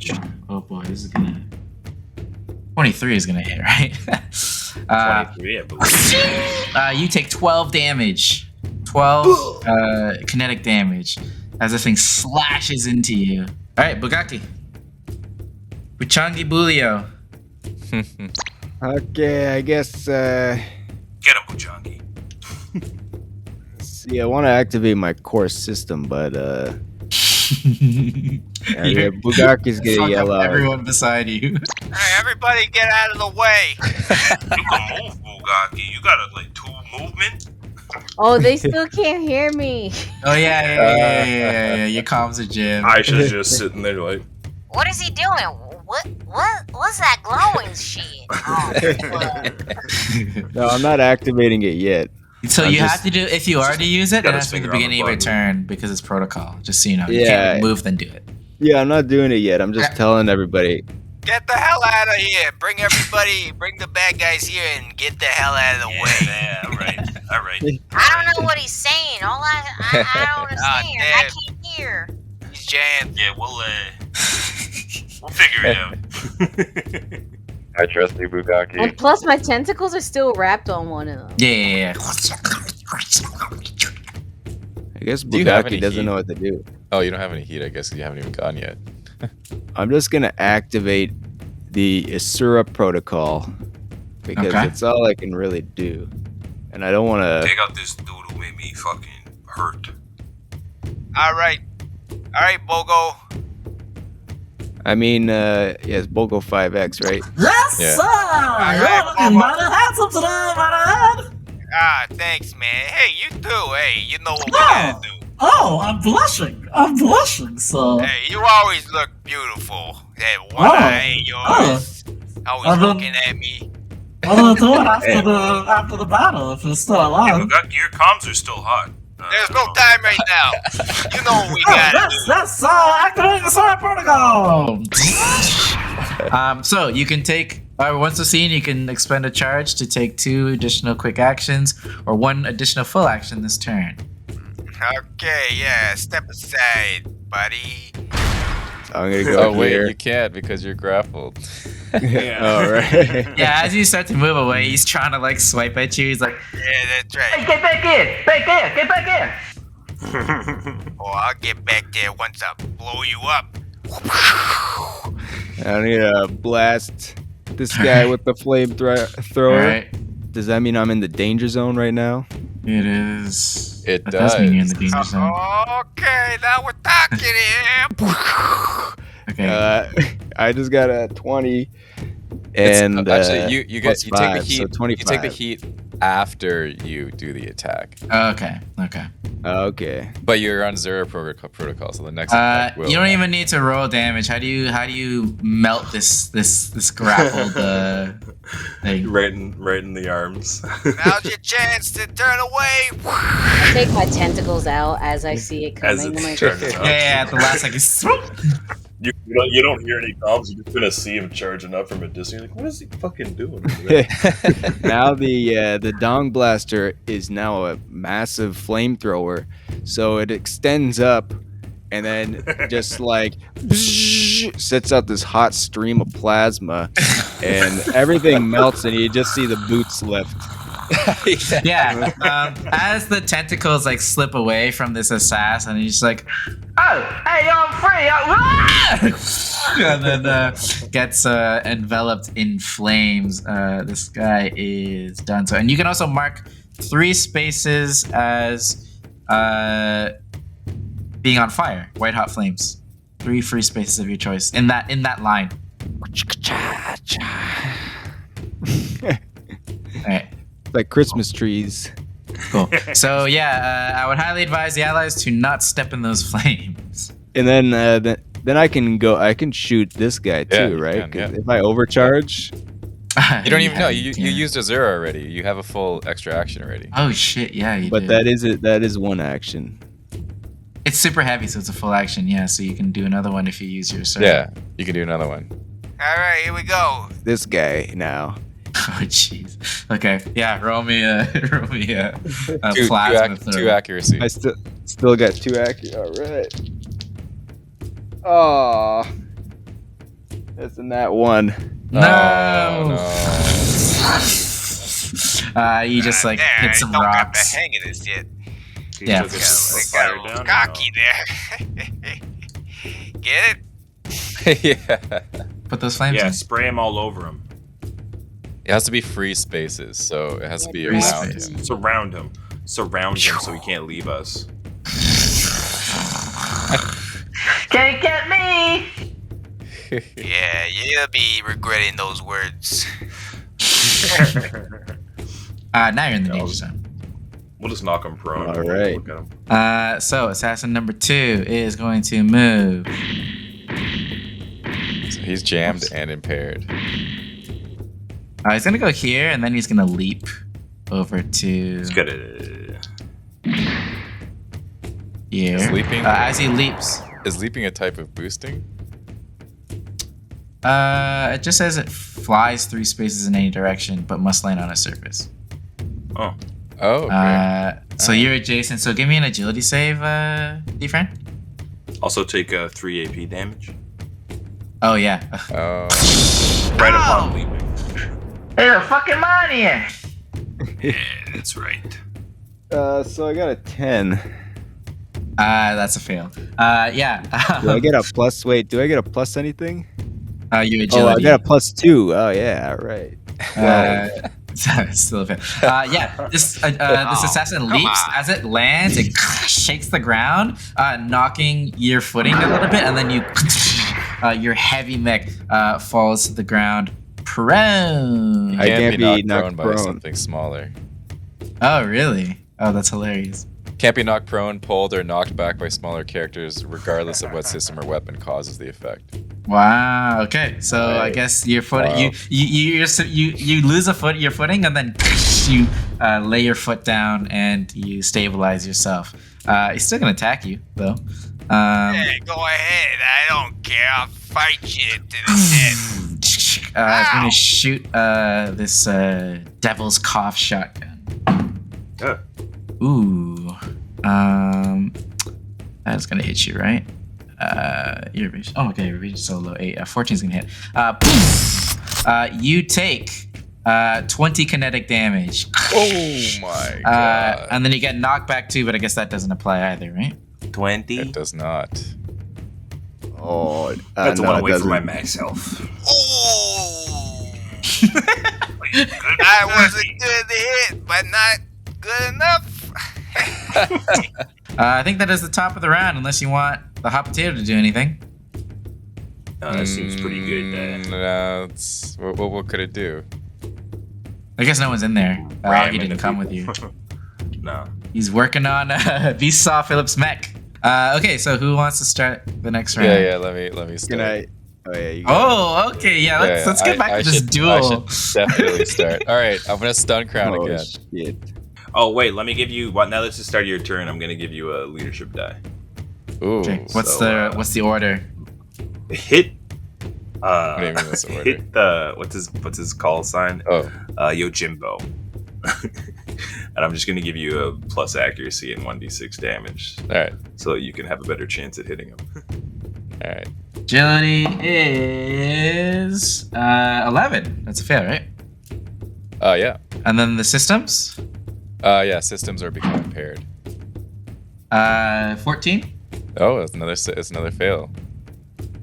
Oh boy, this is gonna. 23 is gonna hit, right? 23, I believe. You take 12 damage. 12 kinetic damage as the thing slashes into you. Alright, Bugaki. Buchangi Bulio. Okay, I guess, Get him, Buchangi. See, I want to activate my core system, but Bugaki's gonna yell out. Everyone beside you. Hey, everybody get out of the way. You can move, Bugaki. You got like 2 movement. Oh, they still can't hear me. Oh yeah. Your comms are jammed. Aisha's just sitting there like, What is he doing? What's that glowing shit? Oh, No, I'm not activating it yet. So you have to do, if you already use it, it has to be the beginning of your turn because it's protocol. Just so you know, you can't move then do it. Yeah, I'm not doing it yet. I'm just telling everybody. Get the hell out of here. Bring the bad guys here and get the hell out of the way. Yeah, all right. I don't know what he's saying. I don't understand. I can't hear. He's jammed. Yeah, we'll figure it out. I trust you, Bugaki. And plus, my tentacles are still wrapped on one of them. Yeah. I guess Do you have any Bugaki doesn't heat? know what to do. Oh, you don't have any heat, I guess, 'cause you haven't even gone yet. I'm just gonna activate the Asura protocol because it's all I can really do, and I don't want to Take out this dude who made me fucking hurt. All right, Bogo. I mean, it's Bogo 5X, right? Yes, Yeah. sir. You're looking mighty handsome today, mighty. Ah, thanks, man. Hey, you too. Hey, you know what we gotta do. Oh, I'm blushing, sir. Hey, you always look beautiful. That one eye of yours. Always looking at me. What do I do after the battle if it's still Yeah, alive? Bugaki, your comms are still hot. There's no time right now. You know what we gotta do. That's activating the Sora protocol. So you can take, once a scene, you can expend a charge to take 2 additional quick actions or 1 additional full action this turn. Okay, yeah, step aside, buddy. I'm gonna go Oh wait, here. you can't because you're grappled. All right. Yeah, as you start to move away, he's trying to like swipe at you. He's like, Yeah, that's right. Get back in! Get back in! Oh, I'll get back there once I blow you up. I need to blast this guy with the flamethrower. Alright. Does that mean I'm in the danger zone right now? It is. It That does mean you're in the does. danger zone. Okay, now we're talking here. Okay. I just got a 20. It's- And actually, you take plus the 5, heat. so 25. You take the heat after you do the attack, Okay. Okay. but you're on 0 protocol, so the next attack will. You don't even need to roll damage. How do you melt this grappled thing? right in the arms. Now's your chance to turn away. I take my tentacles out as I see it As coming. it's I'm like, turning up. Yeah, at the last second. You don't hear any comms. You're just gonna see him charging up from a distance. You're like, what is he fucking doing over there? Now the Dong Blaster is now a massive flamethrower, so it extends up and then just like sets out this hot stream of plasma, and everything melts, and you just see the boots lift. Yeah. As the tentacles like slip away from this assassin, he's just like, "Oh, hey, I'm free!" And then gets enveloped in flames. This guy is done. So, and you can also mark 3 spaces as being on fire, white hot flames. 3 free spaces of your choice in that line. All right. Like Christmas trees. Cool. So yeah, I would highly advise the allies to not step in those flames. And then I can shoot this guy Yeah, too, you right? can, yeah. 'Cause if I overcharge, You don't even know. You can. used a 0 already. You have a full extra action already. Oh shit! Yeah, you but did. that is one action. It's super heavy, so it's a full action. Yeah, so you can do another one if you use your sword. Yeah, you can do another one. All right, here we go. This guy now. Oh jeez. Okay. Yeah. Roll me a Two plasma throw. 2 accuracy. I still got 2 accurate. All right. Oh, that's in that one. No. No. You just like There, hit some I don't got the rocks. hang of this yet. Yeah. Took I it got a fire little down, cocky there. Get it? Yeah. Put those flames Yeah, in. spray him all over him. It has to be free spaces, so it has to be Free around space. him. Surround him. surround him so he can't leave us. Can't get me! Yeah, you'll be regretting those words. Now you're in the danger zone. We'll just knock him prone. All right. Look at him. So assassin number 2 is going to move. So he's jammed and impaired. He's gonna go here, and then he's gonna leap over to He's got here. Is leaping- As he leaps, Is leaping a type of boosting? it just says it flies 3 spaces in any direction, but must land on a surface. Oh. Oh, okay. So you're adjacent. So give me an agility save, D-Friend. Also take 3 AP damage. Oh yeah. Oh. Right upon leaping. Hey, the fucking money! Yeah, that's right. So I got a 10. That's a fail. Yeah. Do I get a plus? Wait, do I get a plus anything? You agility. Oh, I got a +2. Oh yeah, all right. Still a fail. Yeah, this assassin leaps. As it lands, it shakes the ground, knocking your footing a little bit, and then your heavy mech falls to the ground prone. I can't be knocked knocked by prone. something smaller. Oh, really? Oh, that's hilarious. Can't be knocked prone, pulled, or knocked back by smaller characters, regardless of what system or weapon causes the effect. Wow. Okay. So I guess your foot, Wow. you lose your footing, and then you lay your foot down and you stabilize yourself. He's still gonna attack you though. Hey, go ahead. I don't care. I'll fight you to the death. He's gonna shoot this devil's cough shotgun. Yeah. Ooh. That's gonna hit you, right? Your vision. Oh, okay. Your vision's so low. 14's gonna hit. You take 20 kinetic damage. Oh my god. And then you get knocked back too, but I guess that doesn't apply either, right? 20. It does not. Oh, That's no, one it away from my doesn't. max health. Oh! Good. I wasn't good to hit, but not good enough. I think that is the top of the round, unless you want the hot potato to do anything. That seems pretty good. No, what could it do? I guess no one's in there. Ram He didn't into come with people. you. No. He's working on Vsauce Phillips mech. Okay, so who wants to start the next round? Yeah, let me start. Can I? Oh yeah. You Oh, okay, yeah. Let's get back to this duel. I should definitely start. All right, I'm gonna stun crown Oh, again. shit. Oh wait, let me give you. What? Now that's the start of your turn. I'm gonna give you a leadership die. Ooh. Okay, what's So, the order? Hit. What do you mean what's the order? Hit the what's his call sign? Oh. Yojimbo. And I'm just gonna give you a plus accuracy and 1d6 damage, All right. so you can have a better chance at hitting him. All right. Agility is 11. That's a fail, right? Yeah. And then the systems? Yeah. Systems are becoming impaired. 14. Oh, it's another fail.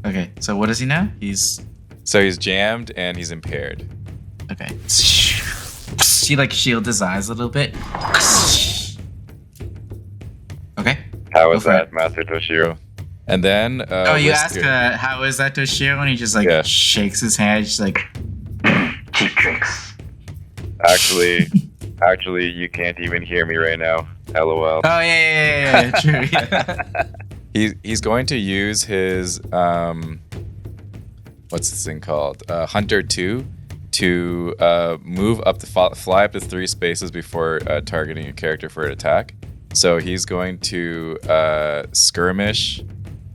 Okay, so what is he now? He's So he's jammed and he's impaired. okay. She like shields his eyes a little bit. Okay. How Go is for that, it. Master Toshiro? And then You ask Whisker. how is that Toshiro, and he just like Yeah. shakes his head, just like Cheap tricks. Actually, you can't even hear me right now. LOL. oh yeah, true. Yeah. He's going to use his what's this thing called? Hunter 2 to move up fly up to 3 spaces before targeting a character for an attack. So he's going to skirmish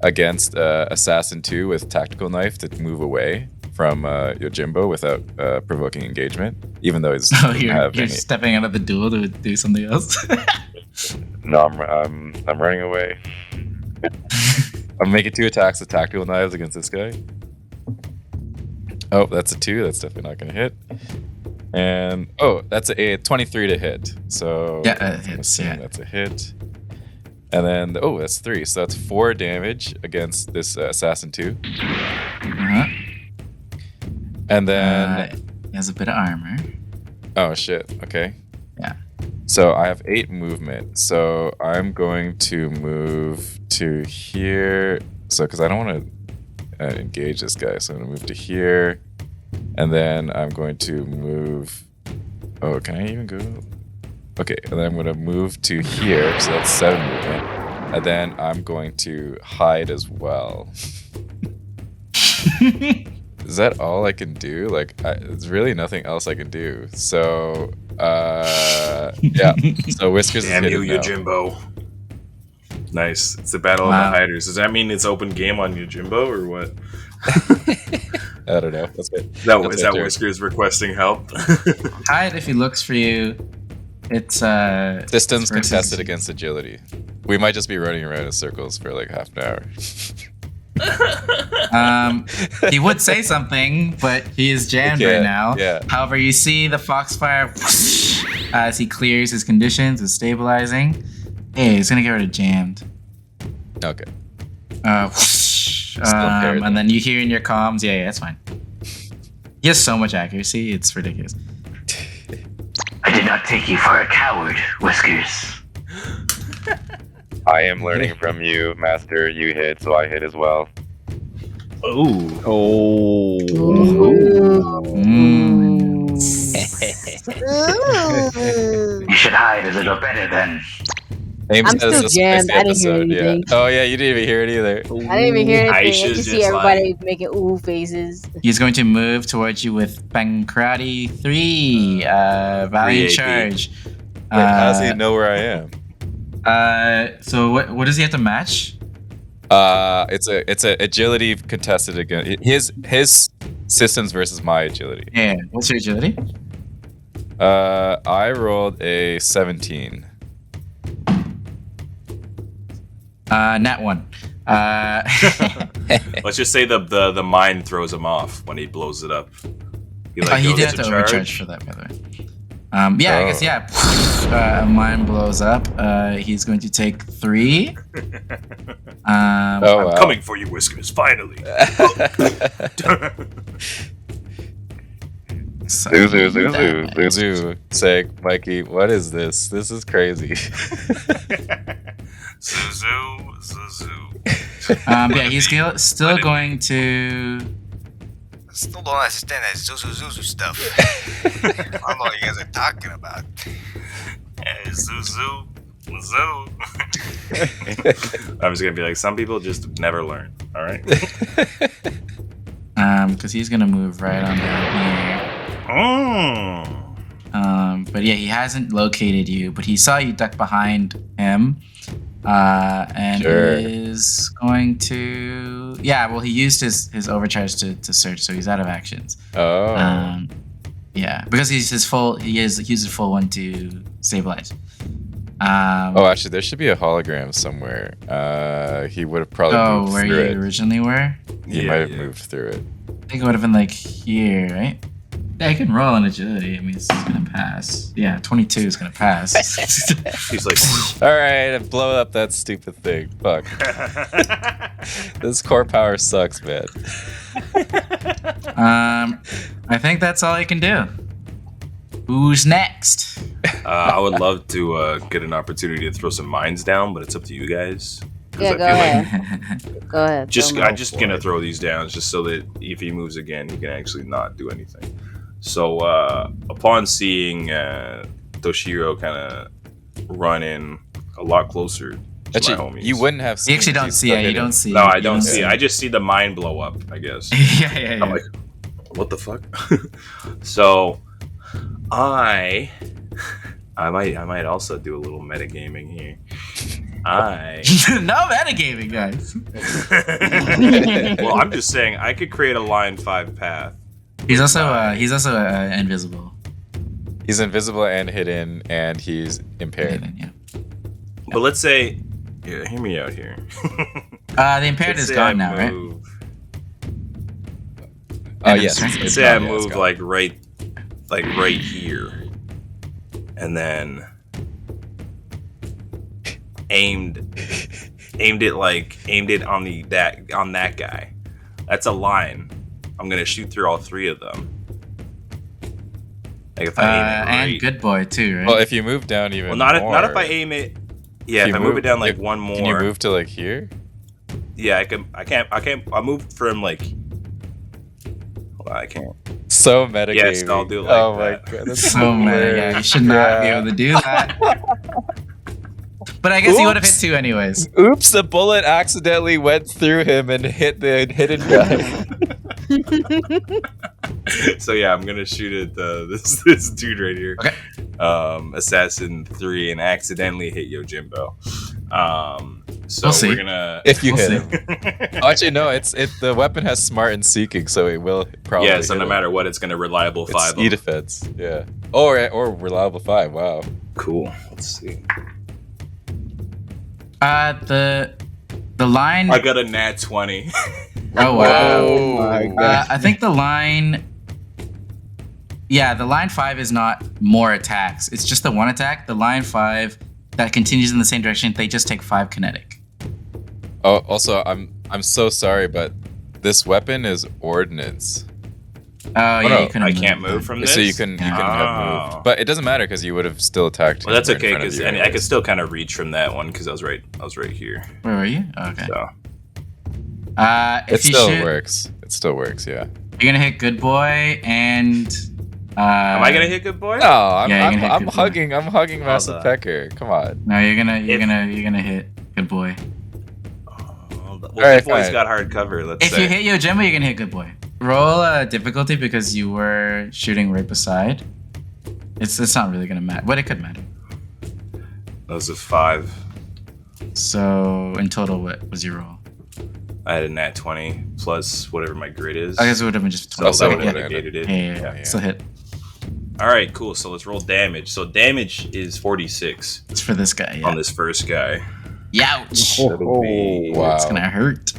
against Assassin 2 with tactical knife to move away from Yojimbo without provoking engagement, even though he's Oh, you're stepping out of the duel to do something else. No, I'm running away. I'm making 2 attacks with tactical knives against this guy. Oh, that's a 2. That's definitely not going to hit. And that's a 23 to hit. So Yeah, I'm hits, assuming yeah. that's a hit. And then that's 3. So that's 4 damage against this Assassin 2. Uh-huh. And then He has a bit of armor. oh shit. Okay. Yeah. So I have 8 movement. So I'm going to move to here. So because I don't want to engage this guy, so I'm going to move to here, and then I'm going to move. Oh, can I even go? Okay, and then I'm going to move to here. So that's 7 movement, and then I'm going to hide as well. Is that all I can do? Like, there's really nothing else I can do. So, yeah. So Whiskers Damn is you, hidden now. Yojimbo. Nice. It's the battle of the hiders. Does that mean it's open game on Yojimbo or what? I don't know. That's good. Is that Whiskers requesting help? Hide if he looks for you. It's Systems contested against agility. We might just be running around in circles for like half an hour. He would say something, but he is jammed right now. Yeah. However, you see the Foxfire whoosh, as he clears his conditions, is stabilizing. Hey, he's gonna get rid of jammed. Okay. Whoosh, and then you hear in your comms, yeah, that's fine. He has so much accuracy, it's ridiculous. I did not take you for a coward, Whiskers. I am learning from you, Master. You hit, so I hit as well. Oh. You should hide a little better then. I'm still jammed. I didn't hear anything. Yeah. Oh yeah, you didn't even hear it either. I didn't even hear anything. I just see everybody like... making ooh faces. He's going to move towards you with Pancrati 3, Valiant Charge. Wait, how does he know where I am? So what does he have to match? It's a agility contested against his systems versus my agility. Yeah. What's your agility? I rolled a 17. Nat 1. Let's just say the mine throws him off when he blows it up. He did have to overcharge for that, by the way. I guess, yeah. Mine blows up. He's going to take 3. I'm coming for you, Whiskers, finally. Zoo. Say, Mikey, what is this? This is crazy. Zuzu. Yeah, he's still going to... I still don't understand that Zuzu stuff. I don't know what you guys are talking about. Zuzu. I'm just gonna be like, some people just never learn. All right. Because he's gonna move right on down here. But yeah, he hasn't located you, but he saw you duck behind him. And is going to... Yeah, well, he used his overcharge to search, so he's out of actions. Yeah, because he used his full one to stabilize. Actually, there should be a hologram somewhere. He would have probably moved where through you it. originally were? He might have moved through it. I think it would have been like here, right? Yeah, I can roll on agility. I mean, it's gonna pass. Yeah, 22 is gonna pass. He's like, all right, blow up that stupid thing. Fuck. This core power sucks, man. I think that's all I can do. Who's next? I would love to get an opportunity to throw some mines down, but it's up to you guys. Yeah, go ahead. Go ahead. I'm just gonna throw these down just so that if he moves again, he can actually not do anything. So upon seeing Toshiro kind of run in a lot closer to actually, my homies, you wouldn't have seen. You actually don't see it. You don't see. No, I don't see it. I just see the mine blow up, I guess. Yeah. I'm like, what the fuck? So I might also do a little metagaming here. No metagaming, guys. Well, I'm just saying I could create a line 5 path. He's also invisible. He's invisible and hidden, and he's impaired. Yeah. But let's say, hear me out here. The impaired is gone now, right? Oh yes. Let's say I move like right here, and then aimed it on that guy. That's a line. I'm gonna shoot through all 3 of them. Like if I aim it right. And good boy too, right? Well, if you move down even more. Not if I aim it. Yeah, if I move it down like one more. Can you move to like here? Yeah, I can't. I moved from like. Hold on, I can't. So meta. Yes, I'll do it like oh that. my god, that's so meta. Yeah, you should not be able to do that. But I guess he would have hit 2 anyways. Oops, the bullet accidentally went through him and hit the hidden guy. So yeah, I'm gonna shoot at this dude right here. Okay. Assassin 3 and accidentally hit Yojimbo. So We'll see. we're gonna If you hit him. Oh, actually, no. The weapon has smart and seeking, so it will probably. Yeah, so hit no him. matter what, it's gonna reliable 5. E defense. Yeah. Or reliable 5. Wow. Cool. Let's see. The line. I got a nat 20. Oh wow. Oh my god. I think the line. Yeah, the line 5 is not more attacks. It's just the 1 attack. The line 5 that continues in the same direction, they just take 5 kinetic. Oh, also, I'm so sorry, but this weapon is ordnance. Oh yeah, you couldn't I can't move from this. So you can have moved, but it doesn't matter because you would have still attacked. Well, that's him right okay in front of because you I could still kind of reach from that one because I was right here. Where were you? Oh, okay. So If it you still shoot, works. It still works. Yeah. You're gonna hit good boy and. am I gonna hit good boy? No, I'm good boy. hugging Massive Pecker. Come on. No, you're gonna hit good boy. Well, Alright, good boy's fine. got hard cover. Let's If say. you hit Yojimbo, you're gonna hit good boy. Roll difficulty because you were shooting right beside. It's not really gonna matter, but it could matter. That was a 5. So in total, what was your roll? I had a nat 20 plus whatever my grid is. I guess it would have been just 12. So that So would yeah. have negated it. Yeah. Still hit. All right, cool. So let's roll damage. So damage is 46 It's for this guy. Yeah. on this first guy. Youch. That'll be Wow. It's gonna hurt.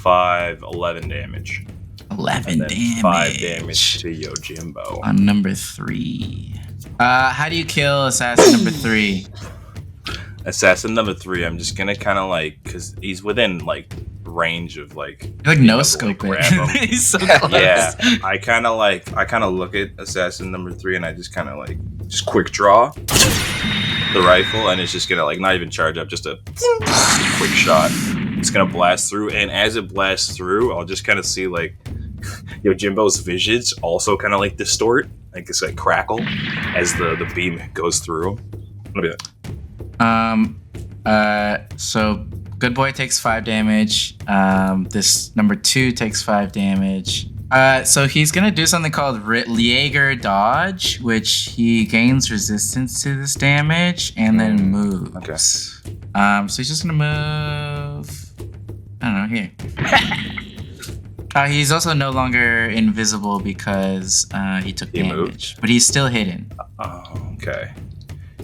11 damage. 11 And then damage. 5 damage to Yojimbo. On number 3. How do you kill assassin number 3? Assassin number 3, I'm just gonna kind of like, because he's within like range of like. Like being no able to, scope like, it. grab him. He's so close. Yeah, I kind of look at assassin number 3 and I just kind of like just quick draw the rifle and it's just gonna like not even charge up, just a quick shot. It's gonna blast through, and as it blasts through, I'll just kind of see like Yojimbo's visions also kind of like distort, like it's like crackle as the beam goes through. What about that? So good boy takes 5 damage. This number 2 takes 5 damage. So he's gonna do something called Jaeger dodge, which he gains resistance to this damage and then moves. Okay. So he's just gonna move. I don't know, here. He's also no longer invisible because he took damage, moved? but he's still hidden. Oh, okay.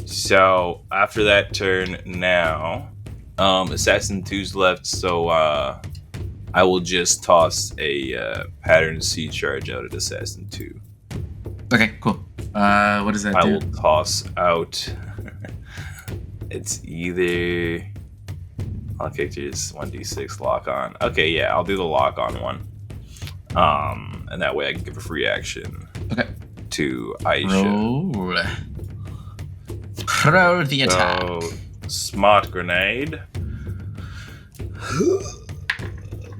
So after that turn, now Assassin 2's left. So I will just toss a pattern C charge out at Assassin 2. Okay, cool. What does that I do? will toss out. It's either. Okay, just 1d6 lock on. Okay, yeah, I'll do the lock on one. And that way I can give a free action. Okay. To Aisha. Roll the attack. So, smart grenade.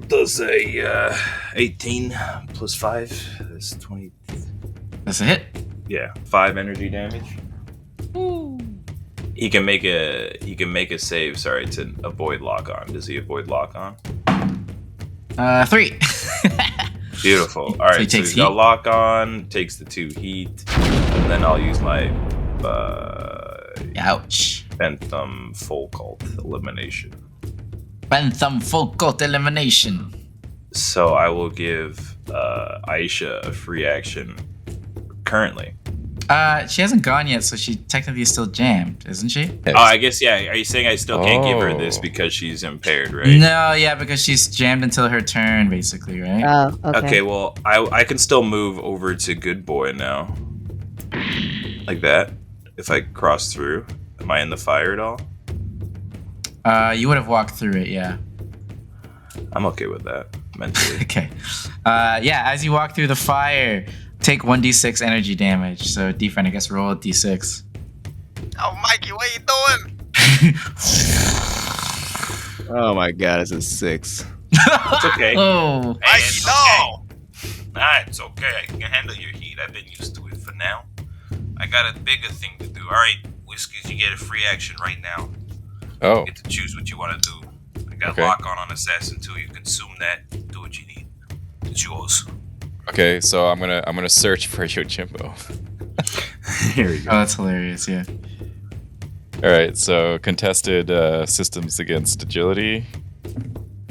Does a 18 plus 5. That's 20. That's a hit. Yeah, 5 energy damage. He can make a save, sorry, to avoid lock on. Does he avoid lock on? 3. Beautiful. All right, so takes he's got heat? lock on, takes the 2 heat, and then I'll use my Ouch. Bentham full cult elimination. Bentham full cult elimination. So I will give Aisha a free action currently. She hasn't gone yet, so she technically is still jammed, isn't she? Oh, I guess, yeah. Are you saying I still can't give her this because she's impaired, right? No, yeah, because she's jammed until her turn, basically, right? Oh, okay. Okay, well, I can still move over to Good Boy now. Like that. If I cross through. Am I in the fire at all? You would have walked through it, yeah. I'm okay with that, mentally. Okay. Yeah, as you walk through the fire, take 1d6 energy damage. So, D-Friend, I guess roll a d6. Oh, Mikey, what you doing? Oh my god, it's a 6. It's okay. Oh. Hey, Mikey, no! Nah, it's okay. I can handle your heat. I've been used to it for now. I got a bigger thing to do. All right, Whiskers, you get a free action right now. Oh. You get to choose what you want to do. I got Okay. lock on Assassin 2. You consume that. Do what you need. It's yours. Okay, so I'm gonna search for Yojimbo. Here we go. Oh, that's hilarious. Yeah. All right, so contested systems against agility.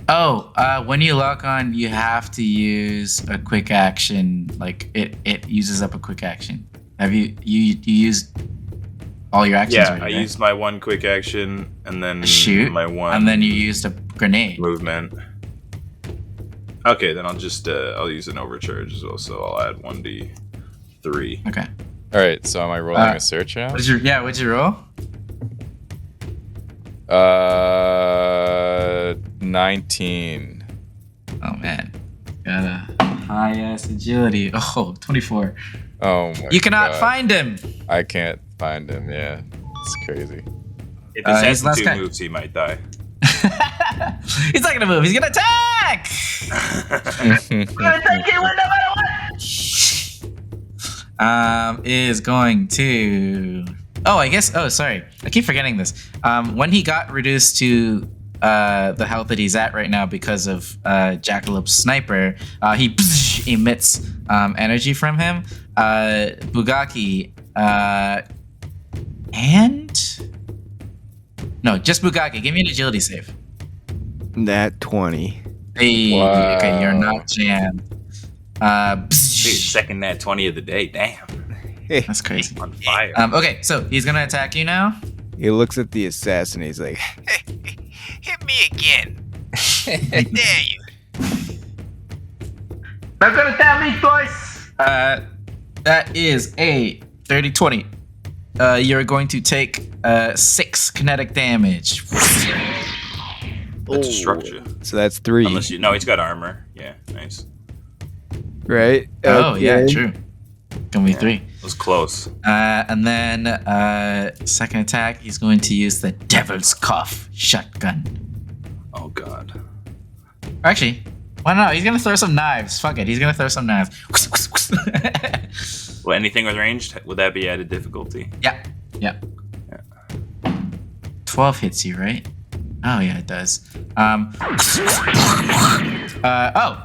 Oh, when you lock on, you have to use a quick action. Like it uses up a quick action. Have you used all your actions? Yeah, already, I right? used my one quick action and then Shoot, my one and then you used a grenade. movement. Okay, then I'll just I'll use an overcharge as well, so I'll add 1d3. Okay. All right, so am I rolling a search now? What'd you roll? 19. Oh man, got a high ass agility. Oh, 24. Oh my! You cannot God. find him. I can't find him. Yeah, it's crazy. If he's Assassin last 2 guy. moves, he might die. He's not gonna move. He's gonna attack. Is going to. Oh, I guess. Oh, sorry. I keep forgetting this. When he got reduced to the health that he's at right now because of Jackalope's sniper, he emits energy from him. Bugaki and no, just Bugaki. Give me an agility save. Nat 20. Hey, Wow. okay, you're not jammed. Dude, second nat 20 of the day. Damn. That's crazy. On fire. Okay, so he's gonna attack you now. He looks at the assassin. He's like, Hit me again. I dare you. Not gonna tell me twice. That is a 30-20. You're going to take 6 kinetic damage. That's a structure. so that's 3, Unless you. No, he's got armor. Yeah, nice. right? Oh yeah, Okay. true. Gonna be 3. It was close. And then second attack, he's going to use the Devil's Cough shotgun. Oh god. Actually, why not? He's gonna throw some knives. Fuck it, he's gonna throw some knives. Well, anything with ranged, would that be added difficulty? Yeah. 12 hits you, right? Oh yeah, it does.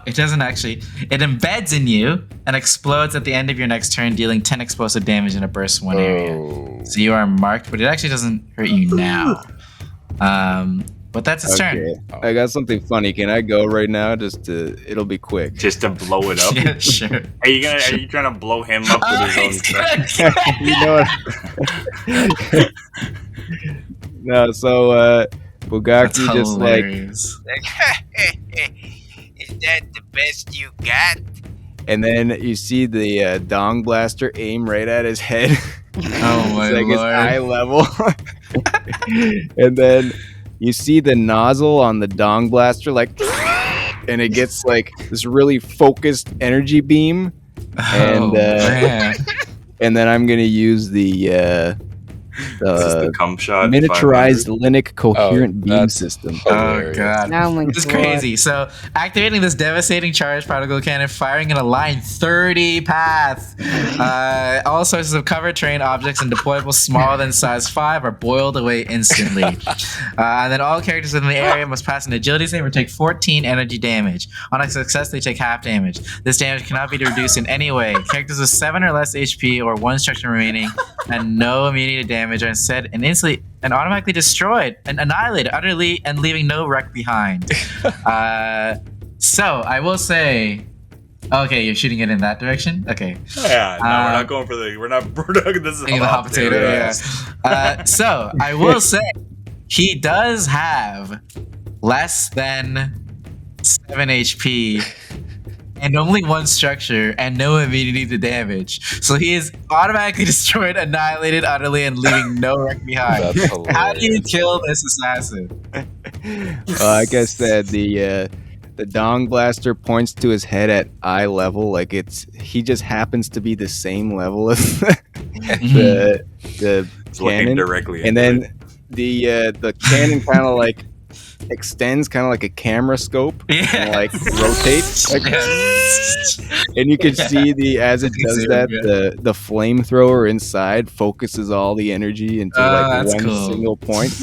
It doesn't actually. It embeds in you and explodes at the end of your next turn, dealing 10 explosive damage in a burst in one area. So you are marked, but it actually doesn't hurt you now. But that's its turn. Okay. I got something funny. Can I go right now? It'll be quick. Just to blow it up? Yeah, sure. Are you trying to blow him up with his own stuff? You know what? No, so Bugaki That's just like, hilarious. Is that the best you got? and then you see the Dong Blaster aim right at his head. Oh my It's like his lord. eye level. And then you see the nozzle on the Dong Blaster, like, and it gets like this really focused energy beam. And man. and then I'm gonna use the This is the cum shot. miniaturized 500. Linux coherent beam that's system. Oh hilarious. god. Oh my This is God. crazy. So, activating this devastating charge particle cannon, firing in a line 30 paths. All sources of cover, terrain, objects, and deployables smaller than size 5 are boiled away instantly. And then all characters within the area must pass an agility save or take 14 energy damage. On a success, they take half damage. This damage cannot be reduced in any way. Characters with 7 or less HP or 1 structure remaining and no immediate damage are instead and instantly and automatically destroyed and annihilated utterly and leaving no wreck behind. So I will say, okay, you're shooting it in that direction. Okay, Yeah, no, we're not going for the. We're not. This is thinking the hot potato. Yeah. So I will say he does have less than 7 HP. And only 1 structure and no immediate damage. So he is automatically destroyed, annihilated utterly, and leaving no wreck behind. That's How do you hilarious. kill this assassin? Like I said, the the dong blaster points to his head at eye level, like he just happens to be the same level as the cannon directly, and then the cannon kind of like extends, kind of like a camera scope, and like rotates, like, and you can see as it does that, the flamethrower inside focuses all the energy into like one single point.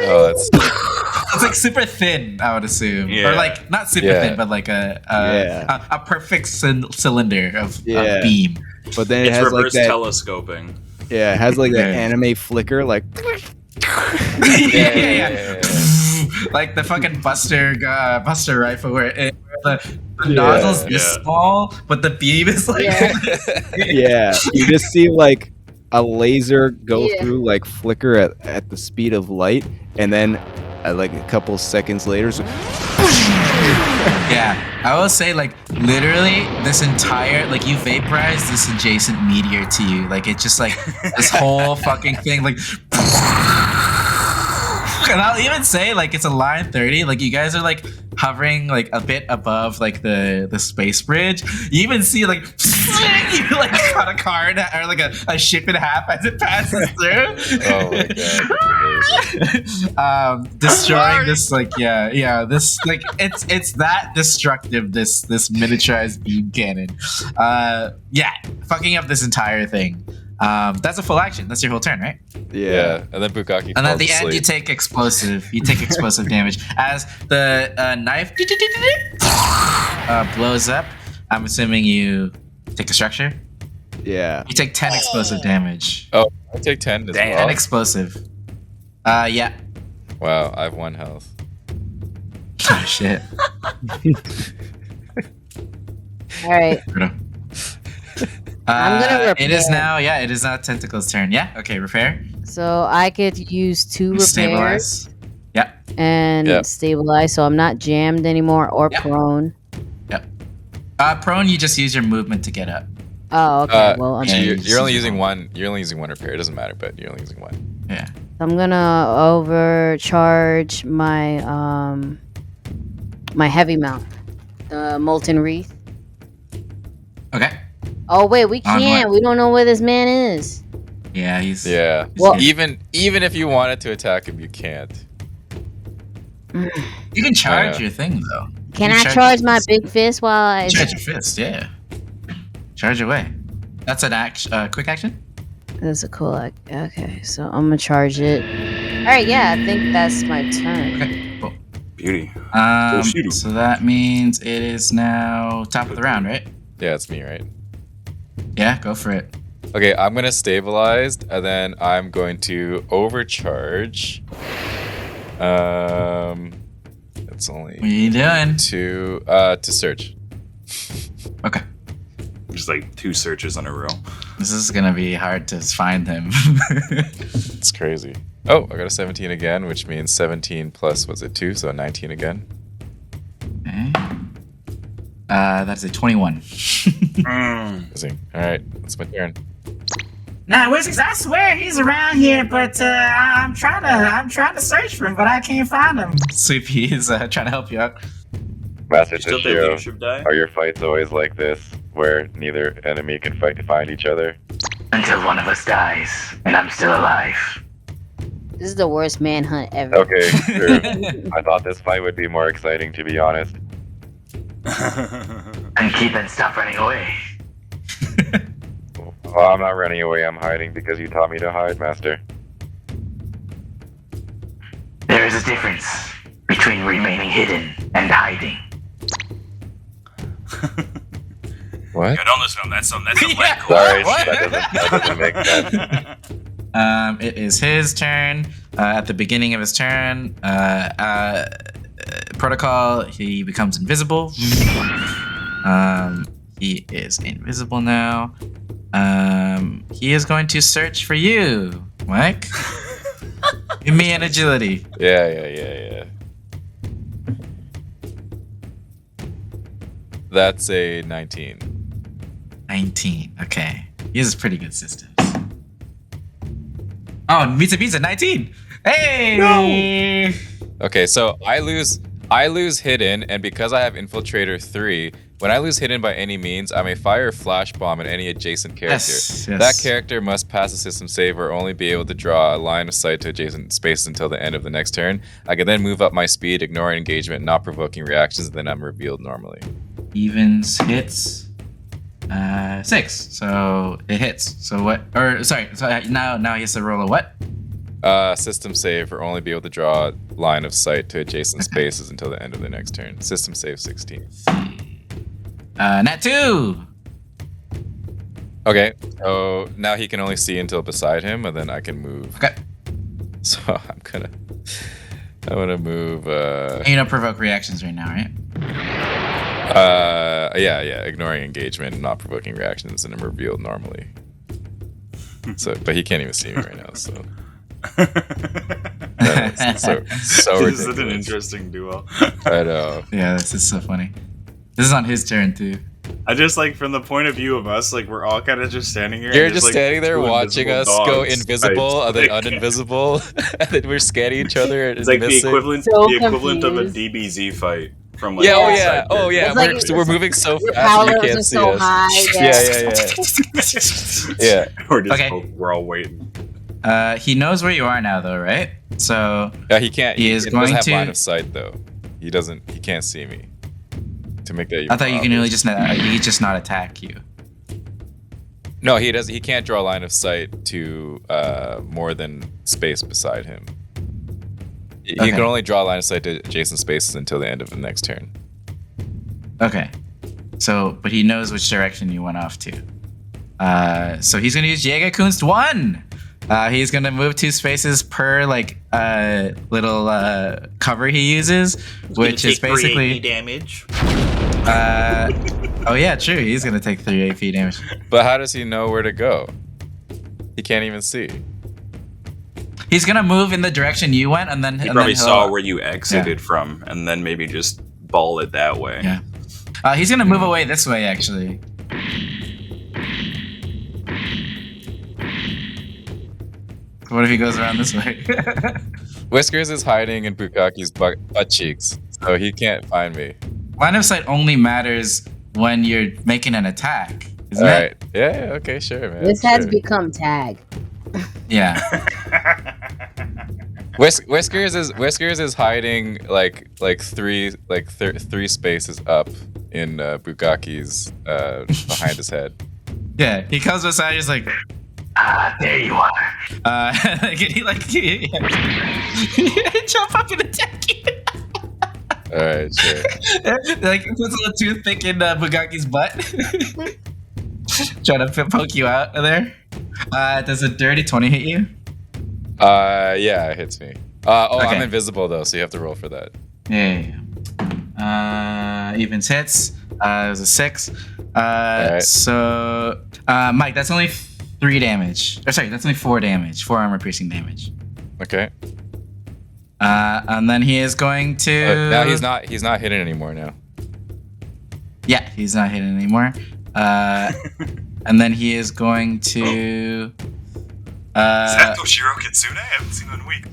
Oh, that's it's like super thin, I would assume, or like not super thin, but like a perfect cylinder of beam. But then it it's has reverse like that telescoping. Yeah, it has like that anime flicker, like like the fucking Buster rifle where the nozzle's this small, but the beam is like you just see like a laser go through, like flicker at the speed of light, and then like a couple seconds later. I will say, like, literally this entire, like, you vaporize this adjacent meteor to you, like, it's just like this whole fucking thing, like. And I'll even say, like, it's a line 30. Like, you guys are like hovering like a bit above like the space bridge. You even see like you like cut a car or like a ship in half as it passes through. Oh my god! Destroying this like this like it's that destructive. This miniaturized beam cannon. Fucking up this entire thing. That's a full action. That's your whole turn, right? Yeah. And then Bukaki. And at the end, you take explosive. You take explosive damage as the knife blows up. I'm assuming you take a structure. Yeah. You take 10 explosive damage. Oh, I take 10 as well. 10 explosive. Yeah. Wow, I have 1 health. Oh shit. All right. I'm gonna repair. It is now Tentacle's turn. Yeah. Okay. Repair. So I could use 2 repairs. Stabilize. Yep. And stabilize, so I'm not jammed anymore or prone. Yep. Prone, you just use your movement to get up. Oh, okay. Well, you're only using one. You're only using 1 repair. It doesn't matter, but you're only using 1. Yeah. I'm gonna overcharge my my heavy mount, the molten wreath. Okay. Oh wait, we can't. We don't know where this man is. Yeah, he's. Yeah. Well, even if you wanted to attack him, you can't. You can charge your thing though. Can I charge my big fist while I charge your fist? Yeah. Charge away. That's an action. Quick action. That's a cool. Okay, so I'm gonna charge it. All right, yeah, I think that's my turn. Okay, cool. Beauty. So that means it is now top of the round, right? Yeah, it's me, right? Yeah, go for it. Okay, I'm gonna stabilize, and then I'm going to overcharge. It's only. What are you doing? To search. Okay. Just like 2 searches in a row. This is gonna be hard to find him. It's crazy. Oh, I got a 17 again, which means 17 plus was it 2, so 19 again. Okay. That's a 21. Amazing. All right, that's my turn. Nah, Wizards, I swear he's around here, but I'm trying to search for him, but I can't find him. Sweepy is trying to help you out. Master Still take leadership Tashio, die? are your fights always like this, where neither enemy can find each other? Until one of us dies, and I'm still alive. This is the worst manhunt ever. Okay, true. I thought this fight would be more exciting, to be honest. And keep and stop running away. Well, I'm not running away, I'm hiding because you taught me to hide, Master. There is a difference between remaining hidden and hiding. What? Yeah, don't listen to him. That's a black Sorry, that doesn't make sense. It is his turn. At the beginning of his turn, protocol, he becomes invisible. He is invisible now. He is going to search for you, Mike. Give me an agility. Yeah. That's a 19. 19. Okay. He has pretty good systems. Oh, Mitsubi's at 19. Hey! No! Okay, so I lose I lose hidden, and because I have Infiltrator 3, when I lose hidden by any means, I may fire a flash bomb at any adjacent character. Yes. That character must pass a system save or only be able to draw a line of sight to adjacent spaces until the end of the next turn. I can then move up my speed, ignoring engagement, not provoking reactions, and then I'm revealed normally. Evens hits. 6. So it hits. So what? Or sorry. So now he has to roll a what? System save or only be able to draw a line of sight to adjacent spaces until the end of the next turn. System save 16. Nat 2. Okay, so now he can only see until beside him, and then I can move. Okay. So I'm gonna move. You don't provoke reactions right now, right? Yeah. Ignoring engagement, not provoking reactions, and I'm revealed normally. So, but he can't even see me right now. So. so This ridiculous. is such an interesting duo. I know. Yeah, this is so funny. This is on his turn too. I just like from the point of view of us, like we're all kind of just standing here. You're and just like, standing there two watching us invisible go dogs invisible and then type. uninvisible, and then we're scanning each other. And It's like missing. the equivalent of a DBZ fight from like. Oh yeah. We're moving so Your fast powers you are can't see so us. high. Yeah. We're just Okay. we're all waiting. He knows where you are now, though, right? So Yeah, he can't. He is doesn't going have to. line of sight though. He doesn't. He can't see me. To make that. I thought you can really obvious. just not attack you. No, he does. He can't draw a line of sight to more than space beside him. He Okay. can only draw a line of sight to adjacent spaces until the end of the next turn. Okay. So, but he knows which direction you went off to. So he's gonna use Jägerkunst 1. He's gonna move 2 spaces per little cover he uses, which is basically damage. Oh yeah, true. He's gonna take 3 AP damage. But how does he know where to go? He can't even see. He's gonna move in the direction you went, and then He and probably then saw where you exited from, and then maybe just ball it that way. Yeah. He's gonna move away this way, actually. What if he goes around this way? Whiskers is hiding in Bukaki's butt cheeks, so he can't find me. Line of sight only matters when you're making an attack. Isn't All it? right. Yeah. Okay. Sure, man. This has sure. become tag. Yeah. Whiskers is hiding like three spaces up in Bukaki's behind his head. Yeah. He comes beside. He's like, there you are. He jump up and attack you. All right. Sure. Like puts a little toothpick in Bugaki's butt. Trying to poke you out of there. Does a dirty 20 hit you? Yeah, it hits me. Okay. I'm invisible though, so you have to roll for that. Yeah. Evens hits. It was a 6. Alright. So, Mike, that's only 3 damage. Or sorry, that's only 4 damage. 4 armor piercing damage. Okay. And then he is going to. Now he's not hidden anymore now. Yeah, he's not hidden anymore. And then he is going to. Is that Toshiro Kitsune? I haven't seen him in weeks.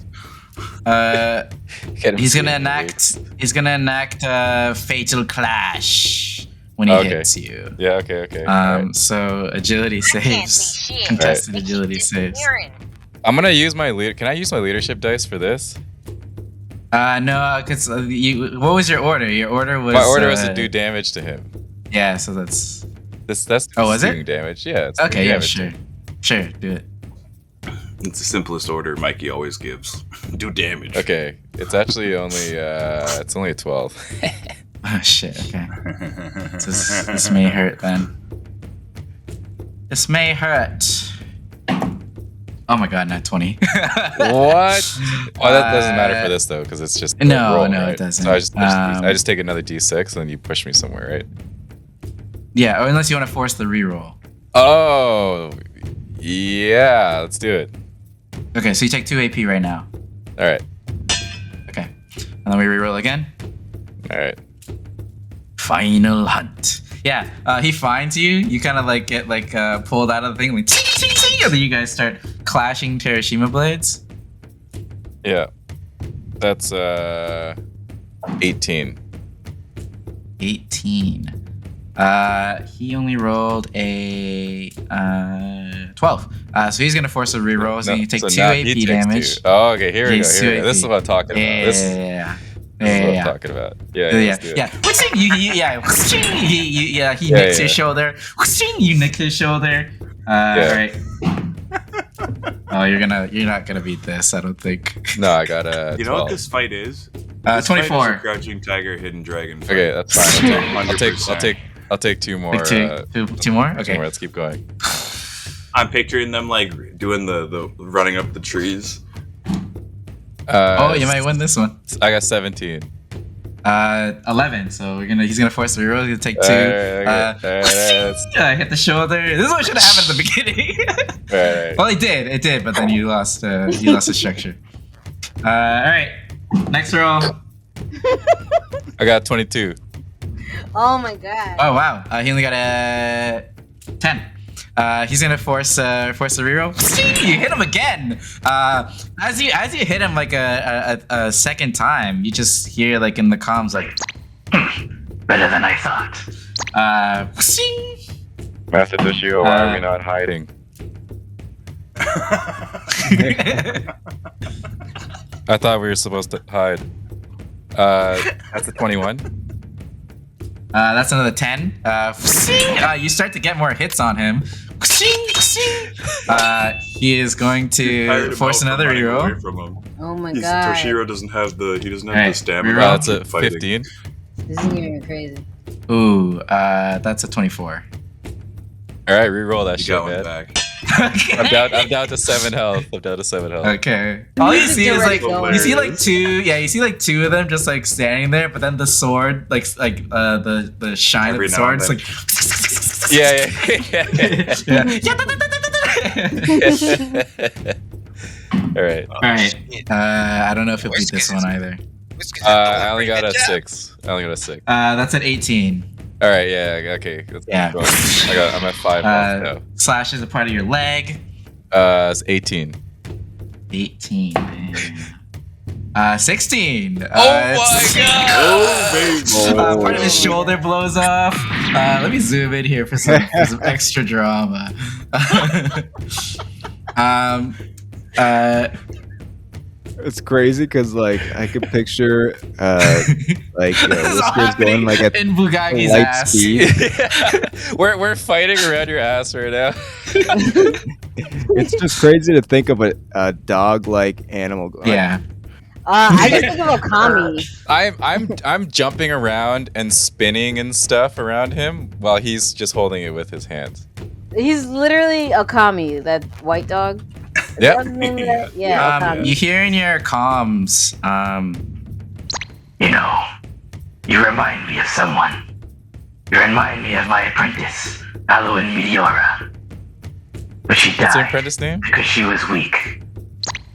He's gonna enact Fatal Clash when he hits you. Yeah. Okay. Alright. So agility saves, contested agility saves. I'm gonna use my lead. Can I use my leadership dice for this? No, because what was your order? Your order was. My order was to do damage to him. Yeah, so that's. That's Oh, was it? doing damage. Yeah. It's Okay, doing yeah, damage. sure, do it. It's the simplest order Mikey always gives. Do damage. Okay, it's actually only it's only a 12. Oh shit. Okay. This may hurt then. This may hurt. Oh my god, not 20. What? Oh, that doesn't matter for this though, because it's just a No, roll, no, right? it doesn't. So I just take another d6 and then you push me somewhere, right? Yeah, or unless you want to force the reroll. Oh, yeah. Let's do it. Okay, so you take 2 AP right now. All right. Okay, and then we reroll again. All right. Final hunt. Yeah, he finds you. You kind of like get like pulled out of the thing, like, and then you guys start clashing Terashima blades. Yeah. That's 18. 18. He only rolled a 12. So he's gonna force a reroll. So you take 2 AP damage. 2. Oh, okay. Here we go. Takes Here we 2 go. This is AP. what I'm talking about. This is what I'm talking about. Yeah. Let's do it. He nicks his shoulder. You nick his shoulder. All right. Oh, you're not gonna beat this, I don't think. No, I got a. You know what this fight is? 24. Is a Crouching Tiger, Hidden Dragon fight. Okay, that's fine. I'll take 2 more. Two more. Okay. 2 more. Let's keep going. I'm picturing them like doing the running up the trees. You might win this one. I got 17. 11. So he's gonna force the reroll. He's gonna take 2. Hit the shoulder. This is what should have happened at the beginning. Right. Well, it did, but then you lost the structure. All right, next roll. I got 22. Oh my god. Oh wow, he only got a 10. He's gonna force the reroll. You hit him again. As you hit him like a second time, you just hear like in the comms like, Better than I thought. Master Toshio, why are we not hiding? I thought we were supposed to hide. That's a 21. That's another 10. You start to get more hits on him. He is going to force another reroll. Oh my god. Toshiro doesn't have the stamina. That's a 15. This is getting crazy. Ooh, that's a 24. All right, reroll that shit, man. Back. I'm down to 7 health. Okay. All you see is like you see like 2. Yeah, you see like 2 of them just like standing there, but then the sword, the shine Every of the now sword, and All right. All right. I don't know if he'll beat this one either. I only got a 6. That's at 18. All right. Yeah. Okay. Yeah. I'm at 5 now. Slash is a part of your leg. It's 18. 18. 16. Oh my god! Part of his shoulder blows off. Let me zoom in here for some extra drama. It's crazy because like I could picture Whiskers going like at in Bugagi's light ass. speed. We're fighting around your ass right now. It's just crazy to think of a dog-like animal. Yeah. I just think of Okami. I'm jumping around and spinning and stuff around him while he's just holding it with his hands. He's literally Okami, that white dog. Yep. What's the name of that? Yeah, Okami. You hear in your comms, You remind me of someone. You remind me of my apprentice, Aloin Meteora. But she What's her died apprentice name? because she was weak.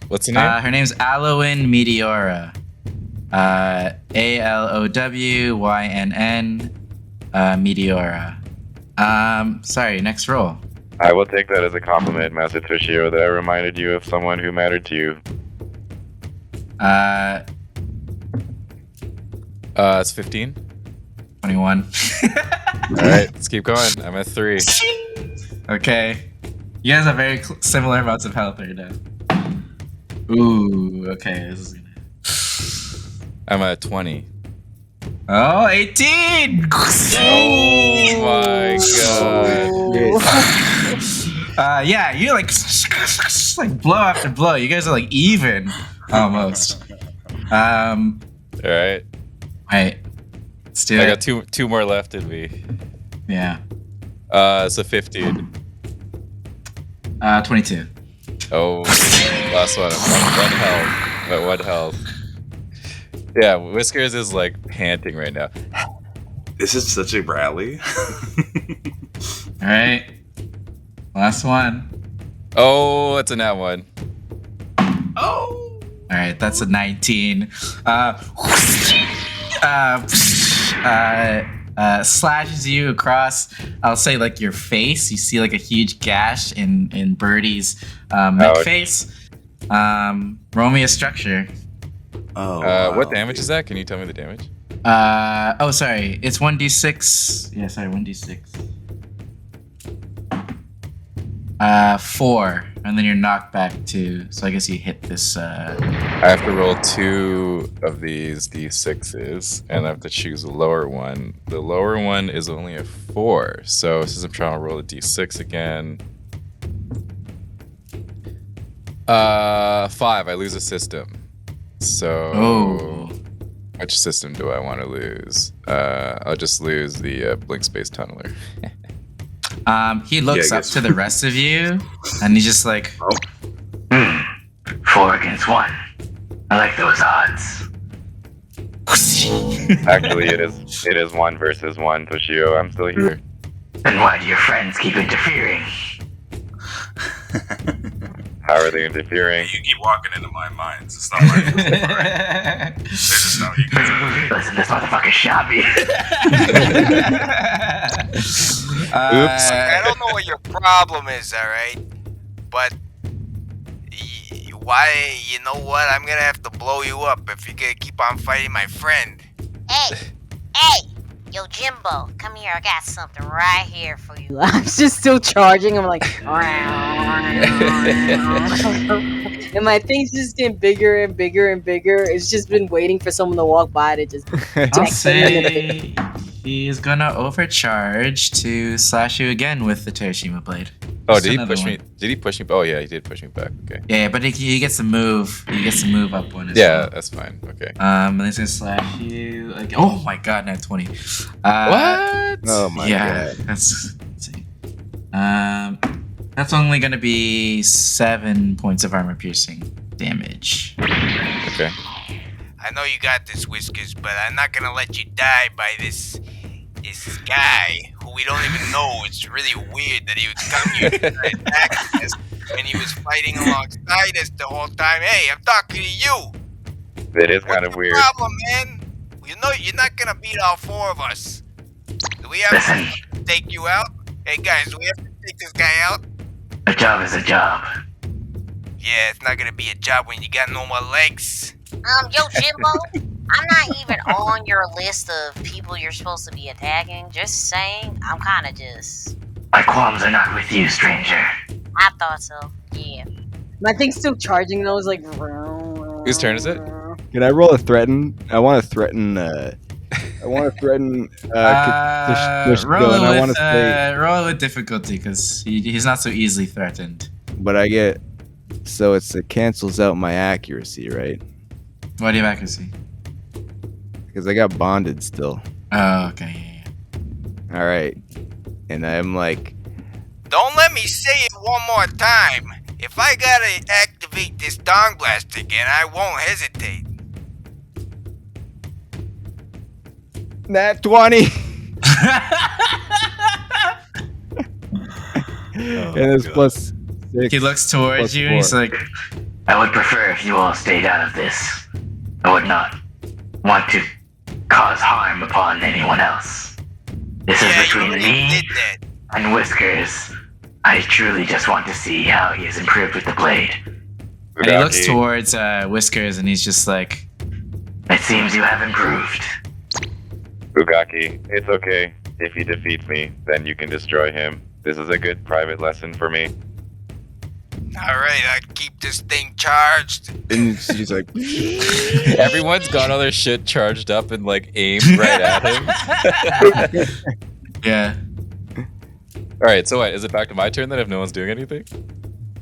What's her name? her name's Aloin Meteora. ALOWYNN Meteora. Sorry, next roll. I will take that as a compliment, Master Toshio, that I reminded you of someone who mattered to you. It's 15. 21. Alright, let's keep going. I'm at 3. Okay. You guys have very similar amounts of health right now. Ooh, okay, this is gonna... I'm at 20. Oh, 18! Oh my god. Yeah, you like blow after blow. You guys are like even, almost. Alright. Wait. Let's do it. I got two more left in me. Yeah. It's a 15. 22. Oh, last one. One health. Yeah, Whiskers is like panting right now. This is such a rally. All right. Last one. Oh, it's a nat 1. Oh. All right, that's a 19. Slashes you across, I'll say like your face. You see like a huge gash in Birdie's neck face. Roll me a structure. Oh. What damage is that? Can you tell me the damage? Sorry. It's 1d6. Yeah, sorry, 1d6. 4, and then you're knocked back 2. So I guess you hit this. I have to roll 2 of these d6s, and I have to choose a lower one. The lower one is only a 4, so since I'm trying to roll a d6 again. 5. I lose a system. So, which system do I want to lose? I'll just lose the Blink Space Tunneler. He looks up to the rest of you, and he's just like, 4 against 1. I like those odds. Actually, it is 1 versus 1, Toshio. I'm still here. Then why do your friends keep interfering? How are they interfering? You keep walking into my minds. It's not my fault. This is how you guys are. Listen, this motherfucker's shabby. Oops. I don't know what your problem is, alright? But why, you know what? I'm gonna have to blow you up if you're gonna keep on fighting my friend. Hey! Yo, Jimbo, come here. I got something right here for you. I'm just still charging. I'm like, and my thing's just getting bigger and bigger and bigger. It's just been waiting for someone to walk by to just. I'll say he's gonna overcharge to slash you again with the Terashima blade. Oh, did he push me? Did he push me? Oh yeah, he did push me back. Okay. Yeah, but he gets to move. He gets to move up one as well. Yeah, that's fine. Okay. And he's gonna slash you. Like, oh my god, not 20. What? Oh my god. Let's see. That's only gonna be 7 points of armor piercing damage. Okay. I know you got this, Whiskers, but I'm not gonna let you die by this guy who we don't even know. It's really weird that he would come here to attack us when he was fighting alongside us the whole time. Hey, I'm talking to you. It is kind of weird. What's the problem, man? You know you're not gonna beat all 4 of us. Do we have to take you out? Hey guys, do we have to take this guy out? A job is a job. Yeah, it's not gonna be a job when you got no more legs. Yo, Jimbo, I'm not even on your list of people you're supposed to be attacking. Just saying, I'm kind of just. My qualms are not with you, stranger. I thought so. Yeah. My thing's still charging though. It's like. Whose turn is it? Can I roll a threaten? I want to threaten. I want to threaten. Roll with difficulty because he's not so easily threatened. But I get. So it cancels out my accuracy, right? What do you have accuracy? Because I got bonded still. Oh, okay. Yeah. All right. And I'm like, don't let me say it one more time. If I gotta activate this Dong Blast again, I won't hesitate. Nat 20. And it's plus 6. He looks towards you and he's like, I would prefer if you all stayed out of this. I would not want to cause harm upon anyone else. This is between me and Whiskers. I truly just want to see how he has improved with the blade. And he looks towards Whiskers and he's just like, it seems you have improved. Bugaki, it's okay. If he defeats me, then you can destroy him. This is a good private lesson for me. Alright, I keep this thing charged. And she's like, everyone's got all their shit charged up and like aimed right at him. Yeah. Alright, so what? Is it back to my turn then if no one's doing anything?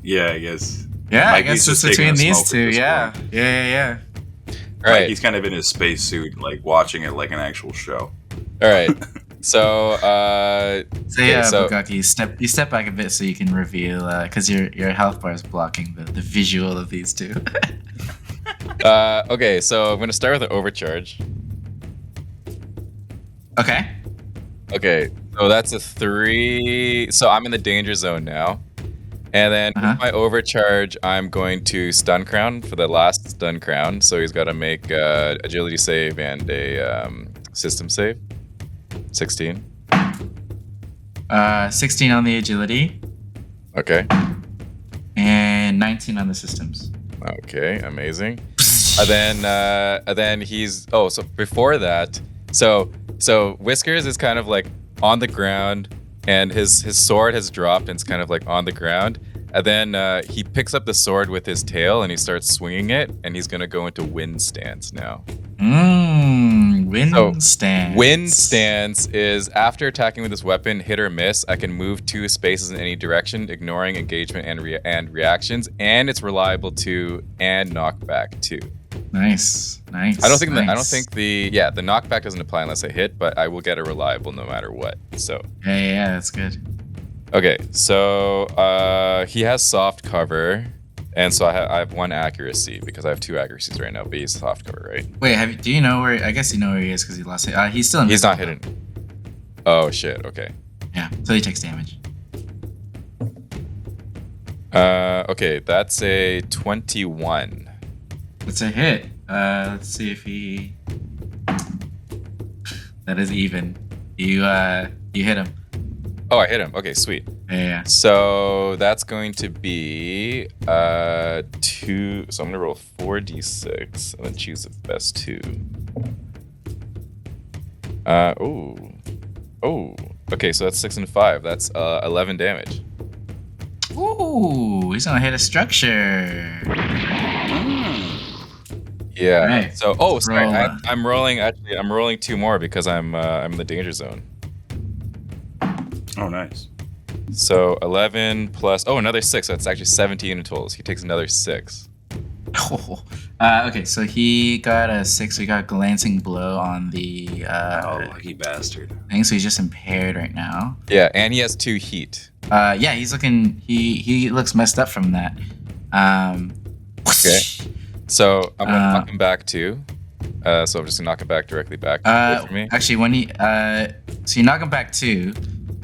Yeah, I guess. Yeah, I Mikey's guess it's just taking between a these smoke two. at this Yeah. point. Yeah. Alright. He's kind of in his spacesuit, like watching it like an actual show. Alright. So Bugaki, you step back a bit so you can reveal, because your health bar is blocking the visual of these two. Okay, so I'm gonna start with an overcharge. Okay, so that's a 3. So I'm in the danger zone now. And then with my overcharge, I'm going to stun crown for the last stun crown. So he's got to make agility save and a system save. 16. 16 on the agility. Okay. And 19 on the systems. Okay, amazing. And then he's so before that, so Whiskers is kind of like on the ground, and his sword has dropped and it's kind of like on the ground. And then he picks up the sword with his tail and he starts swinging it, and he's gonna go into wind stance now. Wind stance. Wind stance is after attacking with this weapon, hit or miss, I can move 2 spaces in any direction, ignoring engagement and reactions, and it's reliable to and knockback too. Nice. I don't think the knockback doesn't apply unless I hit, but I will get a reliable no matter what. So yeah, that's good. Okay, so he has soft cover, and so I have 1 accuracy because I have 2 accuracies right now. But he's soft cover, right? Wait, do you know where? I guess you know where he is because he lost it. He's still He's not hidden. Oh shit. Okay. Yeah, so he takes damage. Okay, that's a 21. That's a hit. Let's see if he. That is even. You hit him. Oh, I hit him. Okay, sweet. Yeah. So that's going to be 2. So I'm gonna roll 4d6 and then choose the best 2. Okay, so that's 6 and 5. That's 11 damage. Ooh, he's gonna hit a structure. Yeah. Right. So sorry, I'm rolling. Actually, I'm rolling 2 more because I'm in the danger zone. Oh, nice. So 11 plus another 6. So that's actually 17 in total. So he takes another 6. Okay, so he got a 6. So he got a glancing blow on the lucky bastard thing. So he's just impaired right now. Yeah, and he has 2 heat. Yeah, he's looking. He looks messed up from that. Okay. So I'm gonna knock him back too. So I'm just gonna knock him back directly back away from me. Actually, when he so you knock him back too.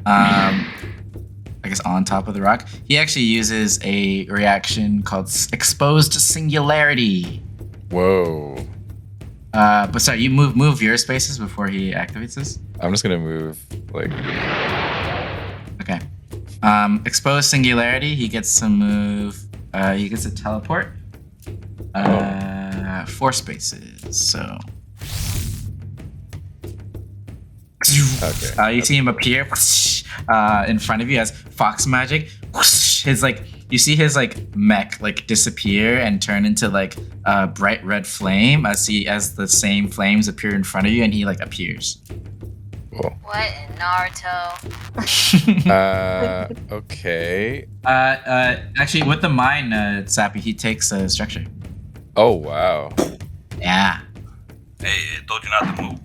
I guess on top of the rock. He actually uses a reaction called exposed singularity. Whoa. But sorry, you move your spaces before he activates this. I'm just gonna move like. Okay. Exposed singularity. He gets to move. He gets to teleport. 4 spaces. So. Okay. You see him appear in front of you as fox magic. His you see his mech disappear and turn into a bright red flame as the same flames appear in front of you, and he appears. Cool. What in Naruto? Okay. Actually, with the mine, Sappy, he takes a structure. Oh wow. Yeah. Hey, I told you not to move.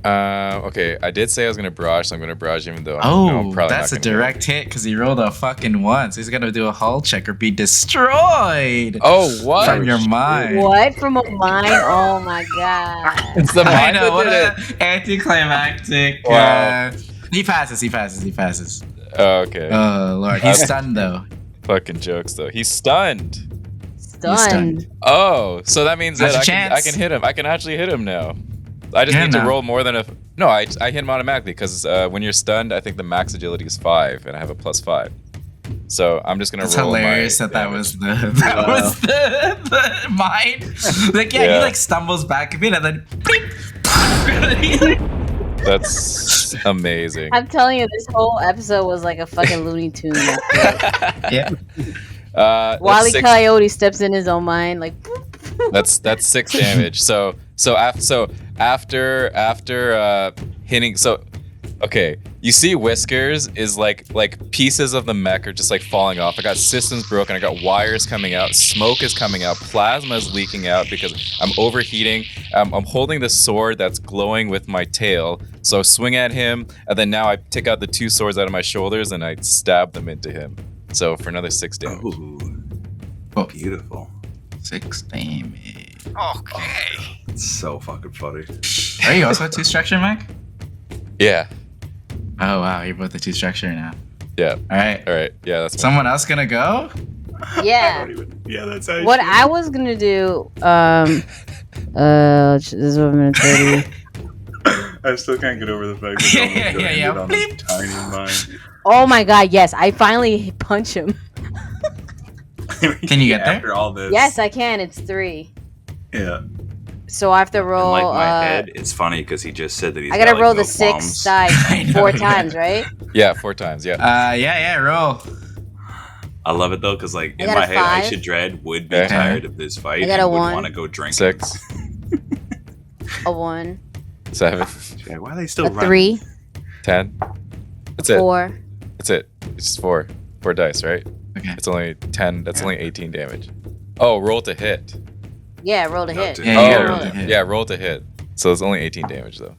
Okay, I did say I was gonna barrage, so I'm gonna barrage even though I'm probably that's not a direct hit because he rolled a fucking 1, so he's gonna do a hull check or be destroyed. Oh, what? From your mind. What? From a mine? Oh my god. It's the I mind know, what that an did it. anticlimactic. Wow. He passes. Oh, okay. Oh lord, he's stunned though. Fucking jokes though. He's stunned. Stunned. Oh, so that means That's that a I chance. can hit him. I can actually hit him now. I just Yeah, need to no. roll more than I hit him automatically because when you're stunned, I think the max agility is 5, and I have a +5. So I'm just gonna It's roll. hilarious that was the mine. He stumbles back a bit and then. That's amazing. I'm telling you, this whole episode was like a fucking Looney Tune. Yeah. Wile E. Six- Coyote steps in his own mind, like. That's 6 damage. So after hitting, okay, you see Whiskers is like pieces of the mech are just falling off. I got systems broken. I got wires coming out. Smoke is coming out. Plasma is leaking out because I'm overheating. I'm holding the sword that's glowing with my tail. So I swing at him, and then now I take out the 2 swords out of my shoulders and I stab them into him. So for another 6 damage. Ooh, beautiful. 6 damage. Okay. It's so fucking funny. Are you also a 2 structure, Mike? Yeah. Oh wow, you're both a 2 structure now. Yeah. All right. Yeah, that's someone else gonna go. Yeah. Yeah, that's how. What I was gonna do, this is what I'm gonna tell you. I still can't get over the fact that Yeah. on a tiny mine. Oh my god, yes, I finally punch him. Can you get there? After all this. Yes, I can. It's 3. Yeah. So I have to roll. In like my head, it's funny because he just said that he's. I gotta got, roll no the 6 qualms. dice 4 times, right? Yeah, 4 times. Yeah. Yeah. Roll. I love it though, because like I in got my a head, 5. I should dread would be Okay. tired of this fight I got and a would 1. want to go drink. 6, A 1, 7, Yeah, why are they still a running? 3, 10. That's it. 4. That's it. It's just 4 dice, right? Okay. It's only 10. That's only 18 damage. Oh, roll to hit. Yeah, roll to hit. Yeah, you gotta roll to hit. Yeah, roll to hit. So it's only 18 damage though.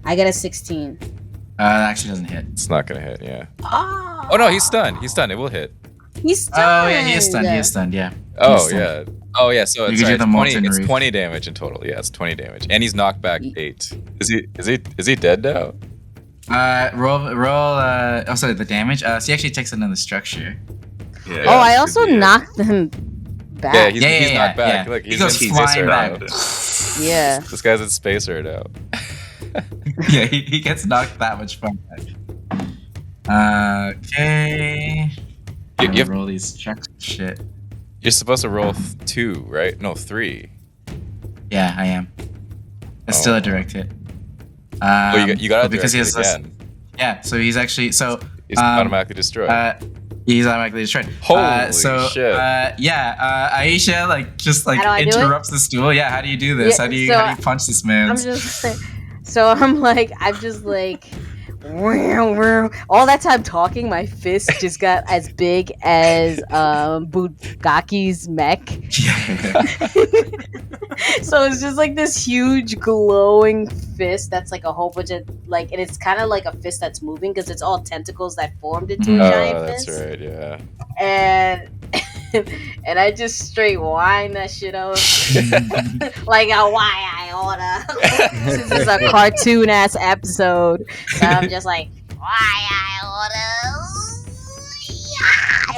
I got a 16. That actually doesn't hit. It's not gonna hit. Yeah. Oh, Oh no, he's stunned. He's stunned. It will hit. he's stunned. Oh yeah, he is stunned. He is stunned. Yeah. Oh He's stunned. yeah. Oh yeah. So You it's, could sorry, do it's the 20. molten It's reef. 20 damage in total. Yeah, it's 20 damage, and he's knocked back 8. Is he dead now? Roll. Oh, sorry, the damage. So he actually takes another structure. Yeah, Oh, I it also should be it. knocked him back. Yeah, he's Yeah, knocked back. yeah. Look, He he's goes in flying spacer back. now. Yeah. This guy's in spacer now. Yeah, he gets knocked that much far back. Okay. You I'm have- gonna roll these checks. Shit. You're supposed to roll 2, right? No, 3. Yeah, I am. It's still a direct hit. Well, you got to because he has less. again. Yeah, so he's actually He's automatically destroyed. He's automatically destroyed. Holy so, shit. Aisha just How do I do it? interrupts the stool. Yeah, how do you do this? Yeah, how do you so punch this man? I'm just I'm just like all that time talking, my fist just got as big as Bugaki's mech. So it's just like this huge glowing fist that's like a whole bunch of like, and it's kind of like a fist that's moving because it's all tentacles that formed into a giant Oh, that's fist. right. Yeah. And and I just straight whine that shit out like a why I order. This is a cartoon ass episode, so I'm just like why I order,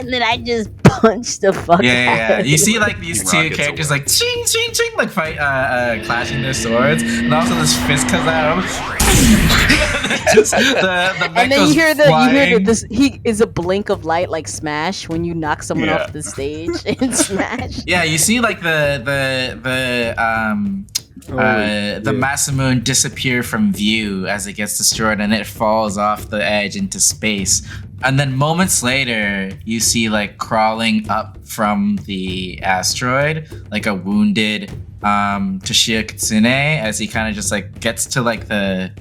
and then I just punch the fuck out. Yeah. of You him. see like these two Rockets characters away. like ching ching ching like fight clashing their swords, and also this fist comes out of him. Just, the And mech then goes you hear flying. this. He is a blink of light like Smash when you knock someone Yeah. off the stage in Smash. Yeah, you see like the Masamune disappear from view as it gets destroyed, and it falls off the edge into space. And then moments later, you see like crawling up from the asteroid, like a wounded Toshiya Kitsune, as he kind of just like gets to like the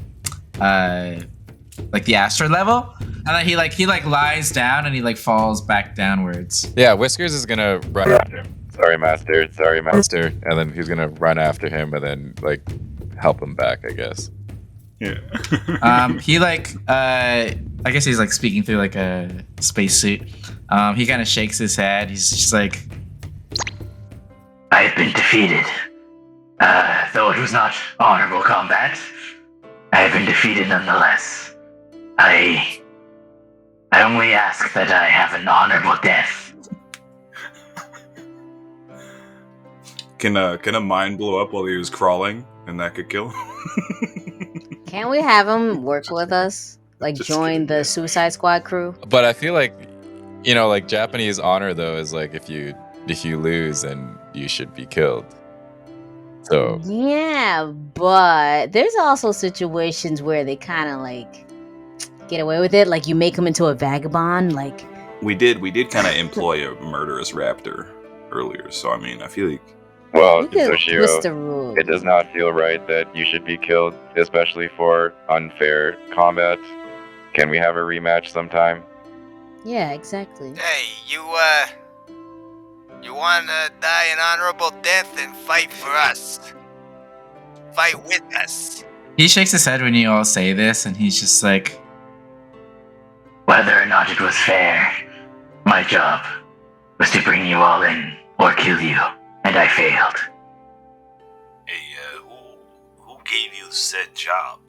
asteroid level, and then he lies down and he like falls back downwards. Yeah, Whiskers is gonna run after him. Sorry, Master. Sorry, Master. And then he's gonna run after him and then like help him back, I guess. Yeah. He I guess he's like speaking through like a spacesuit. He kind of shakes his head. He's just like, I have been defeated. Though it was not honorable combat, I have been defeated nonetheless. I only ask that I have an honorable death. Can a mine blow up while he was crawling, and that could kill? Can't we have him work with us? Like Just join kidding, the yeah. Suicide Squad crew? But I feel like, you know, like Japanese honor though is like if you lose, then you should be killed. So Yeah, but there's also situations where they kind of like get away with it. Like you make him into a vagabond. Like We did kind of employ a murderous raptor earlier, so I mean, I feel like Well, you could twist the Toshio, rules. it does not feel right that you should be killed, especially for unfair combat. Can we have a rematch sometime? Yeah, exactly. Hey, you wanna die an honorable death and fight for us. Fight with us. he shakes his head when you all say this, and he's just like, Whether or not it was fair, my job was to bring you all in or kill you, and I failed. Hey, who gave you said job?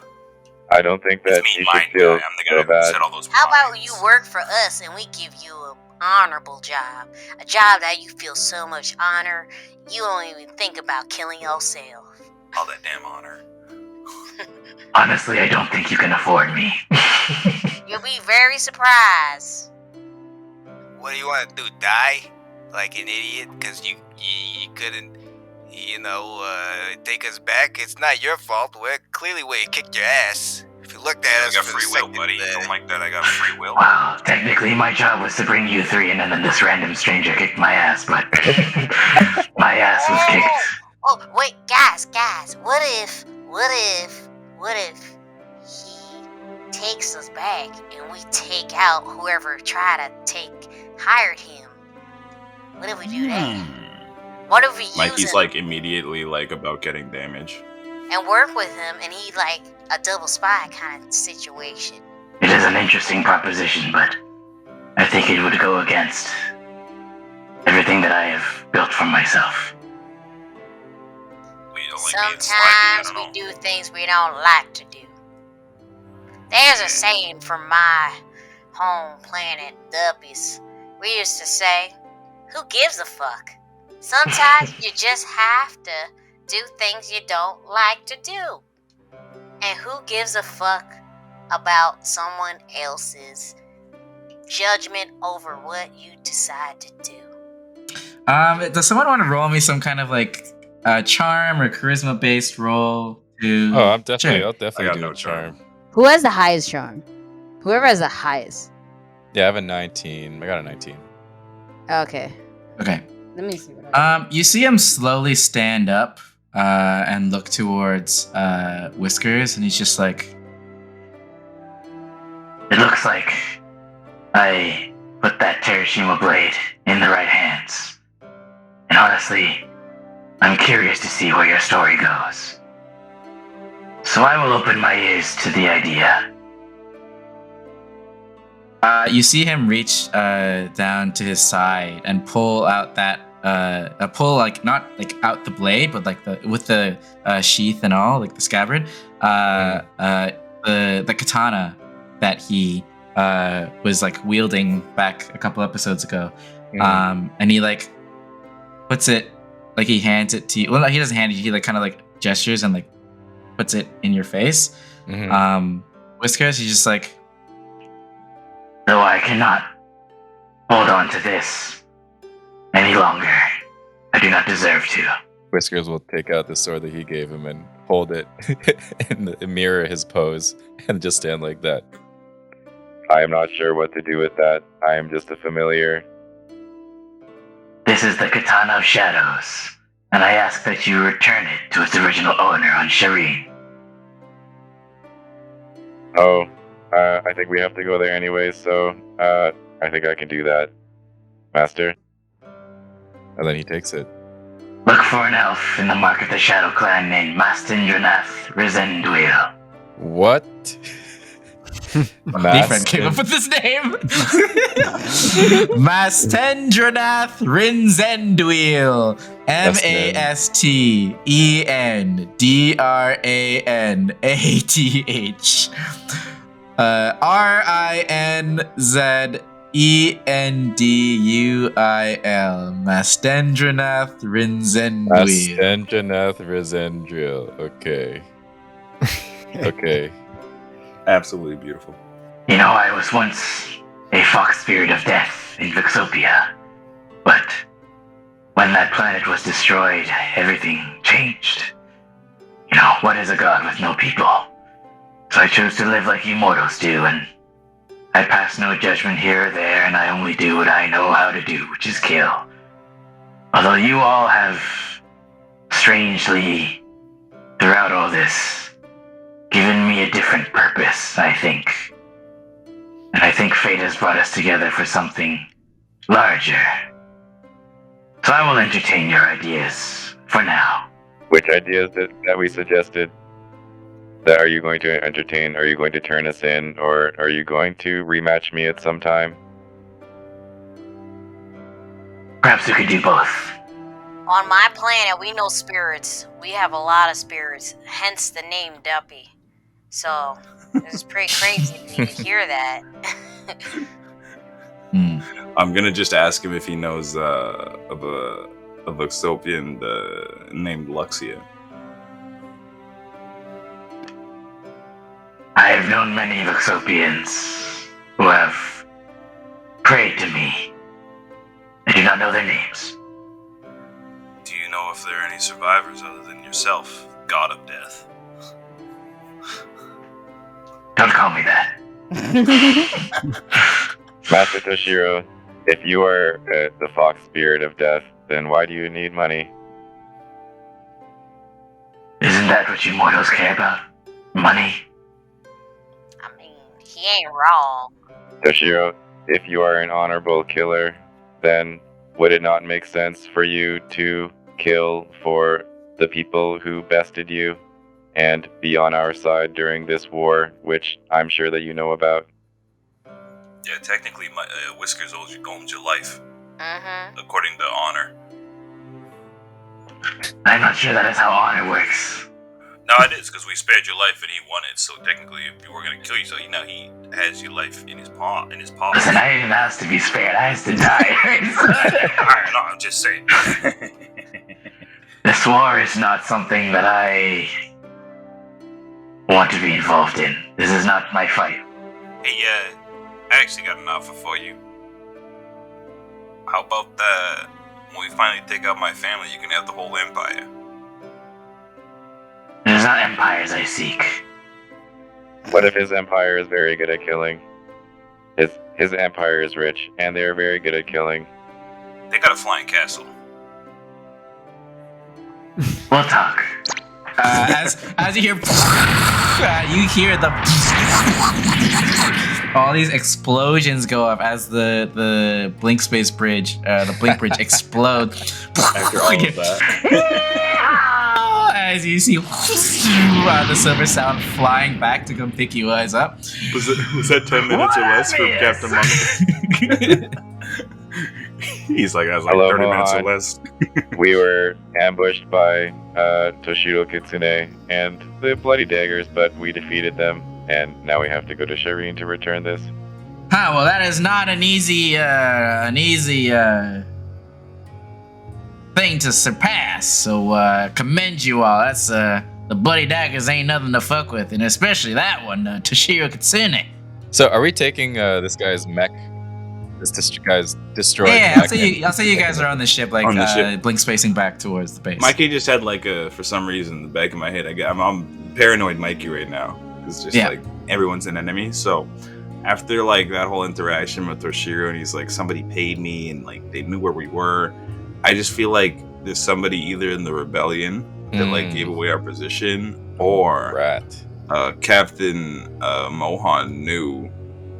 I don't think that It's me, you Mine should feel Guy. I'm the so guy who bad. said all those How about lines. you work for us and we give you an honorable job? A job that you feel so much honor, you don't even think about killing yourself. All that damn honor. Honestly, I don't think you can afford me. You'll be very surprised. What do you wanna do, die? like an idiot because you couldn't, take us back. It's not your fault. Clearly we kicked your ass. If you looked at us I got for free a will, second, buddy. Don't like that. I got free will. Well, technically my job was to bring you three in, and then this random stranger kicked my ass, but my ass was kicked. Oh, wait, guys, what if he takes us back and we take out whoever hired him? What if we do that? What if we use Mikey's him like immediately like about getting damage. and work with him and he like a double spy kind of situation? It is an interesting proposition, but I think it would go against everything that I have built for myself. You don't like being slimy, I Sometimes don't we know. do things we don't like to do. There's a saying from my home planet, Duppies. We used to say, who gives a fuck? Sometimes you just have to do things you don't like to do. And who gives a fuck about someone else's judgment over what you decide to do? Does someone want to roll me some kind of like charm or charisma based roll? Oh, I'll definitely I got do no a charm. Who has the highest charm? Whoever has the highest. Yeah, I have a 19. I got a 19. Okay. Okay. Let me see what You see him slowly stand up and look towards Whiskers, and he's just like, It looks like I put that Terashima blade in the right hands. And honestly, I'm curious to see where your story goes. So I will open my ears to the idea. you see him reach down to his side and pull out that pull like not like out the blade, but like with the sheath and all, like the scabbard, the katana that he was like wielding back a couple episodes ago, and he like puts it, like he hands it to you. Well, no, he doesn't hand it. He like kind of like gestures and like puts it in your face. Whiskers, he's just like, Though I cannot hold on to this any longer, I do not deserve to. Whiskers will take out the sword that he gave him and hold it and mirror his pose and just stand like that. I am not sure what to do with that. I am just a familiar. This is the Katana of Shadows, and I ask that you return it to its original owner on Shireen. Oh, I think we have to go there anyway, so I think I can do that, Master. And then he takes it. Look for an elf in the Mark of the Shadow Clan named Mastindranath Rizendwil. What? my friend came up with this name. Mastendranath Rinzendwil. Mastendranaath. Rinzenduil. Mastendranath Rinzendwil. Mastendranath Rizendril. Okay. Okay. Absolutely beautiful. You know, I was once a fox spirit of death in Vixopia, but when that planet was destroyed, everything changed. You know, what is a god with no people? So I chose to live like immortals do, and I pass no judgment here or there, and I only do what I know how to do, which is kill. Although you all have, strangely, throughout all this, given me a different purpose, I think. And I think fate has brought us together for something larger. So I will entertain your ideas for now. Which ideas that we suggested? That are you going to entertain? Are you going to turn us in? Or are you going to rematch me at some time? Perhaps we could do both. On my planet, we know spirits. We have a lot of spirits, hence the name Duppy. So, it's pretty crazy for you to hear that. I'm gonna just ask him if he knows of a Vixopian named Luxia. I have known many Vixopians who have prayed to me. I do do not know their names. Do you know if there are any survivors other than yourself, God of Death? Don't call me that. Master Toshiro, if you are the fox spirit of death, then why do you need money? Isn't that what you mortals care about? Money? I mean, he ain't wrong. Toshiro, if you are an honorable killer, then would it not make sense for you to kill for the people who bested you and be on our side during this war, which I'm sure that you know about? Yeah, technically, my Whiskers owns your life, Mm-hmm. according to honor. I'm not sure that is how honor works. No, it is, because we spared your life and he won it, so technically, if you were going to kill you, so he has your life in his paw. Listen, I didn't ask to be spared, I asked to die. Alright, no, I'm just saying. This war is not something that I want to be involved in. This is not my fight. Hey, I actually got an offer for you. How about when we finally take out my family, you can have the whole empire? It is not empires I seek. What if his empire is very good at killing? His empire is rich, and they're very good at killing. They got a flying castle. We'll talk. As you hear, you hear all these explosions go up as the blink space bridge, the blink bridge explodes. After all of that, as you see the silver sound flying back to come pick you guys up. was that 10 minutes or less from Captain Monk? He's like, I was like, Hello, 30 minutes or Mohan. less. We were ambushed by Toshiro Kitsune and the Bloody Daggers, but we defeated them, and now we have to go to Shireen to return this. Well, that is not an easy thing to surpass. So commend you all. That's the Bloody Daggers ain't nothing to fuck with, and especially that one, Toshiro Kitsune. So, are we taking this guy's mech? This guy's destroyed. Yeah, mech I'll say you guys are on the ship, like On the ship. blink spacing back towards the base. Mikey just had like for some reason, in the back of my head, I'm paranoid Mikey right now. It's just like everyone's an enemy. So after like that whole interaction with Toshiro, and he's like, somebody paid me, and like they knew where we were. I just feel like there's somebody either in the rebellion that like gave away our position, or Captain Mohan knew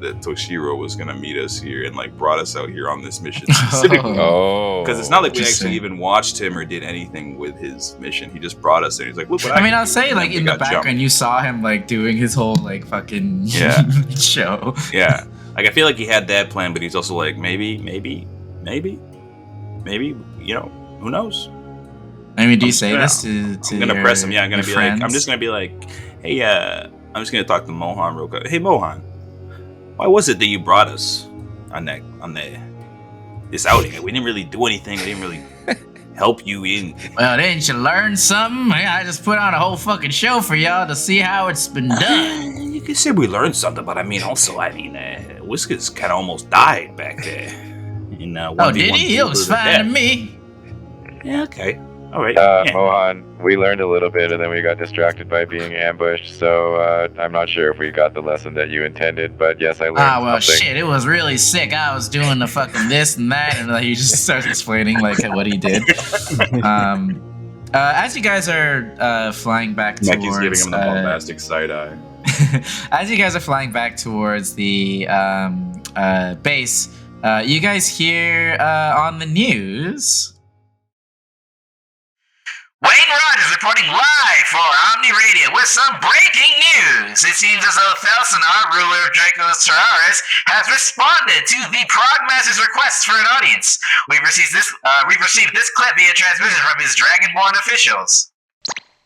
that Toshiro was gonna meet us here and like brought us out here on this mission specifically. Because it's not like we actually even watched him or did anything with his mission. He just brought us there. He's like, look what I mean, I'll say like in the background you saw him like doing his whole like fucking show. Yeah. Like I feel like he had that plan, but he's also like, maybe, you know, who knows? I mean, do you say this to I'm gonna press him. Yeah, I'm gonna be friends? like, I'm just gonna be like, hey, I'm just gonna talk to Mohan real quick. Hey, Mohan, why was it that you brought us on this outing? We didn't really do anything. We didn't really help you in. Well, didn't you learn something? I just put on a whole fucking show for y'all to see how it's been done. You could say we learned something, but I mean, Whiskers kind of almost died back there. In, oh, did he? He was fine to me. Yeah, okay. All right. Mohan, we learned a little bit and then we got distracted by being ambushed, so I'm not sure if we got the lesson that you intended, but yes, I learned something. Shit, it was really sick. I was doing the fucking this and that, and he just starts explaining like what he did. As you guys are flying back towards... Mackey's giving him the bombastic side eye. As you guys are flying back towards the base, you guys hear on the news... Wayne Rogers reporting live for Omni Radio with some breaking news. It seems as though Felsinar, ruler of Draco's Terraris, has responded to the Progmaster's request for an audience. We've received this clip via transmission from his Dragonborn officials.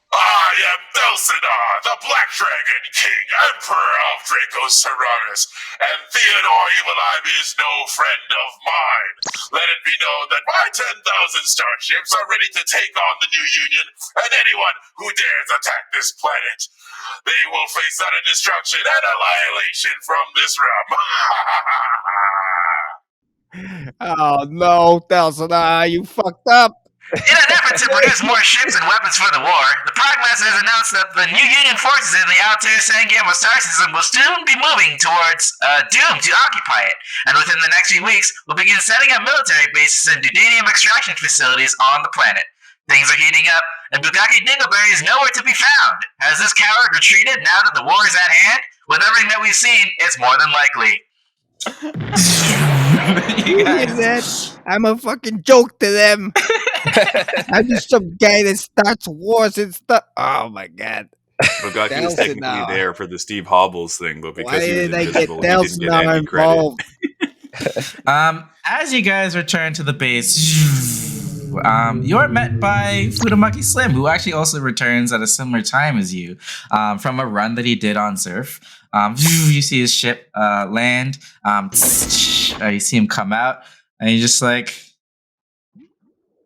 I am Felsinar, the Black Dragon King, Emperor of Draco's Terraris, and Theodore Evil Eye is no friend of mine. Let it be known that my 10,000 starships are ready to take on the new Union and anyone who dares attack this planet. They will face utter destruction and annihilation from this realm. Oh no, Telsana, you fucked up. In an effort to produce more ships and weapons for the war, the Pachumaster has announced that the new Union forces in the outer Sangamo star system will soon be moving towards Doom to occupy it, and within the next few weeks will begin setting up military bases and Dudanium extraction facilities on the planet. Things are heating up, and Bugaki Dingleberry is nowhere to be found. Has this coward retreated now that the war is at hand? With everything that we've seen, it's more than likely. You hear that? I'm a fucking joke to them. I'm just some guy that starts wars and stuff. Oh my god. Bugaki was technically there for the Steve Hobbles thing, but because he was invisible, he didn't get any involved? credit. As you guys return to the base, you're met by Futamaki Slim, who actually also returns at a similar time as you, from a run that he did on Surf. You see his ship land. You see him come out, and he's just like,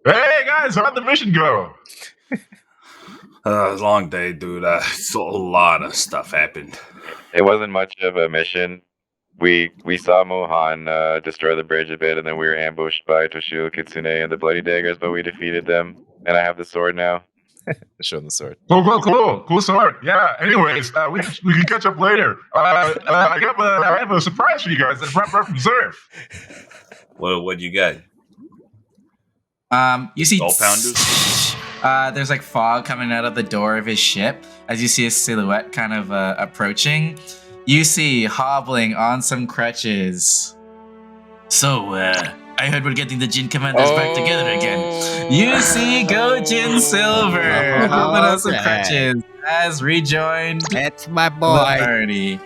Hey guys, how'd the mission go? It was a long day, dude. A lot of stuff happened. It wasn't much of a mission. We saw Mohan destroy the bridge a bit, and then we were ambushed by Toshio Kitsune and the Bloody Daggers, but we defeated them, and I have the sword now. Show him the sword. Cool sword. Yeah. Anyways, we can catch up later. I have a surprise for you guys that's right from Surf. What you got? You see Gold pounders? There's like fog coming out of the door of his ship as you see his silhouette kind of approaching. You see hobbling on some crutches. So, I heard we're getting the Jin Commanders back together again. You see Gojin Silver hobbling on some crutches has rejoined. That's my the boy. party.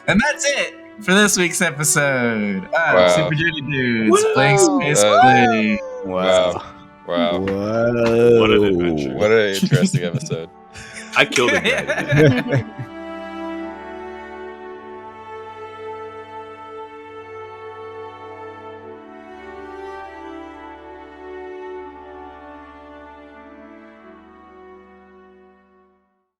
And that's it for this week's episode of Super Journey Dudes Blank Space Play. Wow. Whoa. What an adventure. What an interesting episode. I killed him.